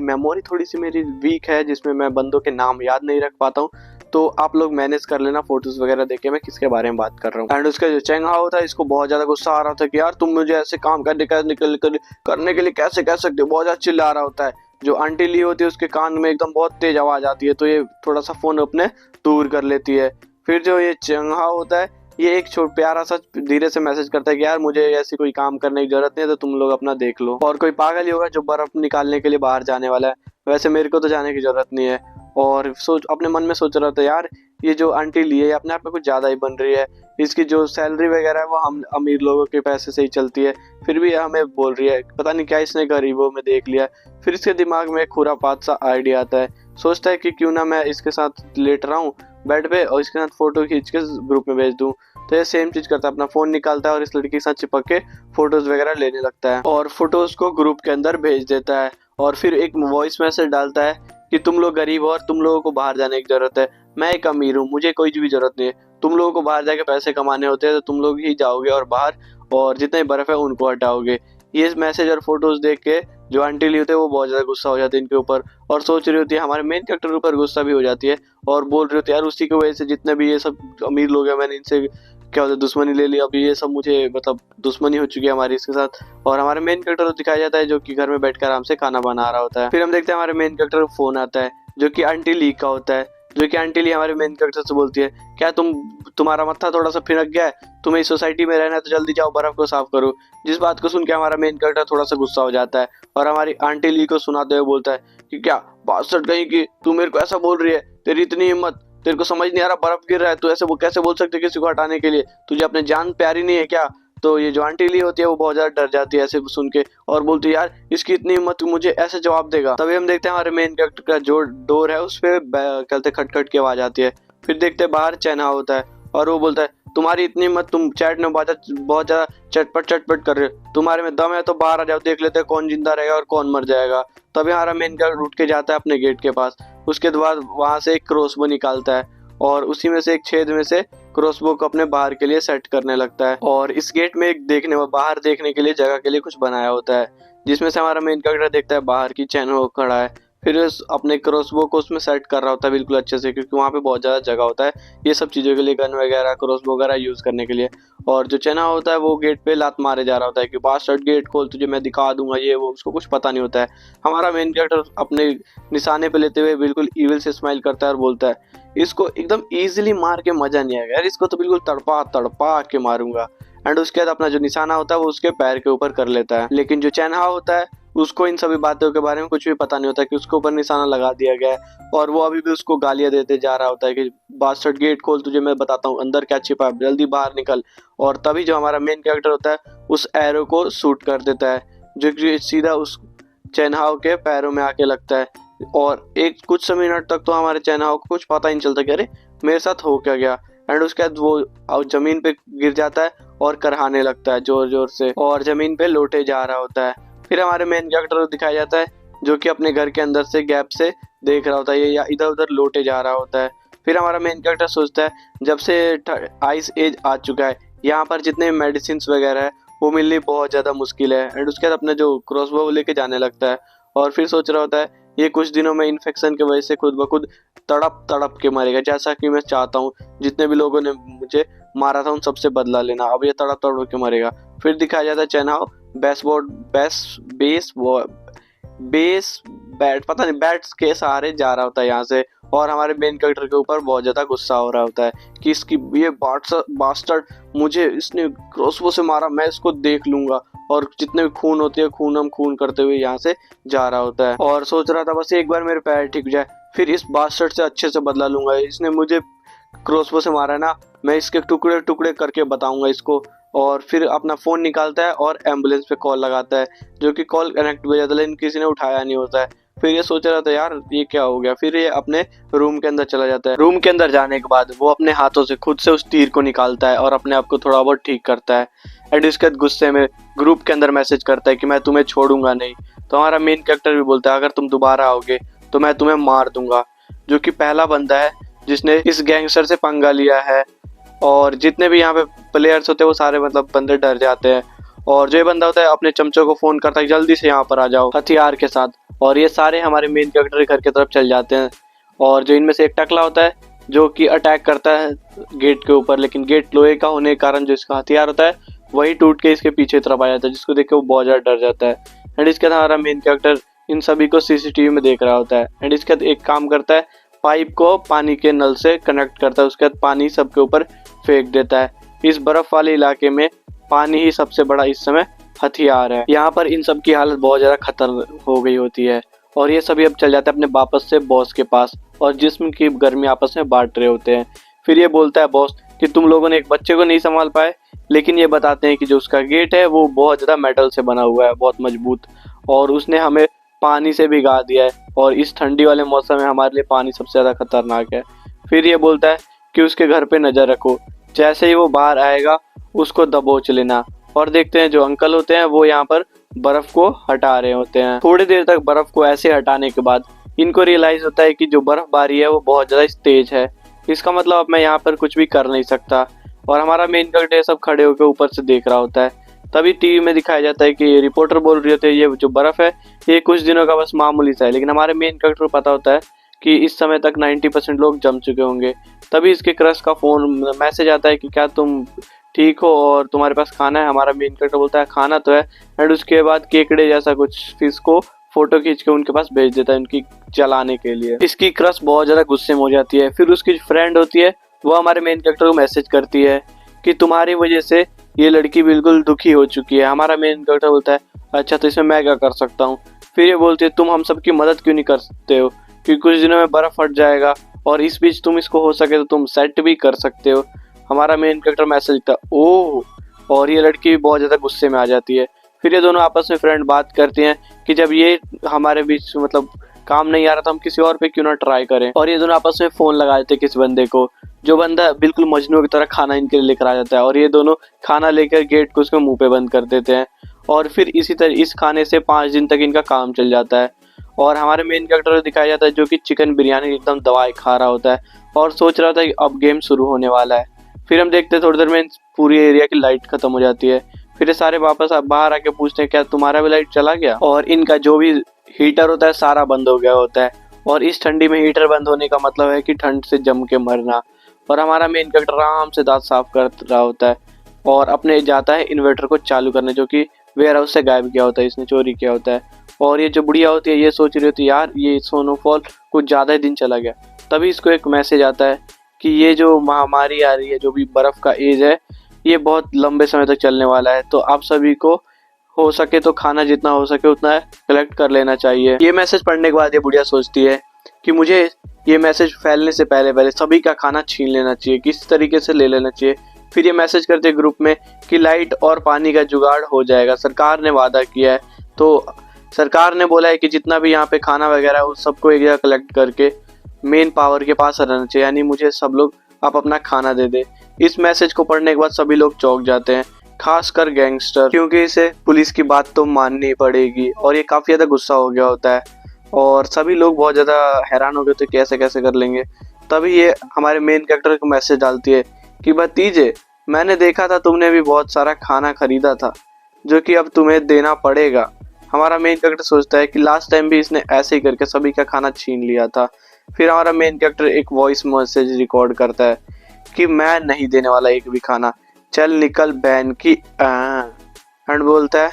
S2: मेरी वीक है जिसमें मैं बंदों के नाम याद नहीं रख पाता हूँ, तो आप लोग मैनेज कर लेना फोटोज वगैरह देखे मैं किसके बारे में बात कर रहा हूँ। एंड उसका जो चेंग हाओ था इसको बहुत ज्यादा गुस्सा आ रहा था कि यार तुम मुझे ऐसे काम करने के लिए कैसे कह सकते हो, बहुत ज्यादा चिल्ला रहा होता है। जो आंटी ली होती है उसके कान में एकदम बहुत तेज आवाज आती है, तो ये थोड़ा सा फोन अपने दूर कर लेती है। फिर जो ये चेंग हाओ होता है ये एक प्यारा सा धीरे से मैसेज करता है कि यार मुझे ऐसी कोई काम करने की जरूरत नहीं है, तो तुम लोग अपना देख लो, और कोई पागल ही होगा जो बर्फ निकालने के लिए बाहर जाने वाला है, वैसे मेरे को तो जाने की जरूरत नहीं है। और अपने मन में सोच रहा था यार ये जो आंटी ली है अपने आप में कुछ ज्यादा ही बन रही है, इसकी जो सैलरी वगैरह है वो हम अमीर लोगों के पैसे से ही चलती है, फिर भी हमें बोल रही है, पता नहीं क्या इसने गरीबों में देख लिया। फिर इसके दिमाग में एक खुरापात सा आइडिया आता है, सोचता है कि क्यों ना मैं इसके साथ लेट रहा हूँ बेड पे और इसके साथ फोटो खींच के ग्रुप में भेज दूं। तो ये सेम चीज करता है, अपना फोन निकालता है और इस लड़की के साथ चिपक के फोटोज वगैरह लेने लगता है और फोटोज को ग्रुप के अंदर भेज देता है। और फिर एक वॉइस मैसेज डालता है कि तुम लोग गरीब हो और तुम लोगों को बाहर जाने की जरूरत है, मैं एक अमीर हूँ, मुझे कोई भी जरूरत नहीं है, तुम लोगों को बाहर जाके पैसे कमाने होते हैं तो तुम लोग ही जाओगे और बाहर और जितने बर्फ है उनको हटाओगे। ये मैसेज और फोटोज देख के जो आंटी ली होती है वो बहुत ज़्यादा गुस्सा हो जाती है इनके ऊपर और सोच रही होती है, हमारे मेन कैरेक्टर के ऊपर गुस्सा भी हो जाती है और बोल रही होती है यार उसी की वजह से जितने भी ये सब अमीर लोग हैं मैंने इनसे क्या होता है दुश्मनी ले ली, अब ये सब मुझे मतलब दुश्मनी हो चुकी है हमारी इसके साथ। और हमारे मेन कैरेक्टर को दिखाया जाता है जो कि घर में बैठकर आराम से खाना बना रहा होता है। फिर हम देखते हैं हमारे मेन कैरेक्टर को फोन आता है जो कि आंटी ली का होता है, जो कि आंटी ली हमारे मेन कैरेक्टर से बोलती है क्या तुम्हारा मत्था थोड़ा सा फिनक गया है, तुम्हें इस सोसाइटी में रहना है तो जल्दी जाओ बर्फ को साफ करो। जिस बात को सुन के हमारा मेन कैरेक्टर थोड़ा सा गुस्सा हो जाता है और हमारी आंटी ली को सुनाते हुए बोलता है कि क्या बासठ कहीं की तू मेरे को ऐसा बोल रही है, तेरी इतनी हिम्मत, तेरे को समझ नहीं आ रहा बर्फ गिर रहा है, तू ऐसे वो कैसे बोल सकते किसी को हटाने के लिए, तुझे अपने जान प्यारी नहीं है क्या। तो ये जो आंटी ली होती है वो बहुत ज्यादा डर जाती है ऐसे सुन के और बोलती है यार इसकी इतनी हिम्मत मुझे ऐसे जवाब देगा। तभी हम देखते हैं हमारे मेन कैरेक्टर का जो डोर है उस पे कहते खटखट की आवाज आती है। फिर देखते हैं बाहर चैना होता है और वो बोलता है तुम्हारी इतनी हिम्मत, तुम चैट में बहुत ज्यादा चटपट कर रहे हो, तुम्हारे में दम है तो बाहर आ जाओ, देख लेते हैं कौन जिंदा रहेगा और कौन मर जाएगा। तभी हमारा मेन कैरेक्टर उठ के जाता है अपने गेट के पास, उसके बाद वहां से एक क्रॉसबो निकालता है और उसी में से एक छेद में से क्रॉसबो को अपने बाहर के लिए सेट करने लगता है। और इस गेट में एक बाहर देखने के लिए जगह के लिए कुछ बनाया होता है जिसमें से हमारा मेन कैरेक्टर देखता है बाहर की चैनो खड़ा है। फिर अपने क्रॉसबो को उसमें सेट कर रहा होता है बिल्कुल अच्छे से, क्योंकि वहाँ पे बहुत ज़्यादा जगह होता है ये सब चीज़ों के लिए, गन वगैरह क्रॉसबो वगैरह यूज़ करने के लिए। और जो चेना होता है वो गेट पे लात मारे जा रहा होता है कि बास्टर्ड गेट खोल, तुझे मैं दिखा दूंगा ये वो, उसको कुछ पता नहीं होता है। हमारा मेन कैरेक्टर अपने निशाने पे लेते हुए बिल्कुल ईविल से स्माइल करता है और बोलता है इसको एकदम ईजिली मार के मजा नहीं आएगा यार, इसको तो बिल्कुल तड़पा तड़पा के मारूंगा। एंड उसके बाद अपना जो निशाना होता है वो उसके पैर के ऊपर कर लेता है। लेकिन जो चैनहा होता है उसको इन सभी बातों के बारे में कुछ भी पता नहीं होता कि उसके ऊपर निशाना लगा दिया गया है और वो अभी भी उसको गालियां देते जा रहा होता है कि बास्टर्ड गेट खोल, तुझे मैं बताता हूँ अंदर क्या छिपा है, जल्दी बाहर निकल। और तभी जो हमारा मेन कैरेक्टर होता है उस एरो को शूट कर देता है जो कि सीधा उस चैनहाओ के पैरों में आके लगता है। और एक कुछ मिनट तक तो हमारे चैनहाओ को कुछ पता ही नहीं चलता कि अरे मेरे साथ हो क्या गया। एंड उसके बाद वो जमीन पे गिर जाता है और करहाने लगता है जोर जोर से और जमीन पे लौटे जा रहा होता है। फिर हमारे मेन कैरेक्टर को दिखाया जाता है जो कि अपने घर के अंदर से गैप से देख रहा होता है ये या इधर उधर लौटे जा रहा होता है। फिर हमारा मेन कैरेक्टर सोचता है जब से आइस एज आ चुका है यहाँ पर जितने मेडिसिन वगैरह है वो मिलनी बहुत ज़्यादा मुश्किल है। एंड उसके बाद अपने जो क्रॉसबो लेके जाने लगता है और फिर सोच रहा होता है ये कुछ दिनों में इन्फेक्शन की वजह से खुद ब खुद तड़प तड़प के मरेगा, जैसा कि मैं चाहता हूँ जितने भी लोगों ने मुझे मारा था उन सबसे बदला लेना, अब ये तड़प तड़प के मरेगा। फिर दिखाया जाता है चैनहाओ बेस बैट पता नहीं बैट्स के सहारे जा रहा होता है यहाँ से और हमारे मेन कैरेक्टर के ऊपर बहुत ज्यादा गुस्सा हो रहा होता है कि इसकी ये बास्टर्ड मुझे इसने क्रॉसबो से मारा, मैं इसको देख लूंगा। और जितने भी खून होते हैं खून करते हुए यहाँ से जा रहा होता है और सोच रहा था बस एक बार मेरे पैर ठीक जाए फिर इस बास्टर्ड से अच्छे से बदला लूंगा, इसने मुझे क्रॉसबो से मारा ना, मैं इसके टुकड़े टुकड़े करके बताऊंगा इसको। और फिर अपना फ़ोन निकालता है और एम्बुलेंस पे कॉल लगाता है जो कि कॉल कनेक्ट हो जाता है लेकिन किसी ने उठाया नहीं होता है। फिर ये सोच रहा था यार ये क्या हो गया, फिर ये अपने रूम के अंदर चला जाता है। रूम के अंदर जाने के बाद वो अपने हाथों से खुद से उस तीर को निकालता है और अपने आप को थोड़ा बहुत ठीक करता है। एंड इसके बाद गुस्से में ग्रुप के अंदर मैसेज करता है कि मैं तुम्हें छोड़ूंगा नहीं। तो हमारा मेन कैरेक्टर भी बोलता है अगर तुम दोबारा आओगे तो मैं तुम्हें मार दूंगा, जो कि पहला बंदा है जिसने इस गैंगस्टर से पंगा लिया है। और जितने भी यहाँ पे प्लेयर्स होते हैं वो सारे मतलब बंदे डर जाते हैं और जो ये बंदा होता है अपने चमचों को फोन करता है जल्दी से यहाँ पर आ जाओ हथियार के साथ, और ये सारे हमारे मेन कैरेक्टर के घर की तरफ चल जाते हैं। और जो इनमें से एक टकला होता है जो कि अटैक करता है गेट के ऊपर, लेकिन गेट लोहे का होने के कारण जो इसका हथियार होता है वही टूट के इसके पीछे तरफ आ जाता है, जिसको देख के वो बहुत ज़्यादा डर जाता है। एंड इसके बाद हमारा मेन कैरेक्टर इन सभी को सीसीटीवी में देख रहा होता है। एंड इसके बाद एक काम करता है पाइप को पानी के नल से कनेक्ट करता है, उसके बाद पानी सबके ऊपर फेंक देता है। इस बर्फ वाले इलाके में पानी ही सबसे बड़ा इस समय हथियार है। यहाँ पर इन सब की हालत बहुत ज़्यादा खतर हो गई होती है और ये सभी अब चल जाते हैं अपने वापस से बॉस के पास और जिस्म की गर्मी आपस में बांट रहे होते हैं। फिर ये बोलता है बॉस कि तुम लोगों ने एक बच्चे को नहीं संभाल पाए, लेकिन ये बताते हैं कि जो उसका गेट है वो बहुत ज़्यादा मेटल से बना हुआ है, बहुत मजबूत, और उसने हमें पानी से भिगा दिया है और इस ठंडी वाले मौसम में हमारे लिए पानी सबसे ज़्यादा खतरनाक है। फिर ये बोलता है कि उसके घर पे नज़र रखो, जैसे ही वो बाहर आएगा उसको दबोच लेना। और देखते हैं जो अंकल होते हैं वो यहाँ पर बर्फ को हटा रहे होते हैं। थोड़ी देर तक बर्फ को ऐसे हटाने के बाद इनको रियलाइज होता है कि जो बर्फबारी है वो बहुत ज़्यादा तेज है, इसका मतलब अब मैं यहाँ पर कुछ भी कर नहीं सकता। और हमारा मेन कैरेक्टर सब खड़े होकर ऊपर से देख रहा होता है। तभी टीवी में दिखाया जाता है कि रिपोर्टर बोल रहे होते हैं ये जो बर्फ है ये कुछ दिनों का बस मामूली सा है, लेकिन हमारे मेन कैरेक्टर को पता होता है कि इस समय तक 90% लोग जम चुके होंगे। तभी इसके क्रश का फोन मैसेज आता है कि क्या तुम ठीक हो और तुम्हारे पास खाना है। हमारा मेन कैरेक्टर बोलता है खाना तो है, एंड उसके बाद केकड़े जैसा कुछ फिश को फोटो खींच के उनके पास भेज देता है उनकी जलाने के लिए। इसकी क्रश बहुत ज्यादा गुस्से में हो जाती है। फिर उसकी फ्रेंड होती है वो हमारे मेन कैरेक्टर को मैसेज करती है कि तुम्हारी वजह से ये लड़की बिल्कुल दुखी हो चुकी है। हमारा मेन कैरेक्टर बोलता है अच्छा तो इसमें मैं क्या कर सकता हूँ। फिर ये बोलती है तुम हम सबकी मदद क्यों नहीं कर सकते हो, क्योंकि कुछ दिनों में बर्फ फट जाएगा और इस बीच तुम इसको हो सके तो तुम सेट भी कर सकते हो। हमारा मेन कैरेक्टर मैसेज लिखता है ओह, और ये लड़की भी बहुत ज्यादा गुस्से में आ जाती है। फिर ये दोनों आपस में फ्रेंड बात करती हैं कि जब ये हमारे बीच मतलब काम नहीं आ रहा तो हम किसी और पे क्यों ना ट्राई करें। और ये दोनों आपस में फोन लगा देते हैं किस बंदे को, जो बंदा बिल्कुल मजनू की तरह खाना इनके लिए लेकर आ जाता है। और ये दोनों खाना लेकर गेट को उसके मुंह पे बंद कर देते हैं और फिर इसी तरह इस खाने से 5 दिन तक इनका काम चल जाता है। और हमारे मेन कैरेक्टर को दिखाया जाता है जो कि चिकन बिरयानी एकदम दवाई खा रहा होता है और सोच रहा था कि अब गेम शुरू होने वाला है। फिर हम देखते हैं थोड़ी देर में पूरी एरिया की लाइट खत्म हो जाती है। फिर ये सारे वापस बाहर आके पूछते हैं क्या तुम्हारा भी लाइट चला गया, और इनका जो भी हीटर होता है सारा बंद हो गया होता है। और इस ठंडी में हीटर बंद होने का मतलब है कि ठंड से जम के मरना। और हमारा मेन कैरेक्टर आराम से दांत साफ कर रहा होता है और अपने जाता है इन्वर्टर को चालू करने, जो कि वेयर हाउस से गायब किया होता है, इसने चोरी किया होता है। और ये जो बुढ़िया होती है ये सोच रही होती है यार ये स्नोफॉल कुछ ज़्यादा ही दिन चला गया। तभी इसको एक मैसेज आता है कि ये जो महामारी आ रही है, जो भी बर्फ़ का एज है, ये बहुत लंबे समय तक चलने वाला है, तो आप सभी को हो सके तो खाना जितना हो सके उतना कलेक्ट कर लेना चाहिए। ये मैसेज पढ़ने के बाद ये बुढ़िया सोचती है कि मुझे ये मैसेज फैलने से पहले सभी का खाना छीन लेना चाहिए, किस तरीके से ले लेना चाहिए। फिर ये मैसेज करते ग्रुप में कि लाइट और पानी का जुगाड़ हो जाएगा, सरकार ने वादा किया है। तो सरकार ने बोला है कि जितना भी यहाँ पे खाना वगैरह है उस सबको एक जगह कलेक्ट करके मेन पावर के पास रहना चाहिए, यानी मुझे सब लोग आप अपना खाना दे दे। इस मैसेज को पढ़ने के बाद सभी लोग चौंक जाते हैं, खासकर गैंगस्टर, क्योंकि इसे पुलिस की बात तो माननी पड़ेगी। और ये काफ़ी ज़्यादा गुस्सा हो गया होता है और सभी लोग बहुत ज़्यादा हैरान हो गए थे कैसे कैसे कर लेंगे। तभी ये हमारे मेन कैरेक्टर को मैसेज डालती है कि भतीजे मैंने देखा था तुमने भी बहुत सारा खाना खरीदा था जो कि अब तुम्हें देना पड़ेगा। हमारा मेन कैरेक्टर सोचता है कि लास्ट टाइम भी इसने ऐसे ही करके सभी का खाना छीन लिया था। फिर हमारा मेन कैरेक्टर एक वॉइस मैसेज रिकॉर्ड करता है कि मैं नहीं देने वाला एक भी खाना, चल निकल बैन की एंड बोलता है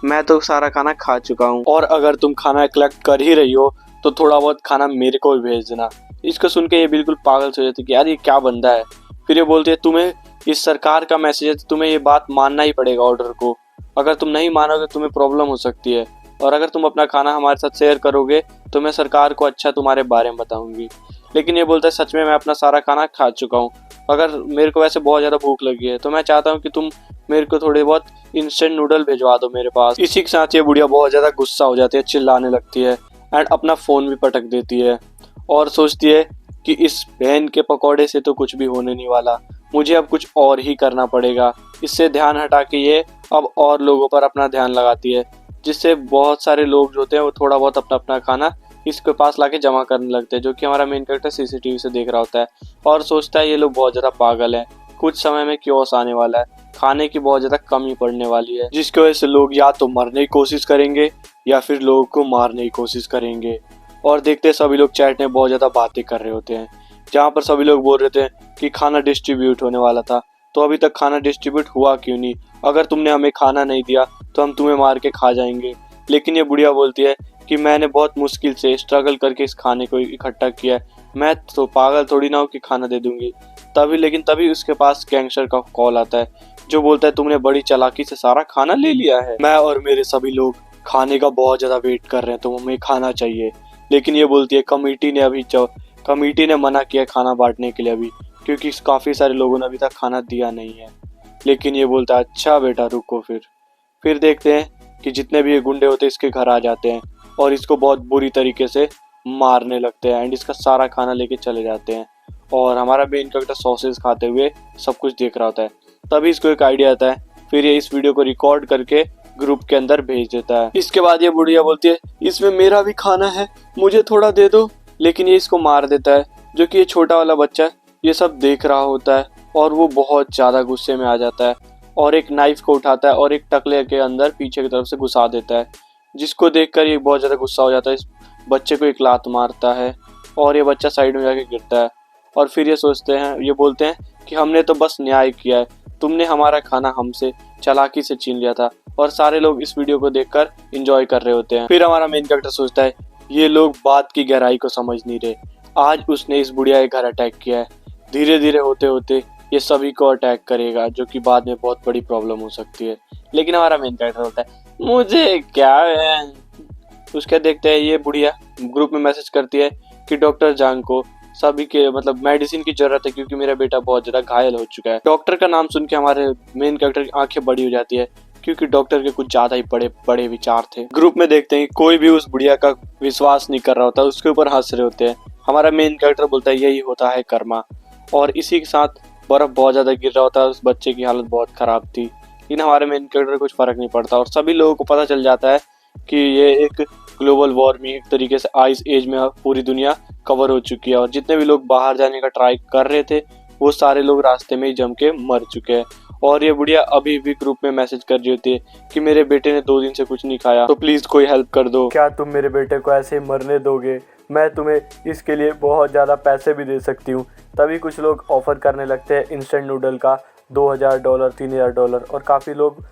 S2: मैं तो सारा खाना खा चुका हूँ
S1: और अगर तुम खाना कलेक्ट कर ही रही हो तो थोड़ा बहुत खाना मेरे को भी भेज देना। इसको सुन के ये बिल्कुल पागल से हो जाती है कि यार ये क्या बंदा है। फिर ये बोलती है तुम्हें इस सरकार का मैसेज है तो तुम्हें ये बात मानना ही पड़ेगा ऑर्डर को, अगर तुम नहीं मानोगे तुम्हें प्रॉब्लम हो सकती है, और अगर तुम अपना खाना हमारे साथ शेयर करोगे तो मैं सरकार को अच्छा तुम्हारे बारे में बताऊंगी। लेकिन ये बोलता है सच में मैं अपना सारा खाना खा चुका हूँ, अगर मेरे को वैसे बहुत ज़्यादा भूख लगी है तो मैं चाहता हूँ कि तुम मेरे को थोड़े बहुत इंस्टेंट नूडल भिजवा दो मेरे पास। इसी के साथ ये बुढ़िया बहुत ज़्यादा गुस्सा हो जाती है, चिल्लाने लगती है एंड अपना फ़ोन भी पटक देती है और सोचती है कि इस बहन के पकौड़े से तो कुछ भी होने नहीं वाला, मुझे अब कुछ और ही करना पड़ेगा। इससे ध्यान हटा के ये अब और लोगों पर अपना ध्यान लगाती है, जिससे बहुत सारे लोग जो होते हैं वो थोड़ा बहुत अपना अपना खाना इसके पास लाके जमा करने लगते हैं, जो कि हमारा मेन कैरेक्टर सीसीटीवी से देख रहा होता है और सोचता है ये लोग बहुत ज़्यादा पागल हैं, कुछ समय में क्योस आने वाला है, खाने की बहुत ज़्यादा कमी पड़ने वाली है, जिसकी वजह से लोग या तो मरने की कोशिश करेंगे या फिर लोगों को मारने की कोशिश करेंगे। और देखते सभी लोग चैट में बहुत ज़्यादा बातें कर रहे होते हैं, जहाँ पर सभी लोग बोल रहे थे कि खाना डिस्ट्रीब्यूट होने वाला था, तो अभी तक खाना डिस्ट्रीब्यूट हुआ क्यों नहीं, अगर तुमने हमें खाना नहीं दिया तो हम तुम्हें मार के खा जाएंगे। लेकिन ये बुढ़िया बोलती है कि मैंने बहुत मुश्किल से स्ट्रगल करके इस खाने को इकट्ठा किया है, मैं तो पागल थोड़ी ना हो कि खाना दे दूंगी। तभी उसके पास गैंगस्टर का कॉल आता है जो बोलता है तुमने बड़ी चालाकी से सारा खाना ले लिया है, मैं और मेरे सभी लोग खाने का बहुत ज़्यादा वेट कर रहे हैं, तो हमें खाना चाहिए। लेकिन ये बोलती है कमेटी ने मना किया खाना बांटने के लिए अभी, क्योंकि काफ़ी सारे लोगों ने अभी तक खाना दिया नहीं है। लेकिन ये बोलता है अच्छा बेटा रुको। फिर देखते हैं कि जितने भी ये गुंडे होते हैं इसके घर आ जाते हैं और इसको बहुत बुरी तरीके से मारने लगते हैं एंड इसका सारा खाना लेके चले जाते हैं। और हमारा मेन कैरेक्टर सॉसेज खाते हुए सब कुछ देख रहा होता है। तभी इसको एक आइडिया आता है, फिर ये इस वीडियो को रिकॉर्ड करके ग्रुप के अंदर भेज देता है। इसके बाद ये बुढ़िया बोलती है इसमें मेरा भी खाना है, मुझे थोड़ा दे दो। लेकिन ये इसको मार देता है, जो कि ये छोटा वाला बच्चा ये सब देख रहा होता है और वो बहुत ज़्यादा गुस्से में आ जाता है और एक नाइफ को उठाता है और एक टकले के अंदर पीछे की तरफ से घुसा देता है, जिसको देखकर ये बहुत ज़्यादा गुस्सा हो जाता है। इस बच्चे को एक लात मारता है और ये बच्चा साइड में जाके गिरता है। और फिर ये बोलते हैं कि हमने तो बस न्याय किया है, तुमने हमारा खाना हमसे चालाकी से छीन लिया था। और सारे लोग इस वीडियो को देखकर एंजॉय कर रहे होते हैं। फिर हमारा मेन कैरेक्टर सोचता है ये लोग बात की गहराई को समझ नहीं रहे, आज उसने इस बुढ़िया के घर अटैक किया है, धीरे धीरे होते होते ये सभी को अटैक करेगा, जो कि बाद में बहुत बड़ी प्रॉब्लम हो सकती है। लेकिन हमारा मेन कैरेक्टर होता है मुझे क्या है। उसके देखते हैं ये बुढ़िया ग्रुप में मैसेज करती है कि डॉक्टर जांग को सभी के मेडिसिन की जरूरत है, क्योंकि मेरा बेटा बहुत ज्यादा घायल हो चुका है। डॉक्टर का नाम सुन के हमारे मेन कैरेक्टर की आंखें बड़ी हो जाती है, क्योंकि डॉक्टर के कुछ ज्यादा ही बड़े बड़े विचार थे। ग्रुप में देखते हैं कोई भी उस बुढ़िया का विश्वास नहीं कर रहा होता, उसके ऊपर हंस रहे होते हैं। हमारा मेन कैरेक्टर बोलता है यही होता है कर्मा। और इसी के साथ बर्फ बहुत ज्यादा गिर रहा होता है, उस बच्चे की हालत बहुत खराब थी, लेकिन हमारे मेन कैरेक्टर को कुछ फर्क नहीं पड़ता। और सभी लोगों को पता चल जाता है कि ये एक ग्लोबल वार्मिंग एक तरीके से आइस एज में पूरी दुनिया कवर हो चुकी है, और जितने भी लोग बाहर जाने का ट्राई कर रहे थे वो सारे लोग रास्ते में ही जम के मर चुके हैं। और ये बुढ़िया अभी भी ग्रुप में मैसेज कर रही होती है कि मेरे बेटे ने 2 दिन से कुछ नहीं खाया, तो प्लीज कोई हेल्प कर दो।
S3: क्या तुम मेरे बेटे को ऐसे मरने दोगे? मैं तुम्हें इसके लिए बहुत ज़्यादा पैसे भी दे सकती हूँ। तभी कुछ लोग ऑफ़र करने लगते हैं इंस्टेंट नूडल का $2000 $3000, और काफ़ी लोग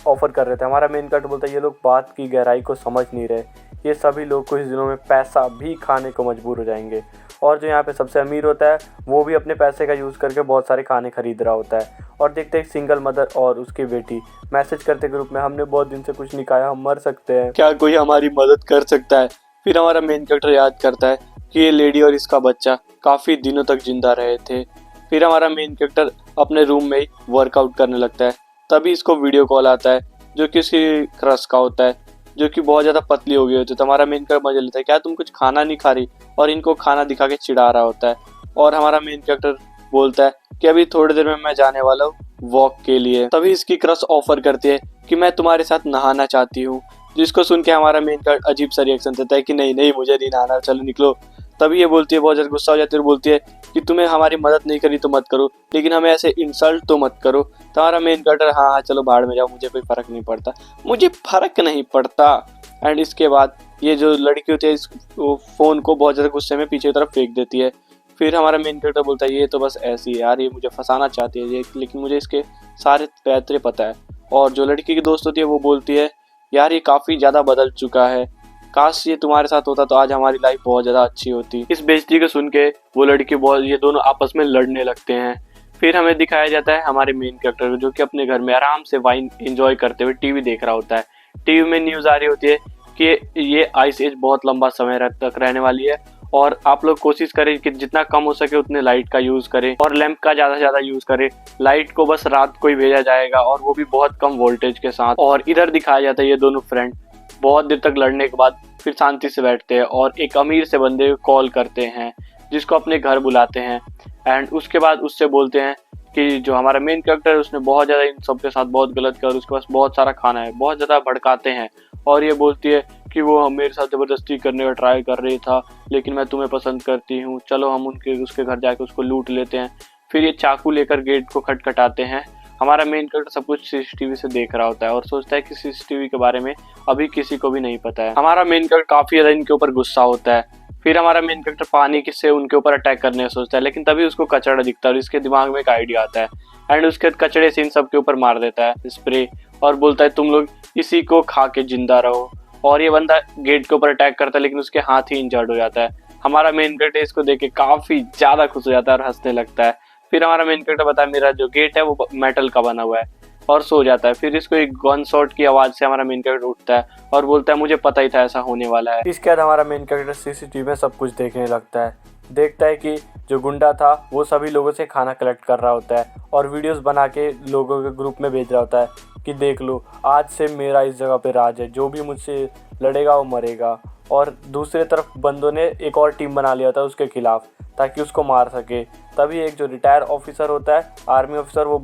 S3: ऑफ़र कर रहे थे। हमारा मेन कैरेक्टर बोलता है ये लोग बात की गहराई को समझ नहीं रहे, ये सभी लोग कुछ दिनों में पैसा भी खाने को मजबूर हो जाएंगे। और जो यहाँ पे सबसे अमीर होता है वो भी अपने पैसे का यूज़ करके बहुत सारे खाने खरीद रहा होता है। और देखते हैं सिंगल मदर और उसकी बेटी मैसेज करते ग्रुप में हमने बहुत दिन से कुछ नहीं खाया, हम मर सकते हैं,
S1: क्या कोई हमारी मदद कर सकता है। फिर हमारा मेन कैरेक्टर याद करता है कि ये लेडी और इसका बच्चा काफ़ी दिनों तक जिंदा रहे थे। फिर हमारा मेन कैरेक्टर अपने रूम में ही वर्कआउट करने लगता है, तभी इसको वीडियो कॉल आता है जो कि उसकी क्रश का होता है, जो कि बहुत ज़्यादा पतली हो गई होती है। तो हमारा मेन कैरेक्टर मजा लेता है क्या तुम कुछ खाना नहीं खा रही, और इनको खाना दिखा के चिढ़ा रहा होता है। और हमारा मेन कैरेक्टर बोलता है कि अभी थोड़ी देर में मैं जाने वाला हूँ वॉक के लिए। तभी इसकी क्रश ऑफर करती है कि मैं तुम्हारे साथ नहाना चाहती हूँ, जिसको सुन के हमारा मेन कैरेक्टर अजीब सा रिएक्शन देता है कि नहीं नहीं मुझे नहीं नहाना, चलो निकलो। तभी ये बोलती है, बहुत ज़्यादा गुस्सा हो जाती है और बोलती है कि तुम्हें हमारी मदद नहीं करी तो मत करो, लेकिन हमें ऐसे इंसल्ट तो मत करो। तो हमारा मेन कैरेक्टर हाँ हाँ चलो बाहर में जाओ, मुझे कोई फ़र्क नहीं पड़ता, मुझे फ़र्क नहीं पड़ता। एंड इसके बाद ये जो लड़की होती है इस फ़ोन को बहुत ज़्यादा गुस्से में पीछे की तरफ फेंक देती है। फिर हमारा मेन कैरेक्टर बोलता है ये तो बस ऐसी है यार, ये मुझे फंसाना चाहती है ये, लेकिन मुझे इसके सारे पैतरे पता है। और जो लड़की की दोस्त होती है वो बोलती है यार ये काफ़ी ज़्यादा बदल चुका है, काश ये तुम्हारे साथ होता तो आज हमारी लाइफ बहुत ज़्यादा अच्छी होती। इस बेइज्जती को सुन के वो लड़की ये दोनों आपस में लड़ने लगते हैं। फिर हमें दिखाया जाता है हमारे मेन कैरेक्टर जो कि अपने घर में आराम से वाइन एंजॉय करते हुए टीवी देख रहा होता है। टीवी में न्यूज़ आ रही होती है कि ये आइस एज बहुत लंबा समय तक रहने वाली है, और आप लोग कोशिश करें कि जितना कम हो सके उतने लाइट का यूज़ करें और लैंप का ज़्यादा से ज़्यादा यूज़ करें। लाइट को बस रात को ही भेजा जाएगा और वो भी बहुत कम वोल्टेज के साथ। और इधर दिखाया जाता है ये दोनों फ्रेंड बहुत देर तक लड़ने के बाद फिर शांति से बैठते हैं और एक अमीर से बंदे को कॉल करते हैं जिसको अपने घर बुलाते हैं। एंड उसके बाद उससे बोलते हैं कि जो हमारा मेन कैरेक्टर है उसने बहुत ज़्यादा इन सब के साथ बहुत गलत किया और उसके पास बहुत सारा खाना है, बहुत ज़्यादा भड़काते हैं। और ये बोलती है कि वो मेरे साथ ज़बरदस्ती करने का ट्राई कर रही था, लेकिन मैं तुम्हें पसंद करती हूँ, चलो हम उसके घर जाके उसको लूट लेते हैं। फिर ये चाकू लेकर गेट को खटखटाते हैं। हमारा मेन कैरेक्टर सब कुछ सीसीटीवी से देख रहा होता है और सोचता है कि सीसीटीवी के बारे में अभी किसी को भी नहीं पता है। हमारा मेन कैरेक्टर काफ़ी ज़्यादा इनके ऊपर गुस्सा होता है। फिर हमारा मेन कैरेक्टर पानी से उनके ऊपर अटैक करने का सोचता है, लेकिन तभी उसको कचड़ा दिखता है और इसके दिमाग में एक आइडिया आता है एंड उसके कचड़े से इन सब के ऊपर मार देता है स्प्रे और बोलता है तुम लोग इसी को खा के जिंदा रहो। और ये बंदा गेट के ऊपर अटैक करता है लेकिन उसके हाथ ही इंजर्ड हो जाता है। हमारा मेन कैरेक्टर इसको देख के काफ़ी ज़्यादा खुश हो जाता है और हंसने लगता है। फिर हमारा मेन कैरेक्टर बताया मेरा जो गेट है वो मेटल का बना हुआ है और सो जाता है। फिर इसको एक गन शॉट की आवाज़ से हमारा मेन कैरेक्टर उठता है और बोलता है मुझे पता ही था ऐसा होने वाला है।
S3: इसके बाद हमारा मेन कैरेक्टर सीसीटीवी में सब कुछ देखने लगता है, देखता है कि जो गुंडा था वो सभी लोगों से खाना कलेक्ट कर रहा होता है और वीडियोस बना के लोगों के ग्रुप में भेज रहा होता है कि देख लो आज से मेरा इस जगह पे राज है, जो भी मुझसे लड़ेगा वो मरेगा। और दूसरी तरफ बंदों ने एक और टीम बना लिया था उसके खिलाफ ताकि उसको मार सके। तभी एक जो रिटायर ऑफिसर होता है, आर्मी ऑफिसर, वो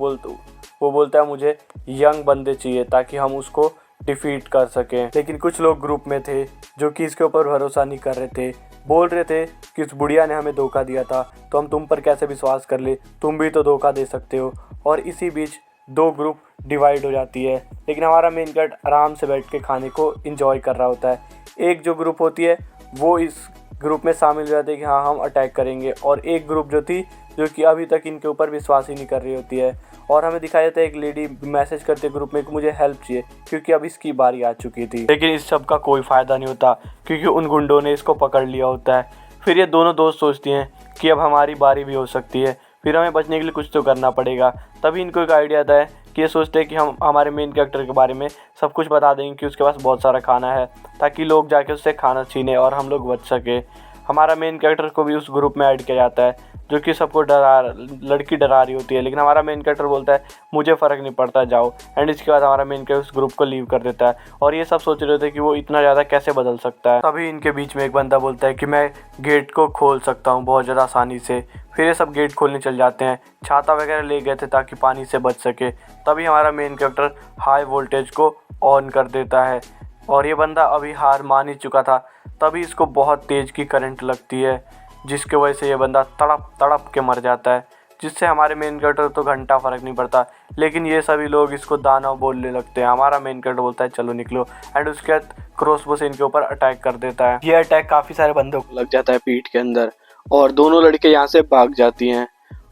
S3: बोलता है मुझे यंग बंदे चाहिए ताकि हम उसको डिफीट कर सकें। लेकिन कुछ लोग ग्रुप में थे जो कि इसके ऊपर भरोसा नहीं कर रहे थे, बोल रहे थे कि उस बुढ़िया ने हमें धोखा दिया था तो हम तुम पर कैसे विश्वास कर ले, तुम भी तो धोखा दे सकते हो। और इसी बीच 2 ग्रुप डिवाइड हो जाती है। लेकिन हमारा मेन कैरेक्टर आराम से बैठ के खाने को एंजॉय कर रहा होता है। एक जो ग्रुप होती है वो इस ग्रुप में शामिल हो जाती है कि हाँ हम अटैक करेंगे, और एक ग्रुप जो थी जो कि अभी तक इनके ऊपर विश्वास ही नहीं कर रही होती है। और हमें दिखाया जाता है एक लेडी मैसेज करती है ग्रुप में कि मुझे हेल्प चाहिए, क्योंकि अब इसकी बारी आ चुकी थी। लेकिन इस सब का कोई फ़ायदा नहीं होता, क्योंकि उन गुंडों ने इसको पकड़ लिया होता है। फिर ये दोनों दोस्त सोचती हैं कि अब हमारी बारी भी हो सकती है, फिर हमें बचने के लिए कुछ तो करना पड़ेगा। तभी इनको एक आइडिया आता है कि ये सोचते हैं कि हम हमारे मेन कैरेक्टर के बारे में सब कुछ बता देंगे कि उसके पास बहुत सारा खाना है, ताकि लोग जाके उससे खाना छीने और हम लोग बच सके। हमारा मेन कैरेक्टर को भी उस ग्रुप में ऐड किया जाता है, जो कि सबको लड़की डरा रही होती है। लेकिन हमारा मेन कैरेक्टर बोलता है मुझे फ़र्क नहीं पड़ता, जाओ। एंड इसके बाद हमारा मेन कैरेक्टर उस ग्रुप को लीव कर देता है, और ये सब सोच रहे होते हैं कि वो इतना ज़्यादा कैसे बदल सकता है। तभी इनके बीच में एक बंदा बोलता है कि मैं गेट को खोल सकता हूँ बहुत ज़्यादा आसानी से। फिर ये सब गेट खोलने चल जाते हैं। छाता वगैरह ले गए थे ताकि पानी से बच सके। तभी हमारा मेन कैरेक्टर हाई वोल्टेज को ऑन कर देता है, और ये बंदा अभी हार मान ही चुका था। तभी इसको बहुत तेज़ की करंट लगती है, जिसके वजह से ये बंदा तड़प तड़प के मर जाता है, जिससे हमारे मेन कैरेक्टर तो घंटा फ़र्क नहीं पड़ता। लेकिन ये सभी लोग इसको दानव बोलने लगते हैं। हमारा मेन कैरेक्टर बोलता है चलो निकलो, एंड उसके बाद क्रॉसबो से इनके ऊपर अटैक कर देता है। ये अटैक काफ़ी सारे बंदों को
S2: लग जाता है पीठ के अंदर, और दोनों लड़के यहाँ से भाग जाती हैं,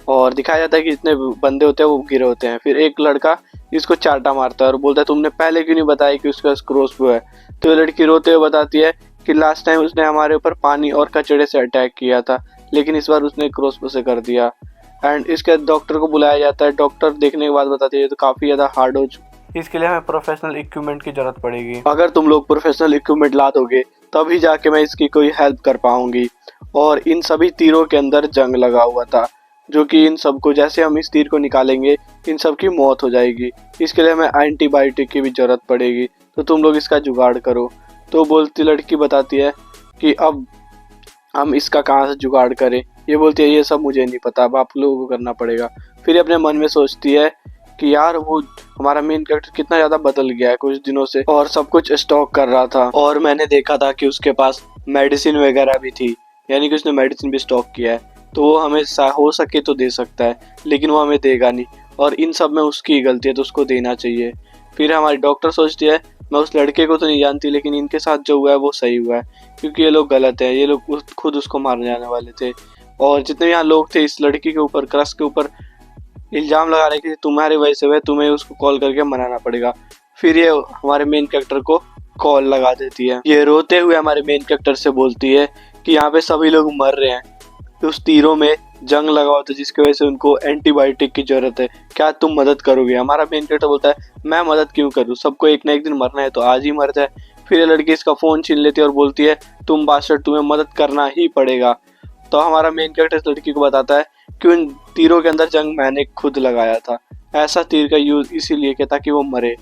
S2: और दिखाया जाता है कि जितने बंदे होते हैं वो गिरे होते हैं। फिर एक लड़का इसको चाटा मारता है और बोलता है तुमने पहले क्यों नहीं बताया कि उसके पास क्रॉसबो है। तो ये लड़की रोते हुए बताती है कि लास्ट टाइम उसने हमारे ऊपर पानी और कचड़े से अटैक किया था, लेकिन इस बार उसने क्रॉसबो से कर दिया। एंड इसके डॉक्टर को बुलाया जाता है। डॉक्टर देखने के बाद बताती है तो काफ़ी ज़्यादा हार्ड हो चुका,
S3: इसके लिए हमें प्रोफेशनल इक्विपमेंट की ज़रूरत पड़ेगी।
S2: अगर तुम लोग प्रोफेशनल इक्विपमेंट ला दोगे तभी जाके मैं इसकी कोई हेल्प कर पाऊंगी। और इन सभी तीरों के अंदर जंग लगा हुआ था, जो कि इन सबको जैसे हम इस तीर को निकालेंगे इन सब की मौत हो जाएगी। इसके लिए हमें एंटीबायोटिक की भी ज़रूरत पड़ेगी, तो तुम लोग इसका जुगाड़ करो। तो बोलती लड़की बताती है कि अब हम इसका कहाँ से जुगाड़ करें। ये बोलती है ये सब मुझे नहीं पता, अब आप लोगों को करना पड़ेगा। फिर ये अपने मन में सोचती है कि यार वो हमारा मेन कैरेक्टर कितना ज़्यादा बदल गया है कुछ दिनों से, और सब कुछ स्टॉक कर रहा था, और मैंने देखा था कि उसके पास मेडिसिन वगैरह भी थी, यानी कि उसने मेडिसिन भी स्टॉक किया है। तो वो हमें हो सके तो दे सकता है, लेकिन वो हमें देगा नहीं, और इन सब में उसकी गलती है तो उसको देना चाहिए। फिर हमारी डॉक्टर सोचती है मैं उस लड़के को तो नहीं जानती, लेकिन इनके साथ जो हुआ है वो सही हुआ है, क्योंकि ये लोग गलत हैं। ये लोग खुद उसको मारने जाने वाले थे, और जितने भी यहाँ लोग थे इस लड़की के ऊपर, क्रश के ऊपर इल्ज़ाम लगा रहे कि तुम्हारी वजह से हुआ, तुम्हें उसको कॉल करके मनाना पड़ेगा। फिर ये हमारे मेन कैरेक्टर को कॉल लगा देती है। ये रोते हुए हमारे मेन कैरेक्टर से बोलती है कि यहाँ पे सभी लोग मर रहे हैं, उस तीरों में जंग लगा होता है जिसकी वजह से उनको एंटीबायोटिक की जरूरत है, क्या तुम मदद करोगे। हमारा मेन कैरेक्टर बोलता है मैं मदद क्यों करूँ, सबको एक ना एक दिन मरना है तो आज ही मर जाए। फिर ये लड़की इसका फ़ोन छीन लेती है और बोलती है तुम बादशाह, तुम्हें मदद करना ही पड़ेगा। तो हमारा मेन कैरेक्टर इस लड़की को बताता है कि उन तीरों के अंदर जंग मैंने खुद लगाया था, ऐसा तीर का यूज़ इसीलिए किया ताकि वो मरे।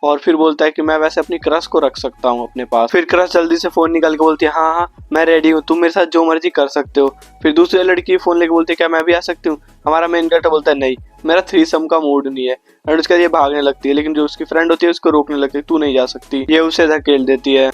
S2: और फिर बोलता है कि मैं वैसे अपनी क्रश को रख सकता हूँ अपने पास। फिर क्रश जल्दी से फ़ोन निकाल के बोलती है हाँ हाँ मैं रेडी हूँ, तुम मेरे साथ जो मर्जी कर सकते हो। फिर दूसरी लड़की फ़ोन लेके बोलती है क्या मैं भी आ सकती हूँ। हमारा मेन कैरेक्टर बोलता है नहीं, मेरा थ्रीसम का मूड नहीं है। और उसके बाद ये भागने लगती है, लेकिन जो उसकी फ्रेंड होती है उसको रोकने लगती है, तू नहीं जा सकती। ये उसे धकेल देती है।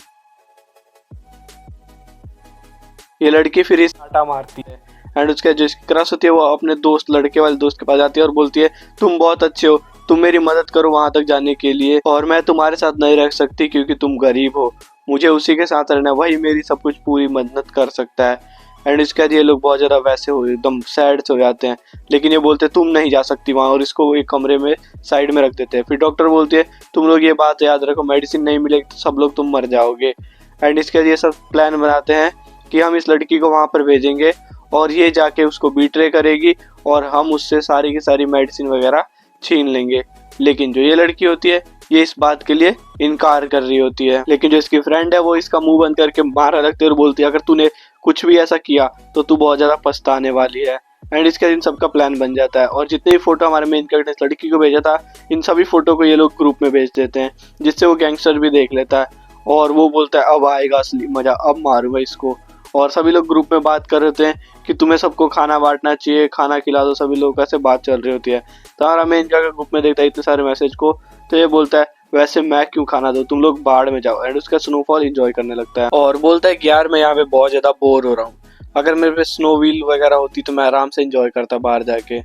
S2: ये लड़की फिर इस
S3: आटा मारती है,
S2: एंड उसके जो क्रश होती है वो अपने दोस्त, लड़के वाले दोस्त के पास जाती है और बोलती है तुम बहुत अच्छे हो, तुम मेरी मदद करो वहां तक जाने के लिए, और मैं तुम्हारे साथ नहीं रह सकती क्योंकि तुम गरीब हो, मुझे उसी के साथ रहना, वही मेरी सब कुछ पूरी मदद कर सकता है। एंड इसके बाद ये लोग बहुत ज़्यादा वैसे हो एकदम सैड से हो जाते हैं, लेकिन ये बोलते हैं तुम नहीं जा सकती वहाँ, और इसको एक कमरे में साइड में रख देते हैं। फिर डॉक्टर बोलती है तुम लोग ये बात याद रखो, मेडिसिन नहीं मिलेगी तो सब लोग तुम मर जाओगे। एंड इसके बाद ये सब प्लान बनाते हैं कि हम इस लड़की को वहाँ पर भेजेंगे और ये जाके उसको बीट्रे करेगी और हम उससे सारी की सारी मेडिसिन वगैरह छीन लेंगे। लेकिन जो ये लड़की होती है ये इस बात के लिए इनकार कर रही होती है, लेकिन जो इसकी फ्रेंड है वो इसका मुंह बंद करके मारने लगती है और बोलती है अगर तूने कुछ भी ऐसा किया तो तू बहुत ज़्यादा पछताने वाली है। एंड इसके इन सबका प्लान बन जाता है, और जितने भी फोटो हमारे मेन कैरेक्टर इस लड़की को भेजा था इन सभी फोटो को ये लोग ग्रुप में भेज देते हैं, जिससे वो गैंगस्टर भी देख लेता है और वो बोलता है अब आएगा असली मजा, अब मारूंगा इसको। और सभी लोग ग्रुप में बात कर रहे थे कि तुम्हें सबको खाना बांटना चाहिए, खाना खिला दो, सभी लोग ऐसे बात चल रही होती है। तो हमारा मेन कैरेक्टर ग्रुप में देखता है इतने सारे मैसेज को, तो ये बोलता है वैसे मैं क्यों खाना दूं, तुम लोग बाढ़ में जाओ। एंड उसका स्नोफॉल एंजॉय करने लगता है और बोलता है कि यार मैं यहाँ पे बहुत ज़्यादा बोर हो रहा हूँ, अगर मेरे पे स्नो व्हील वगैरह होती तो मैं आराम से एंजॉय करता बाहर जाके।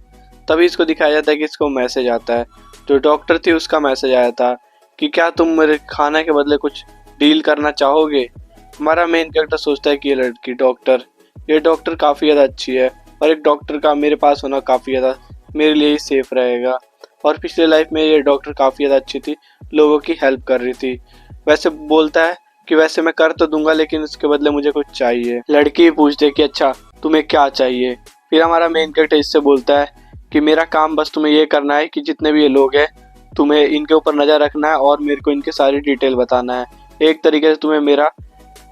S2: तभी इसको दिखाया जाता है कि इसको मैसेज आता है, जो डॉक्टर थी उसका मैसेज आया था कि क्या तुम मेरे खाना के बदले कुछ डील करना चाहोगे। हमारा मेन कैरेक्टर सोचता है कि ये लड़की ये डॉक्टर काफ़ी ज़्यादा अच्छी है और एक डॉक्टर का मेरे पास होना काफ़ी ज़्यादा मेरे लिए ही सेफ रहेगा। और पिछले लाइफ में ये डॉक्टर काफ़ी ज़्यादा अच्छी थी, लोगों की हेल्प कर रही थी। वैसे बोलता है कि वैसे मैं कर तो दूंगा लेकिन उसके बदले मुझे कुछ चाहिए। लड़की पूछती है कि अच्छा तुम्हें क्या चाहिए। फिर हमारा मेन कैरेक्टर इससे बोलता है कि मेरा काम बस तुम्हें ये करना है कि जितने भी ये लोग हैं तुम्हें इनके ऊपर नज़र रखना है और मेरे को इनके सारी डिटेल बताना है। एक तरीके से तुम्हें मेरा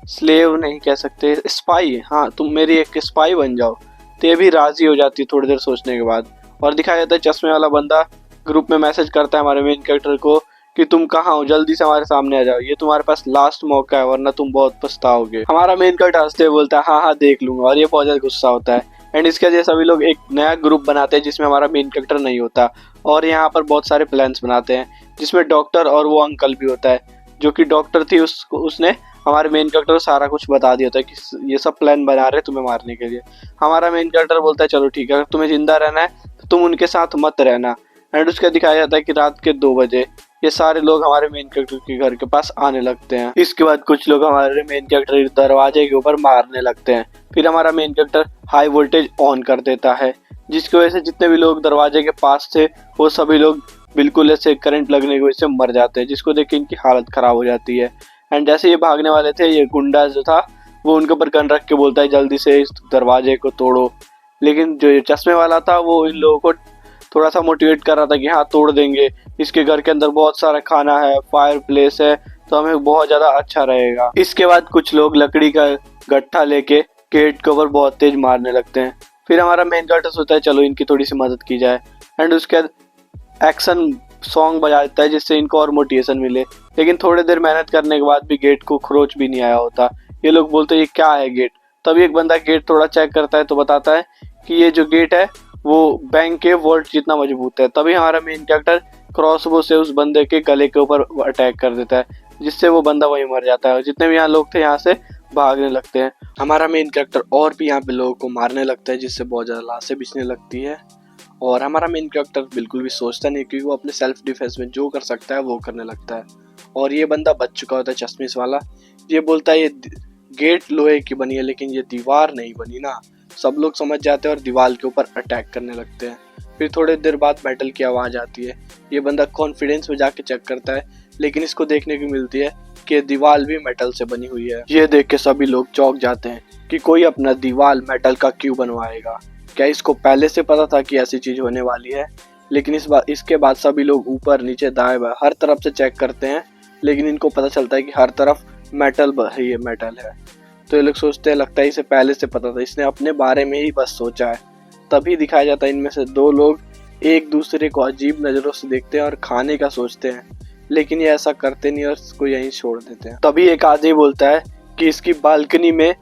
S2: स्लेव नहीं कह सकते, स्पाई, हाँ तुम मेरी एक स्पाई बन जाओ। तो ये भी राजी हो जाती है थोड़ी देर सोचने के बाद। और दिखाया जाता है चश्मे वाला बंदा ग्रुप में मैसेज करता है हमारे मेन कैरेक्टर को कि तुम कहाँ हो, जल्दी से हमारे सामने आ जाओ, ये तुम्हारे पास लास्ट मौका है वरना तुम बहुत पछताओगे। हमारा मेन कैरेक्टर हंसते हुए बोलता है हाँ हाँ देख लूंगा, और ये बहुत ज्यादा गुस्सा होता है। एंड इसके वजह सभी लोग एक नया ग्रुप बनाते हैं जिसमें हमारा मेन कैरेक्टर नहीं होता, और यहाँ पर बहुत सारे प्लान्स बनाते हैं जिसमें डॉक्टर और वो अंकल भी होता है। जो कि डॉक्टर थी उसने हमारे मेन कैरेक्टर को सारा कुछ बता दिया था कि ये सब प्लान बना रहे तुम्हें मारने के लिए। हमारा मेन कैरेक्टर बोलता है चलो ठीक है, अगर तुम्हें जिंदा रहना है तो तुम उनके साथ मत रहना। एंड उसका दिखाया जाता है कि रात के 2 बजे ये सारे लोग हमारे मेन कैरेक्टर के घर के पास आने लगते हैं। इसके बाद कुछ लोग हमारे मेन कैरेक्टर दरवाजे के ऊपर मारने लगते हैं। फिर हमारा main character high voltage on कर देता है, जिसकी वजह से जितने भी लोग दरवाजे के पास थे वो सभी लोग बिल्कुल ऐसे करंट लगने की वजह से मर जाते हैं, जिसको देख के इनकी हालत खराब हो जाती है। एंड जैसे ये भागने वाले थे, ये गुंडा जो था वो उनके ऊपर गन रख के बोलता है जल्दी से इस दरवाजे को तोड़ो। लेकिन जो ये चश्मे वाला था वो इन लोगों को थोड़ा सा मोटिवेट कर रहा था कि हाँ तोड़ देंगे, इसके घर के अंदर बहुत सारा खाना है, फायर प्लेस है, तो हमें बहुत ज़्यादा अच्छा रहेगा। इसके बाद कुछ लोग लकड़ी का गट्ठा लेके गेट के ऊपर बहुत तेज मारने लगते हैं। फिर हमारा मेन कैरेक्टर सोचता है चलो इनकी थोड़ी सी मदद की जाए। एंड उसके बाद एक्शन सॉन्ग बजा देता है जिससे इनको और मोटिवेशन मिले। लेकिन थोड़ी देर मेहनत करने के बाद भी गेट को खरोच भी नहीं आया होता। ये लोग बोलते हैं ये क्या है गेट। तभी एक बंदा गेट थोड़ा चेक करता है तो बताता है कि ये जो गेट है वो बैंक के वोल्ट जितना मजबूत है। तभी हमारा मेन कैरेक्टर क्रॉसबो से उस बंदे के गले के ऊपर अटैक कर देता है, जिससे वो बंदा वहीं मर जाता है और जितने भी यहाँ लोग थे यहाँ से भागने लगते हैं। हमारा मेन कैरेक्टर और भी यहाँ पे लोगों को मारने लगता है, जिससे बहुत ज़्यादा लाशें बिछने लगती है। और हमारा मेन कैरेक्टर बिल्कुल भी सोचता नहीं, क्योंकि वो अपने सेल्फ डिफेंस में जो कर सकता है वो करने लगता है। और ये बंदा बच चुका होता है चश्मिश वाला। ये बोलता है ये गेट लोहे की बनी है लेकिन ये दीवार नहीं बनी ना। सब लोग समझ जाते हैं और दीवार के ऊपर अटैक करने लगते हैं। फिर थोड़ी देर बाद मेटल की आवाज़ आती है। ये बंदा कॉन्फिडेंस में जाके चेक करता है, लेकिन इसको देखने की मिलती है कि दीवार भी मेटल से बनी हुई है। ये देख के सभी लोग चौंक जाते हैं कि कोई अपना दीवार मेटल का क्यों बनवाएगा। क्या इसको पहले से पता था कि ऐसी चीज़ होने वाली है? लेकिन इसके बाद सभी लोग ऊपर नीचे दाएं बाएं हर तरफ से चेक करते हैं, लेकिन इनको पता चलता है कि हर तरफ मेटल ही मेटल है। तो ये लोग सोचते हैं लगता है इसे पहले से पता था, इसने अपने बारे में ही बस सोचा है। तभी दिखाया जाता है इनमें से 2 लोग एक दूसरे को अजीब नज़रों से देखते हैं और खाने का सोचते हैं, लेकिन ये ऐसा करते नहीं और इसको यहीं छोड़ देते हैं। तभी एक आदमी बोलता है कि इसकी बालकनी में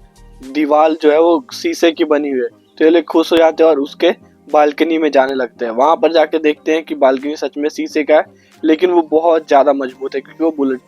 S2: दीवार जो है वो शीशे की बनी हुई है। तो ये लोग खुश हो जाते हैं और उसके बालकनी में जाने लगते हैं। वहाँ पर जाके देखते हैं कि बालकनी सच में शीशे का है, लेकिन वो बहुत ज़्यादा मजबूत है क्योंकि वो बुलेट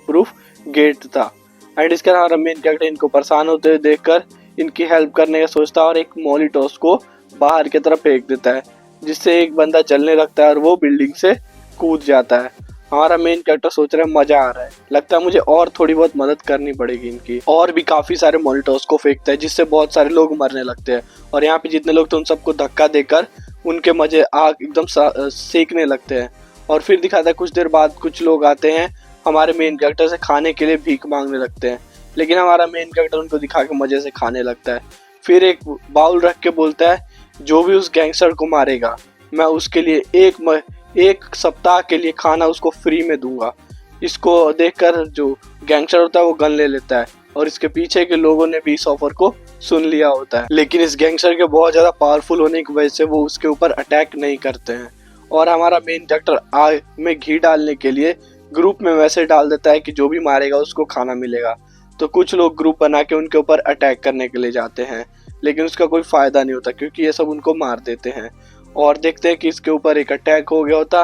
S2: प्रूफ गेट था। एंड इसके अलावा मेन कैरेक्टर इनको परेशान होते हुए देखकर इनकी हेल्प करने का सोचता है और एक मोलिटोस को बाहर की तरफ फेंक देता है, जिससे एक बंदा जलने लगता है और वो बिल्डिंग से कूद जाता है। हमारा मेन कैरेक्टर सोच रहा है मजा आ रहा है, लगता है मुझे और थोड़ी बहुत मदद करनी पड़ेगी इनकी। और भी काफी सारे मोलिटोस को फेंकता है, जिससे बहुत सारे लोग मरने लगते हैं। और यहाँ पे जितने लोग थे उन सबको धक्का देकर उनके मजे आग एकदम सेकने लगते हैं। और फिर दिखाता है कुछ देर बाद कुछ लोग आते हैं हमारे मेन कैरेक्टर से खाने के लिए भीख मांगने लगते हैं, लेकिन हमारा मेन कैरेक्टर उनको दिखा के मजे से खाने लगता है। फिर एक बाउल रख के बोलता है जो भी उस गैंगस्टर को मारेगा मैं उसके लिए एक सप्ताह के लिए खाना उसको फ्री में दूंगा। इसको देखकर जो गैंगस्टर होता है वो गन ले लेता है और इसके पीछे के लोगों ने भी इस ऑफर को सुन लिया होता है, लेकिन इस गैंगस्टर के बहुत ज़्यादा पावरफुल होने की वजह से वो उसके ऊपर अटैक नहीं करते हैं। और हमारा मेन कैरेक्टर आग में घी डालने के लिए ग्रुप में मैसेज डाल देता है कि जो भी मारेगा उसको खाना मिलेगा। तो कुछ लोग ग्रुप बना के उनके ऊपर अटैक करने के लिए जाते हैं, लेकिन उसका कोई फ़ायदा नहीं होता क्योंकि ये सब उनको मार देते हैं। और देखते हैं कि इसके ऊपर एक अटैक हो गया होता,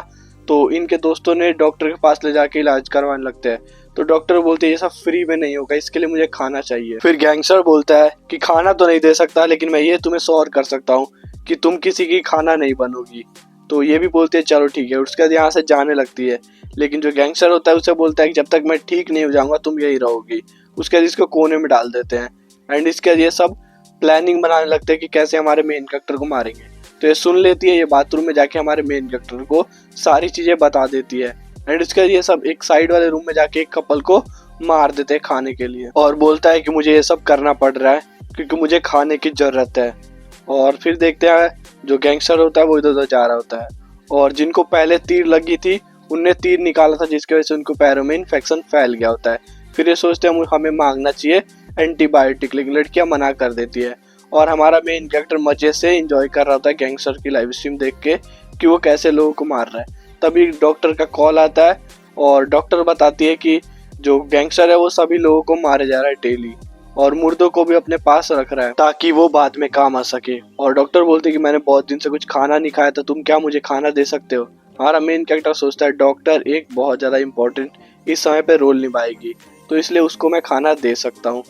S2: तो इनके दोस्तों ने डॉक्टर के पास ले जाके इलाज करवाने लगते हैं। तो डॉक्टर बोलते हैं ये सब फ्री में नहीं होगा, इसके लिए मुझे खाना चाहिए। फिर गैंगस्टर बोलता है कि खाना तो नहीं दे सकता, लेकिन मैं ये तुम्हें श्योर कर सकता हूँ कि तुम किसी की खाना नहीं बनोगी। तो ये भी बोलती है चलो ठीक है, उसके बाद यहाँ से जाने लगती है। लेकिन जो गैंगस्टर होता है उसे बोलता है कि जब तक मैं ठीक नहीं हो जाऊंगा तुम यही रहोगी। उसके बाद इसको कोने में डाल देते हैं एंड इसके बाद ये सब प्लानिंग बनाने लगते हैं कि कैसे हमारे मेन कैरेक्टर को मारेंगे। तो ये सुन लेती है, ये बाथरूम में जाके हमारे मेन कैरेक्टर को सारी चीजें बता देती है एंड इसके बाद ये सब एक साइड वाले रूम में जाके एक कपल को मार देते हैं खाने के लिए और बोलता है कि मुझे ये सब करना पड़ रहा है क्योंकि मुझे खाने की जरूरत है। और फिर देखते हैं जो गैंगस्टर होता है वो इधर उधर जा रहा होता है और जिनको पहले तीर लगी थी उनने तीर निकाला था जिसकी वजह से उनको पैरों में इन्फेक्शन फैल गया होता है। फिर ये सोचते हैं हमें मांगना चाहिए एंटीबायोटिक, लेकिन लड़कियां मना कर देती है और हमारा मेन कैरेक्टर मजे से एंजॉय कर रहा होता है गैंगस्टर की लाइव स्ट्रीम देख के कि वो कैसे लोगों को मार रहा है। तभी डॉक्टर का कॉल आता है और डॉक्टर बताती है कि जो गैंगस्टर है वो सभी लोगों को मारे जा रहा है डेली और मुर्दों को भी अपने पास रख रहा है ताकि वो बाद में काम आ सके। और डॉक्टर बोलते हैं कि मैंने बहुत दिन से कुछ खाना नहीं खाया था, तुम क्या मुझे खाना दे सकते हो। हमारा मेन कैरेक्टर सोचता है डॉक्टर एक बहुत ज़्यादा इम्पोर्टेंट इस समय पे रोल निभाएगी तो इसलिए उसको मैं खाना दे सकता हूँ।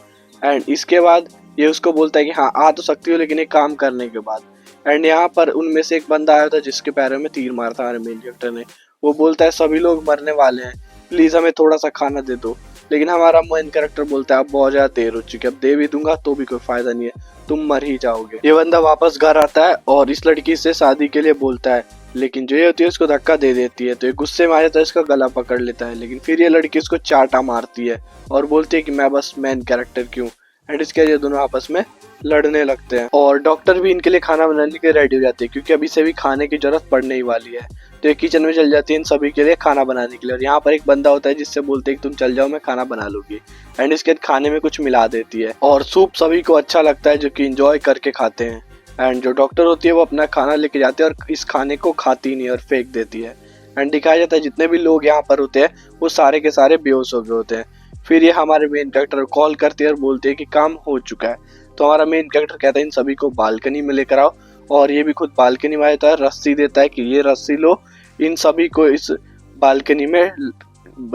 S2: एंड इसके बाद ये उसको बोलता है कि हाँ आ तो सकती हो लेकिन एक काम करने के बाद। एंड यहाँ पर उनमें से एक बंदा आया था जिसके पैरों में तीर मारा था हमारे मेन कैरेक्टर ने। वो बोलता है सभी लोग मरने वाले हैं, प्लीज़ हमें थोड़ा सा खाना दे दो। लेकिन हमारा मेन कैरेक्टर बोलता है अब बहुत ज़्यादा देर हो चुकी है, अब दे भी दूंगा तो भी कोई फायदा नहीं है, तुम मर ही जाओगे। ये बंदा वापस घर आता है और इस लड़की से शादी के लिए बोलता है, लेकिन जो ये होती है उसको धक्का दे देती है। तो ये गुस्से में आ जाता है, इसका गला पकड़ लेता है। लेकिन फिर ये लड़की उसको चाटा मारती है और बोलती है कि मैं बस मेन कैरेक्टर क्यों। एंड इसके ये दोनों आपस में लड़ने लगते हैं और डॉक्टर भी इनके लिए खाना बनाने के रेडी हो जाती है क्योंकि अभी से भी खाने की जरूरत पड़ने ही वाली है। तो ये किचन में चल जाती है इन सभी के लिए खाना बनाने के लिए और यहाँ पर एक बंदा होता है जिससे बोलते हैं कि तुम चल जाओ मैं खाना बना लूंगी। एंड इसके खाने में कुछ मिला देती है और सूप सभी को अच्छा लगता है जो कि इंजॉय करके खाते हैं। एंड जो डॉक्टर होती है वो अपना खाना लेके जाती है और इस खाने को खाती नहीं और फेंक देती है। एंड दिखाया जाता है जितने भी लोग यहाँ पर होते हैं वो सारे के सारे बेहोश हो गए होते हैं। फिर ये हमारे मेन कैरेक्टर कॉल करती है और बोलती है कि काम हो चुका है। तो हमारा मेन कैरेक्टर कहता है इन सभी को बालकनी में लेकर आओ और ये भी खुद बालकनी में आता है, रस्सी देता है कि ये रस्सी लो, इन सभी को इस बालकनी में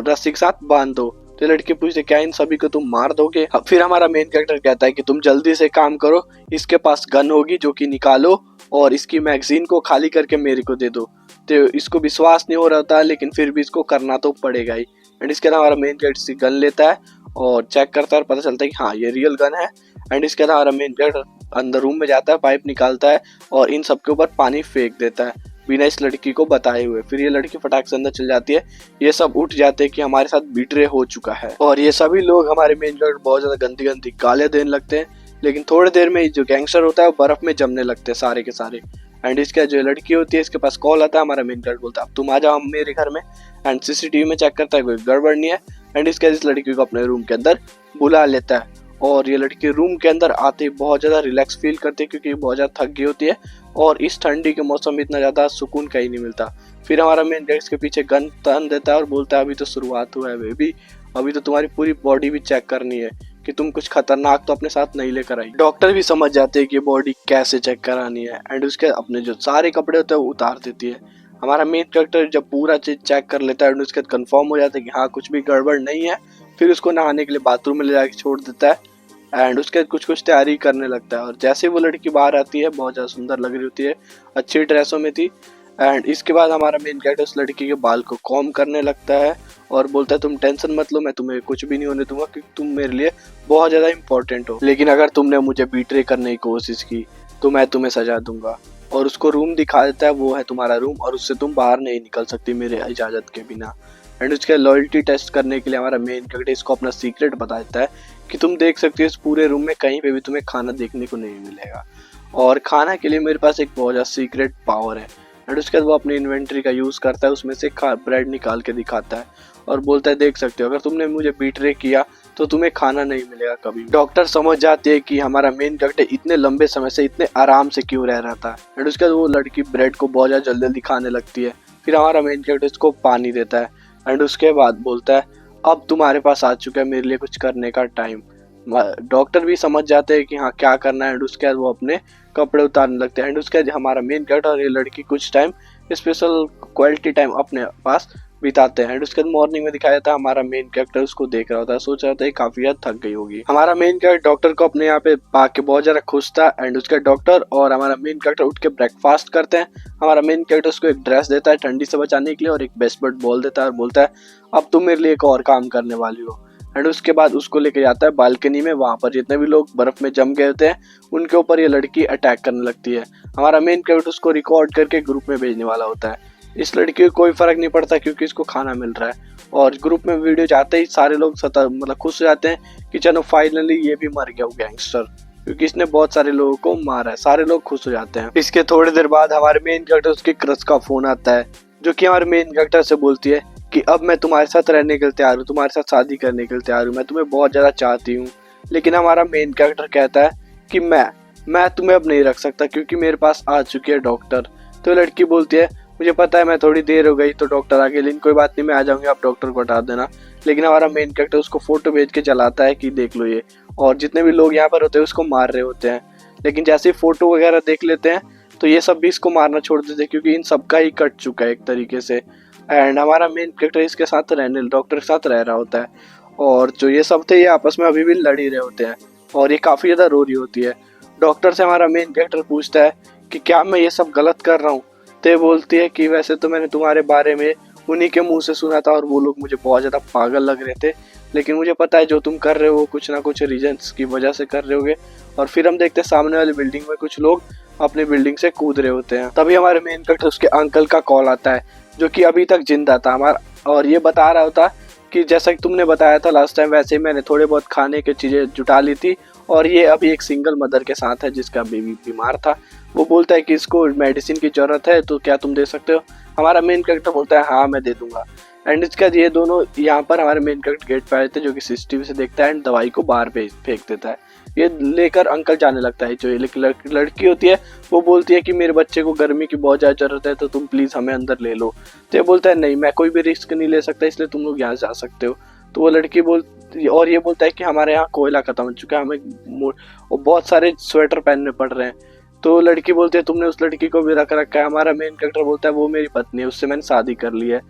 S2: रस्सी के साथ बांध दो। तो लड़की पूछते क्या इन सभी को तुम मार दोगे। फिर हमारा मेन कैरेक्टर कहता है कि तुम जल्दी से काम करो, इसके पास गन होगी जो कि निकालो और इसकी मैगजीन को खाली करके मेरे को दे दो। तो इसको विश्वास नहीं हो रहा था लेकिन फिर भी इसको करना तो पड़ेगा ही। एंड इसके बाद हमारा मेन कैरेक्टर गन लेता है और चेक करता है और पता चलता है कि हाँ ये रियल गन है। एंड इसके बाद हमारा मेन कैरेक्टर अंदर रूम में जाता है, पाइप निकालता है और इन सबके ऊपर पानी फेंक देता है बिना इस लड़की को बताए हुए। फिर ये लड़की फटाक से अंदर चल जाती है। ये सब उठ जाते हैं कि हमारे साथ बिट्रे हो चुका है और ये सभी लोग हमारे मेन कैरेक्टर बहुत ज्यादा गंदी गंदी गालियां देने लगते हैं। लेकिन थोड़ी देर में जो गैंगस्टर होता है वो बर्फ में जमने लगते हैं सारे के सारे। एंड इसके जो लड़की होती है इसके पास कॉल आता है, हमारा मेन कैरेक्टर बोलता है अब तुम आ जाओ मेरे घर में। एंड सीसीटीवी में चेक करता है कोई गड़बड़ नहीं है। एंड इसके इस लड़की को अपने रूम के अंदर बुला लेता है और ये लड़की रूम के अंदर आते ही बहुत ज़्यादा रिलैक्स फील करती है क्योंकि बहुत ज़्यादा थक गई होती है और इस ठंडी के मौसम में इतना ज़्यादा सुकून कहीं नहीं मिलता। फिर हमारा मेन कैरेक्टर इसके पीछे गन तान देता है और बोलता है अभी तो शुरुआत हुआ है बेबी, अभी तो तुम्हारी पूरी बॉडी भी चेक करनी है कि तुम कुछ खतरनाक तो अपने साथ नहीं लेकर आई। डॉक्टर भी समझ जाते हैं कि बॉडी कैसे चेक करानी है एंड उसके अपने जो सारे कपड़े होते हैं वो उतार देती है। हमारा मेन कैरेक्टर जब पूरा चीज चेक कर लेता है एंड उसके बाद कंफर्म हो जाता है कि हाँ कुछ भी गड़बड़ नहीं है, फिर उसको नहाने के लिए बाथरूम में ले जाके छोड़ देता है एंड उसके बाद कुछ तैयारी करने लगता है। और जैसे वो लड़की बाहर आती है बहुत ज़्यादा सुंदर लग रही होती है, अच्छी ड्रेसों में थी। एंड इसके बाद हमारा मेन कैरेक्टर उस लड़की के बाल को कॉम करने लगता है और बोलता है तुम टेंशन मत लो, मैं तुम्हें कुछ भी नहीं होने दूंगा क्योंकि तुम मेरे लिए बहुत ज़्यादा इंपॉर्टेंट हो, लेकिन अगर तुमने मुझे बीट्रे करने की कोशिश की तो मैं तुम्हें सजा दूंगा। और उसको रूम दिखा देता है, वो है तुम्हारा रूम और उससे तुम बाहर नहीं निकल सकती मेरे इजाज़त के बिना। एंड उसके लॉयल्टी टेस्ट करने के लिए हमारा मेन कैरेक्टर इसको अपना सीक्रेट बता देता है कि तुम देख सकते हो इस पूरे रूम में कहीं पे भी तुम्हें खाना देखने को नहीं मिलेगा और खाना के लिए मेरे पास एक बहुत ज़्यादा सीक्रेट पावर है। एंड उसके बाद वो अपनी इन्वेंट्री का यूज़ करता है, उसमें से ब्रेड निकाल के दिखाता है और बोलता है देख सकते हो अगर तुमने मुझे बीट्रे किया तो तुम्हें खाना नहीं मिलेगा कभी। डॉक्टर समझ जाते हैं कि हमारा मेन कैरेक्टर इतने लंबे समय से इतने आराम से क्यों रह रहा था। एंड उसके बाद वो लड़की ब्रेड को बहुत ज़्यादा जल्दी जल्दी खाने लगती है। फिर हमारा मेन कैरेक्टर इसको पानी देता है एंड उसके बाद बोलता है अब तुम्हारे पास आ चुका है मेरे लिए कुछ करने का टाइम। डॉक्टर भी समझ जाते हैं कि हाँ क्या करना है एंड उसके बाद वो अपने कपड़े उतारने लगते हैं। एंड उसके बाद हमारा मेन कैरेक्टर और ये लड़की कुछ टाइम स्पेशल क्वालिटी टाइम अपने पास बिताते हैं। एंड उसके बाद मॉर्निंग में दिखाया जाता है हमारा मेन कैरेक्टर उसको देख रहा होता है, सोच रहा होता है काफी ज्यादा थक गई होगी। हमारा मेन कैरेक्टर डॉक्टर को अपने यहाँ पे पाके बहुत ज्यादा खुश था। एंड उसका डॉक्टर और हमारा मेन कैरेक्टर उठ के ब्रेकफास्ट करते हैं। हमारा मेन कैरेक्टर उसको एक ड्रेस देता है ठंडी से बचाने के लिए और एक बेसबॉल बॉल देता है और बोलता है अब तुम मेरे लिए एक और काम करने वाली हो। एंड उसके बाद उसको लेके जाता है बालकनी में, वहां पर जितने भी लोग बर्फ में जम गए होते हैं उनके ऊपर ये लड़की अटैक करने लगती है। हमारा मेन कैरेक्टर उसको रिकॉर्ड करके ग्रुप में भेजने वाला होता है। इस लड़की को कोई फर्क नहीं पड़ता क्योंकि इसको खाना मिल रहा है और ग्रुप में वीडियो जाते ही सारे लोग मतलब खुश हो जाते हैं कि चलो फाइनली ये भी मर गया वो गैंगस्टर, क्योंकि इसने बहुत सारे लोगों को मारा है। सारे लोग खुश हो जाते हैं। इसके थोड़ी देर बाद हमारे मेन कैरेक्टर उसके क्रश का फोन आता है जो कि हमारे मेन कैरेक्टर से बोलती है कि अब मैं तुम्हारे साथ रहने के लिए तैयार हूँ, तुम्हारे साथ शादी करने के लिए तैयार हूँ, मैं तुम्हें बहुत ज्यादा चाहती हूँ। लेकिन हमारा मेन कैरेक्टर कहता है कि मैं तुम्हें अब नहीं रख सकता क्योंकि मेरे पास आ चुकी है डॉक्टर। तो लड़की बोलती है मुझे पता है मैं थोड़ी देर हो गई तो डॉक्टर आ गए, लेकिन कोई बात नहीं मैं आ जाऊंगी, आप डॉक्टर को हटा देना। लेकिन हमारा मेन कैरेक्टर उसको फोटो भेज के चलाता है कि देख लो ये, और जितने भी लोग यहाँ पर होते हैं उसको मार रहे होते हैं। लेकिन जैसे ही फोटो वगैरह देख लेते हैं तो ये सब भी इसको मारना छोड़ देते हैं क्योंकि इन सबका ही कट चुका है एक तरीके से। एंड हमारा मेन कैरेक्टर इसके साथ डॉक्टर के साथ रह रहा होता है और जो ये सब थे ये आपस में अभी भी लड़ ही रहे होते हैं और ये काफी ज्यादा रो रही होती है। डॉक्टर से हमारा मेन कैरेक्टर पूछता है कि क्या मैं ये सब गलत कर रहा हूँ। तो ये बोलती है कि वैसे तो मैंने तुम्हारे बारे में उन्हीं के मुंह से सुना था और वो लोग मुझे बहुत ज्यादा पागल लग रहे थे, लेकिन मुझे पता है जो तुम कर रहे हो कुछ ना कुछ रीजंस की वजह से कर रहे होगे। और फिर हम देखते हैं सामने वाली बिल्डिंग में कुछ लोग अपनी बिल्डिंग से कूद रहे होते हैं। तभी हमारे मेन कैरेक्टर उसके अंकल का कॉल आता है जो कि अभी तक जिंदा था हमारा, और ये बता रहा होता कि जैसा कि तुमने बताया था लास्ट टाइम वैसे ही मैंने थोड़े बहुत खाने की चीजें जुटा ली थी और ये अभी एक सिंगल मदर के साथ है जिसका बेबी बीमार था। वो बोलता है कि इसको मेडिसिन की जरूरत है तो क्या तुम दे सकते हो। हमारा मेन कैरेक्टर बोलता है हाँ मैं दे दूंगा। एंड इसके बाद ये दोनों यहाँ पर हमारे मेन कैरेक्टर गेट पे आए थे जो कि सीसीटीवी से देखता है एंड दवाई को बाहर फेंक देता है। ये लेकर अंकल जाने लगता है। जो ये लड़की होती है वो बोलती है कि मेरे बच्चे को गर्मी की बहुत ज्यादा जरूरत है तो तुम प्लीज हमें अंदर ले लो। तो ये बोलता है नहीं मैं कोई भी रिस्क नहीं ले सकता इसलिए तुम लोग यहाँ जा सकते हो। तो वो लड़की और ये बोलता है कि हमारे यहाँ कोयला खत्म हो चुका है, हमें बहुत सारे स्वेटर पहनने पड़ रहे हैं। तो लड़की बोलती है तुमने उस लड़की को भी रख रखा है। हमारा मेन कैरेक्टर बोलता है वो मेरी पत्नी है, उससे मैंने शादी कर ली है।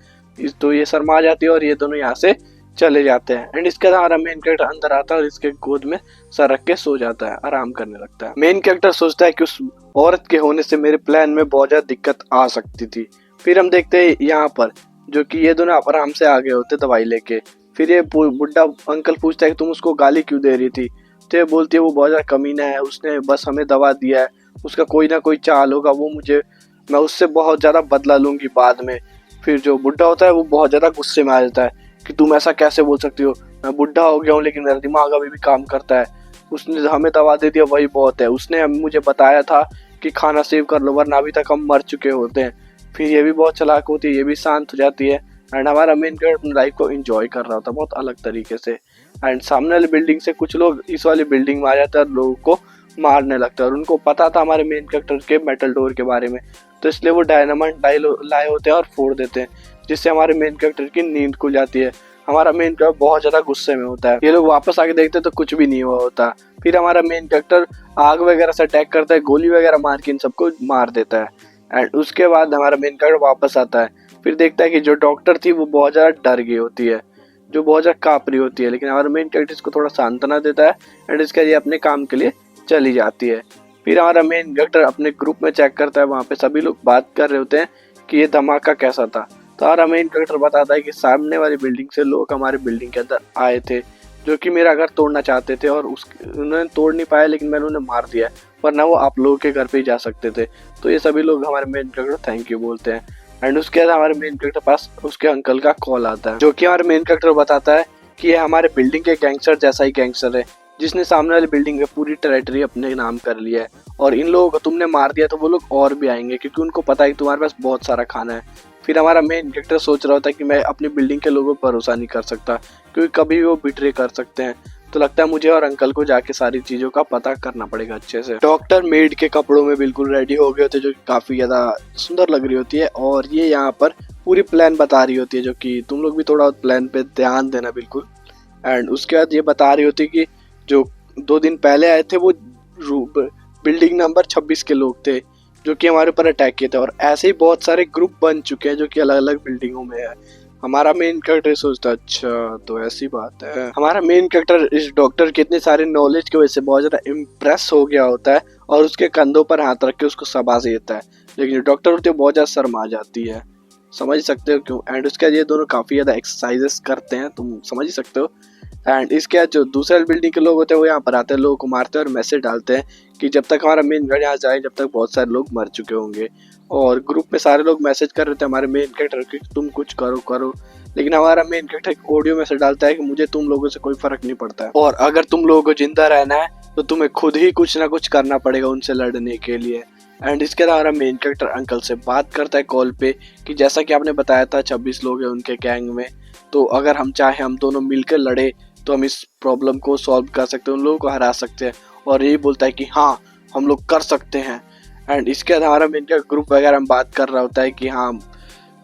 S2: तो ये शर्मा जाती है और ये दोनों यहाँ से चले जाते हैं। एंड इसके बाद हमारा मेन कैरेक्टर अंदर आता है और इसके गोद में सर रख के सो जाता है, आराम करने लगता है। मेन कैरेक्टर सोचता है कि उस औरत के होने से मेरे प्लान में बहुत ज्यादा दिक्कत आ सकती थी। फिर हम देखते हैं यहाँ पर जो कि ये दोनों आराम से आ गए होते दवाई लेके। फिर ये बुढ़ा अंकल पूछता है कि तुम उसको गाली क्यों दे रही थी। तो ये बोलती है वो बहुत ज्यादा कमीना है, उसने बस हमें दवा दिया है, उसका कोई ना कोई चाल होगा, मैं उससे बहुत ज्यादा बदला लूंगी बाद में। फिर जो बुढ़ा होता है वो बहुत ज्यादा गुस्से में आ जाता है कि तुम ऐसा कैसे बोल सकती हो, मैं बुढ़ा हो गया हूँ लेकिन मेरा दिमाग अभी भी काम करता है, उसने हमें दवा दे दिया वही बहुत है, उसने मुझे बताया था कि खाना सेव कर लो वरना अभी तक हम मर चुके होते हैं। फिर ये भी बहुत चालाक होती है, ये भी शांत हो जाती है। एंड हमारा मेन कैरेक्टर अपनी लाइफ को एंजॉय कर रहा होता है बहुत अलग तरीके से। एंड सामने वाली बिल्डिंग से कुछ लोग इस वाली बिल्डिंग में आ जाते हैं और लोगों को मारने लगता है और उनको पता था हमारे मेन कैरेक्टर के मेटल डोर के बारे में, तो इसलिए वो डायनामाइट लाए होते हैं और फोड़ देते हैं जिससे हमारे मेन कैरेक्टर की नींद खुल जाती है। हमारा मेन कैरेक्टर बहुत ज्यादा गुस्से में होता है। ये लोग वापस आके देखते हैं तो कुछ भी नहीं हुआ होता। फिर हमारा मेन कैरेक्टर आग वगैरह से अटैक करता है, गोली वगैरह मार के इन सबको मार देता है। एंड उसके बाद हमारा मेन कैरेक्टर वापस आता है। फिर देखता है कि जो डॉक्टर थी वो बहुत ज्यादा डर गई होती है, जो बहुत ज्यादा काँप रही होती है, लेकिन हमारा मेन कैरेक्टर इसको थोड़ा सांत्वना देता है एंड इसके लिए अपने काम के लिए चली जाती है। फिर हमारा मेन कैरेक्टर अपने ग्रुप में चेक करता है, वहाँ पे सभी लोग बात कर रहे होते हैं कि ये धमाका कैसा था। तो हमारा मेन कैरेक्टर बताता है कि सामने वाली बिल्डिंग से लोग हमारे बिल्डिंग के अंदर आए थे जो कि मेरा घर तोड़ना चाहते थे और उन्होंने तोड़ नहीं पाया लेकिन मैंने उन्हें मार दिया, वरना वो आप लोगों के घर पे ही जा सकते थे। तो ये सभी लोग हमारे मेन कैरेक्टर थैंक यू बोलते हैं। एंड उसके बाद हमारे मेन कैरेक्टर पास उसके अंकल का कॉल आता है जो कि हमारे मेन कैरेक्टर बताता है कि ये हमारे बिल्डिंग के गैंगस्टर जैसा ही गैंगस्टर है जिसने सामने वाली बिल्डिंग में पूरी टेरिटरी अपने नाम कर लिया है और इन लोगों को तुमने मार दिया तो वो लोग और भी आएंगे क्योंकि उनको पता है कि तुम्हारे पास बहुत सारा खाना है। फिर हमारा मेन कैरेक्टर सोच रहा होता है कि मैं अपनी बिल्डिंग के लोगों पर भरोसा नहीं कर सकता क्योंकि कभी वो बिट्रे कर सकते हैं। तो लगता है मुझे और अंकल को जाके सारी चीजों का पता करना पड़ेगा अच्छे से। डॉक्टर मेड के कपड़ों में बिल्कुल रेडी हो गए होते जो काफी ज्यादा सुंदर लग रही होती है और ये यहाँ पर पूरी प्लान बता रही होती है जो कि तुम लोग भी थोड़ा प्लान पे ध्यान देना बिल्कुल। एंड उसके बाद ये बता रही होती है कि जो 2 दिन पहले आए थे वो बिल्डिंग नंबर 26 के लोग थे जो कि हमारे ऊपर अटैक किए थे और ऐसे ही बहुत सारे ग्रुप बन चुके हैं जो कि अलग अलग बिल्डिंगों में है। हमारा मेन कैरेक्टर सोचता अच्छा तो ऐसी बात है। हमारा मेन कैरेक्टर इस डॉक्टर के इतने सारे नॉलेज की वजह से बहुत ज्यादा इम्प्रेस हो गया होता है और उसके कंधों पर हाथ रख के उसको शाबाशी देता है, लेकिन डॉक्टर होते बहुत ज्यादा शर्मा जाती है। समझ सकते हो क्यों। एंड उसके बाद ये दोनों काफी ज्यादा एक्सरसाइजेस करते हैं, तुम समझ ही सकते हो। एंड इसके बाद जो दूसरे बिल्डिंग के लोग होते हैं वो यहाँ पर आते हैं, लोगों को मारते हैं और मैसेज डालते हैं कि जब तक हमारा मेन घर यहाँ जाए जब तक बहुत सारे लोग मर चुके होंगे। और ग्रुप में सारे लोग मैसेज कर रहे थे हमारे मेन कैरेक्टर कि तुम कुछ करो करो, लेकिन हमारा मेन कैरेक्टर एक ऑडियो मैसेज डालता है कि मुझे तुम लोगों से कोई फर्क नहीं पड़ता है, और अगर तुम लोगों को जिंदा रहना है तो तुम्हें खुद ही कुछ ना कुछ करना पड़ेगा उनसे लड़ने के लिए। एंड इसके बाद हमारा मेन कैरेक्टर अंकल से बात करता है कॉल पे कि जैसा कि आपने बताया था 26 लोग हैं उनके गैंग में, तो अगर हम चाहे हम दोनों मिलकर लड़े तो हम इस प्रॉब्लम को सॉल्व कर सकते हैं, उन लोगों को हरा सकते हैं। और यही बोलता है कि हाँ हम लोग कर सकते हैं। एंड इसके बाद हमारा मेन कैरेक्टर ग्रुप वगैरह में बात कर रहा होता है कि हाँ,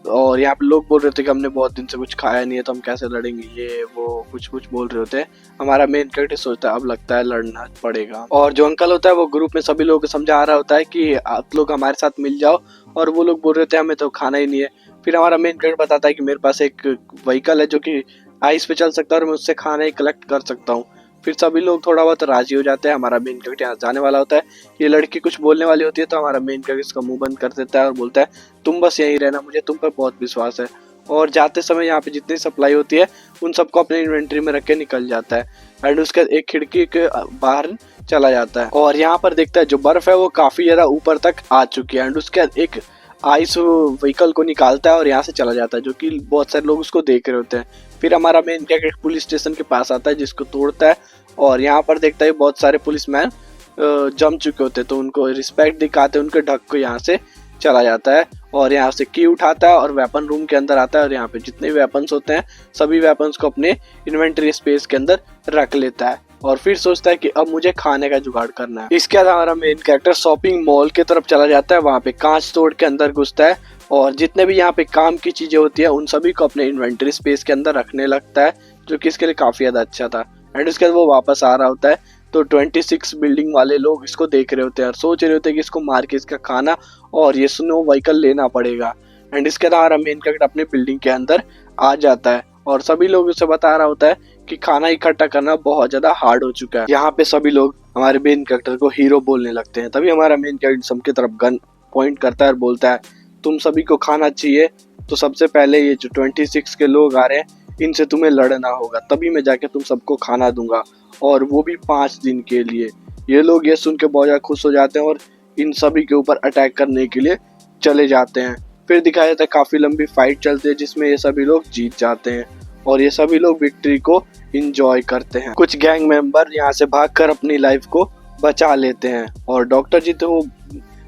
S2: और यहाँ पे लोग बोल रहे थे कि हमने बहुत दिन से कुछ खाया नहीं है तो हम कैसे लड़ेंगे, ये वो कुछ कुछ बोल रहे होते हैं। हमारा मेन कैरेक्टर सोचता है अब लगता है लड़ना पड़ेगा। और जो अंकल होता है वो ग्रुप में सभी लोगों को समझा रहा होता है कि आप लोग हमारे साथ मिल जाओ, और वो लोग बोल रहे थे हमें तो खाना ही नहीं है। फिर हमारा मेन कैरेक्टर बताता है कि मेरे पास एक व्हीकल है जो कि आइस पे चल सकता है और मैं उससे खाना ही कलेक्ट कर सकता हूँ। फिर सभी लोग थोड़ा बहुत राजी हो जाते हैं। हमारा मेन कैरेक्टर यहाँ जाने वाला होता है, ये लड़की कुछ बोलने वाली होती है तो हमारा मेन कैरेक्टर इसका मुंह बंद कर देता है और बोलता है तुम बस यहीं रहना, मुझे तुम पर बहुत विश्वास है। और जाते समय यहाँ पे जितनी सप्लाई होती है उन सबको अपने इन्वेंट्री में रख के निकल जाता है। एंड उसके एक खिड़की के बाहर चला जाता है और यहाँ पर देखता है जो बर्फ है वो काफी ज्यादा ऊपर तक आ चुकी है। एंड उसके बाद एक आइस व्हीकल को निकालता है और यहाँ से चला जाता है, जो कि बहुत सारे लोग उसको देख रहे होते हैं। फिर हमारा मेन कैरेक्टर पुलिस स्टेशन के पास आता है जिसको तोड़ता है, और यहाँ पर देखता है बहुत सारे पुलिसमैन जम चुके होते हैं तो उनको रिस्पेक्ट दिखाते उनके ढक को यहाँ से चला जाता है और यहाँ से की उठाता है और वेपन रूम के अंदर आता है और यहाँ पे जितने वेपन्स होते हैं सभी वेपन्स को अपने इन्वेंटरी स्पेस के अंदर रख लेता है और फिर सोचता है कि अब मुझे खाने का जुगाड़ करना है। इसके बाद हमारा मेन कैरेक्टर शॉपिंग मॉल की तरफ चला जाता है, वहाँ पे कांच तोड़ के अंदर घुसता है और जितने भी यहाँ पे काम की चीजें होती है उन सभी को अपने इन्वेंटरी स्पेस के अंदर रखने लगता है, जो कि इसके लिए काफी ज्यादा अच्छा था। एंड उसके बाद वो वापस आ रहा होता है तो 26 बिल्डिंग वाले लोग इसको देख रहे होते हैं और सोच रहे होते हैं कि इसको मार के इसका खाना और ये स्नो व्हीकल लेना पड़ेगा। एंड इसके बाद हमारा मेन कैरेक्टर अपने बिल्डिंग के अंदर आ जाता है और सभी लोग उसे बता रहा होता है कि खाना इकट्ठा करना बहुत ज्यादा हार्ड हो चुका है। यहाँ पे सभी लोग हमारे मेन कैरेक्टर को हीरो बोलने लगते हैं। तभी हमारा मेन कैरेक्टर सबकी तरफ गन पॉइंट करता है और बोलता है तुम सभी को खाना चाहिए तो सबसे पहले ये जो 26 के लोग आ रहे हैं इनसे तुम्हें लड़ना होगा, तभी मैं जाके तुम सबको खाना दूंगा, और वो भी 5 दिन के लिए। ये लोग ये सुन के बहुत ज्यादा खुश हो जाते हैं और इन सभी के ऊपर अटैक करने के लिए चले जाते हैं। फिर दिखाया जाता है काफी लंबी फाइट चलती है जिसमें ये सभी लोग जीत जाते हैं और ये सभी लोग विक्ट्री को एंजॉय करते हैं। कुछ गैंग मेंबर यहाँ से भागकर अपनी लाइफ को बचा लेते हैं और डॉक्टर जी तो वो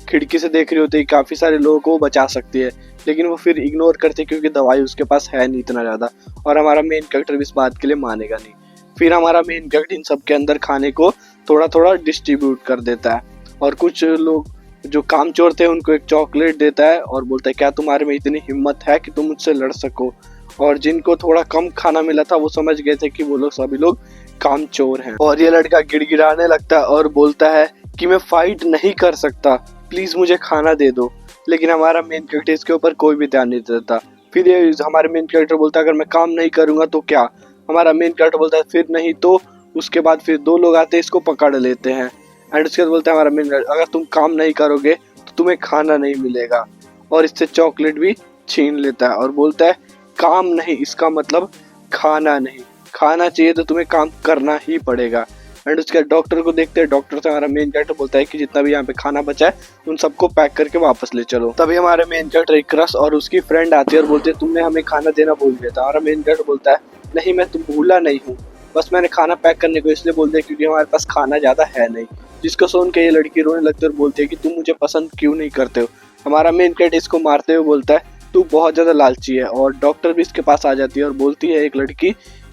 S2: खिड़की से देख रही होती है काफी सारे लोगों को बचा सकती है, लेकिन वो फिर इग्नोर करते क्योंकि दवाई उसके पास है नहीं इतना ज्यादा, और हमारा मेन कैरेक्टर इस बात के लिए मानेगा नहीं। फिर हमारा मेन कैरेक्टर इन सबके अंदर खाने को थोड़ा थोड़ा डिस्ट्रीब्यूट कर देता है और कुछ लोग जो काम चोर थे उनको एक चॉकलेट देता है और बोलता है क्या तुम्हारे में इतनी हिम्मत है कि तुम मुझसे लड़ सको। और जिनको थोड़ा कम खाना मिला था वो समझ गए थे कि वो लोग सभी लोग काम चोर हैं और ये लड़का गिड़गिड़ाने लगता है और बोलता है कि मैं फाइट नहीं कर सकता, प्लीज मुझे खाना दे दो। लेकिन हमारा मेन कैरेक्टर इसके ऊपर कोई भी ध्यान नहीं देता। फिर ये हमारे मेन कैरेक्टर बोलता है अगर मैं काम नहीं करूंगा तो क्या। हमारा मेन कैरेक्टर बोलता है फिर नहीं तो। उसके बाद फिर 2 लोग आते हैं इसको पकड़ लेते हैं। एंड उसके बाद बोलता है हमारा मेन कैरेक्टर अगर तुम काम नहीं करोगे तो तुम्हें खाना नहीं मिलेगा, और इससे चॉकलेट भी छीन लेता है और बोलता है काम नहीं इसका मतलब खाना नहीं, खाना चाहिए तो तुम्हें काम करना ही पड़ेगा। एंड उसके डॉक्टर को देखते हैं, डॉक्टर से हमारा मेन कैरेक्टर बोलता है कि जितना भी यहाँ पे खाना बचा है उन सबको पैक करके वापस ले चलो। तभी हमारे मेन कैरेक्टर एक क्रश और उसकी फ्रेंड आती है और बोलते हैं तुमने हमें खाना देना भूल गया था। हमारा मेन कैरेक्टर बोलता है नहीं मैं तुम भूला नहीं हूँ, बस मैंने खाना पैक करने को इसलिए बोल दिया क्योंकि हमारे पास खाना ज्यादा है नहीं। जिसको सुन के ये लड़की रोने लगती है और बोलती है कि तुम मुझे पसंद क्यों नहीं करते हो। हमारा मेन कैरेक्टर इसको मारते हुए बोलता है तू बहुत ज्यादा लालची है, और डॉक्टर भी इसके पास आ जाती है और बोलती है एक लड़की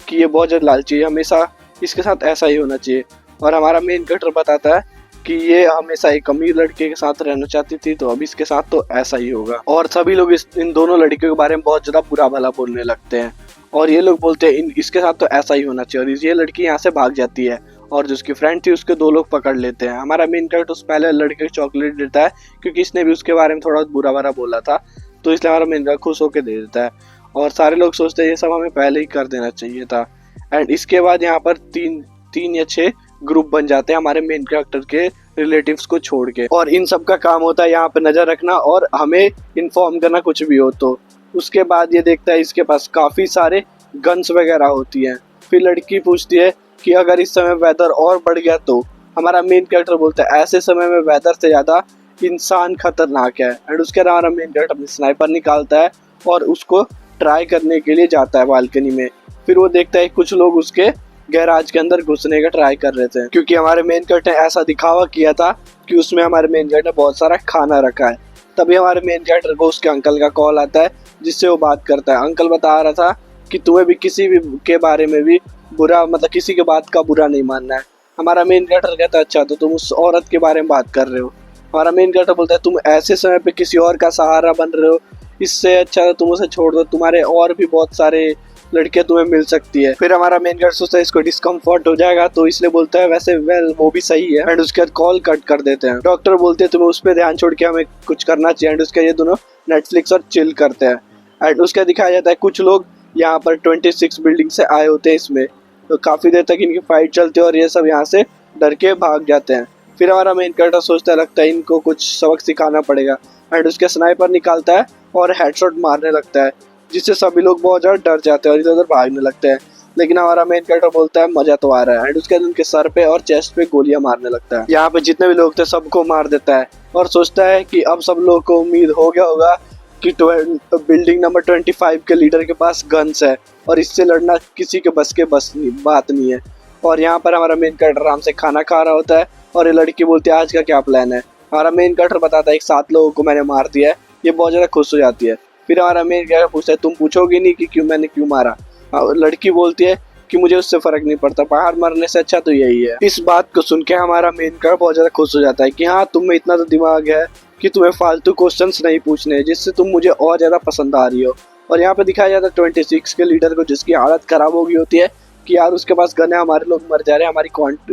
S2: कि ये बहुत ज्यादा लालची है, हमेशा इसके साथ ऐसा ही होना चाहिए। और हमारा मेन कैरेक्टर बताता है कि ये हमेशा एक अमीर लड़के के साथ रहना चाहती थी तो अब इसके साथ तो ऐसा ही होगा। और सभी लोग इन दोनों लड़कियों के बारे में बहुत ज्यादा बुरा भला बोलने लगते हैं और ये लोग बोलते हैं इसके साथ तो ऐसा ही होना चाहिए, और ये लड़की यहाँ से भाग जाती है और जो उसकी फ्रेंड थी उसके 2 लोग पकड़ लेते हैं। हमारा मेन कैरेक्टर उस पहले लड़के को चॉकलेट देता है क्योंकि इसने भी उसके बारे में थोड़ा बुरा भला बोला था, तो इसलिए हमारा मेन कैरेक्टर खुश होकर दे देता है। और सारे लोग सोचते हैं ये सब हमें पहले ही कर देना चाहिए था। एंड इसके बाद यहाँ पर तीन या 6 ग्रुप बन जाते हैं हमारे मेन कैरेक्टर के रिलेटिव्स को छोड़ के, और इन सब का काम होता है यहाँ पे नजर रखना और हमें इन्फॉर्म करना कुछ भी हो तो। उसके बाद ये देखता है इसके पास काफी सारे गन्स वगैरह होती हैं। फिर लड़की पूछती है कि अगर इस समय वेदर और बढ़ गया तो। हमारा मेन कैरेक्टर बोलता है ऐसे समय में वेदर से ज्यादा इंसान खतरनाक है। एंड उसके बाद हमारा मेन कैरेक्टर अपनी स्नाइपर निकालता है और उसको ट्राई करने के लिए जाता है बालकनी में। फिर वो देखता है कुछ लोग उसके गैराज के अंदर घुसने का ट्राई कर रहे थे, क्योंकि हमारे मेन कैरेक्टर ने ऐसा दिखावा किया था कि उसमें हमारे मेन कैरेक्टर ने बहुत सारा खाना रखा है। तभी हमारे मेन कैरेक्टर को उसके अंकल का कॉल आता है, जिससे वो बात करता है। अंकल बता रहा था कि तुम्हें भी किसी भी के बारे में भी बुरा, मतलब किसी के बात का बुरा नहीं मानना है। हमारा मेन कैरेक्टर कहता है अच्छा तो तुम उस औरत के बारे में बात कर रहे हो। हमारा मेन कैरेक्टर बोलता है तुम ऐसे समय पे किसी और का सहारा बन रहे हो, इससे अच्छा तुम उसे छोड़ दो, तुम्हारे और भी बहुत सारे लड़कियां तुम्हें मिल सकती है। फिर हमारा मेन कैरेक्टर सोचता है इसको डिस्कम्फर्ट हो जाएगा, तो इसलिए बोलता है वैसे वेल वो भी सही है। एंड उसके बाद कॉल कट कर देते हैं। डॉक्टर बोलते हैं तुम्हें उस पर ध्यान छोड़ के हमें कुछ करना चाहिए। एंड उसके ये दोनों नेटफ्लिक्स और चिल करते हैं। एंड उसका दिखाया जाता है कुछ लोग यहाँ पर 26 बिल्डिंग से आए होते हैं इसमें, तो काफी देर तक इनकी फाइट चलती है और ये सब यहाँ से डर के भाग जाते हैं। फिर हमारा मेन कैरेक्टर सोचता है लगता है इनको कुछ सबक सिखाना पड़ेगा। एंड उसके स्नाइपर निकालता है और हेडशॉट मारने लगता है, जिससे सभी लोग बहुत ज़्यादा डर जाते हैं और इधर उधर भागने लगते हैं। लेकिन हमारा मेन कैरेक्टर बोलता है मजा तो आ रहा है। एंड उसके बाद उनके सर पे और चेस्ट पे गोलियां मारने लगता है। यहाँ पे जितने भी लोग थे सबको मार देता है और सोचता है कि अब सब लोगों को उम्मीद हो गया होगा कि बिल्डिंग नंबर 25 के लीडर के पास गन्स है और इससे लड़ना किसी के बस के बात नहीं है। और यहाँ पर हमारा मेन कैरेक्टर आराम से खाना खा रहा होता है और ये लड़की बोलती है आज का क्या प्लान है। हमारा मेन कैरेक्टर बताता है 7 लोगों को मैंने मार दिया है। ये बहुत ज़्यादा खुश हो जाती है। फिर हमारा मेन कैरेक्टर पूछता है तुम पूछोगे नहीं कि मैंने क्यों मारा। लड़की बोलती है कि मुझे उससे फर्क नहीं पड़ता, बाहर मरने से अच्छा तो यही है। इस बात को सुन के हमारा मेन कैरेक्टर बहुत ज़्यादा खुश हो जाता है कि हाँ तुम में इतना तो दिमाग है कि तुम्हें फालतू क्वेश्चंस नहीं पूछने, जिससे तुम मुझे और ज़्यादा पसंद आ रही हो। और यहाँ पे दिखाया जाता है 26 के लीडर को, जिसकी हालत खराब हो गई होती है कि यार उसके पास गन है, हमारे लोग मर जा रहे हैं,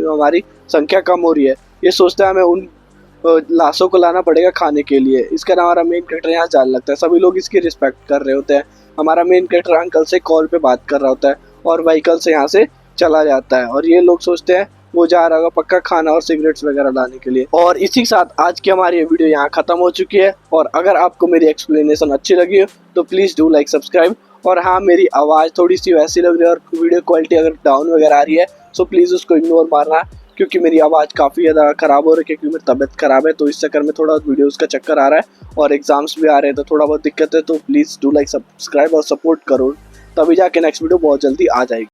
S2: हमारी संख्या कम हो रही है। ये सोचता है हमें उन लाशों को लाना पड़ेगा खाने के लिए। इसका नाम हमारा मेन कैरेक्टर यहाँ जाने लगता है। सभी लोग इसकी रिस्पेक्ट कर रहे होते हैं। हमारा मेन कैरेक्टर अंकल से कॉल पे बात कर रहा होता है और व्हीकल से यहाँ से चला जाता है। और ये लोग सोचते हैं वो जा रहा होगा पक्का खाना और सिगरेट्स वगैरह लाने के लिए। और इसी के साथ आज की हमारी ये वीडियो यहाँ खत्म हो चुकी है। और अगर आपको मेरी एक्सप्लेनेशन अच्छी लगी हो तो प्लीज़ डू लाइक सब्सक्राइब। और हाँ मेरी आवाज़ थोड़ी सी वैसी लग रही है और वीडियो क्वालिटी अगर डाउन वगैरह आ रही है सो प्लीज़ उसको इग्नोर मारना, क्योंकि मेरी आवाज़ काफ़ी ज़्यादा ख़राब हो रही है, क्योंकि मेरी तबीयत ख़राब है। तो इस चक्कर में थोड़ा वीडियोज़ का चक्कर आ रहा है और एग्जाम्स भी आ रहे हैं तो थोड़ा बहुत दिक्कत है। तो प्लीज़ डू लाइक सब्सक्राइब और सपोर्ट करो, तभी जाके नेक्स्ट वीडियो बहुत जल्दी आ जाएगी।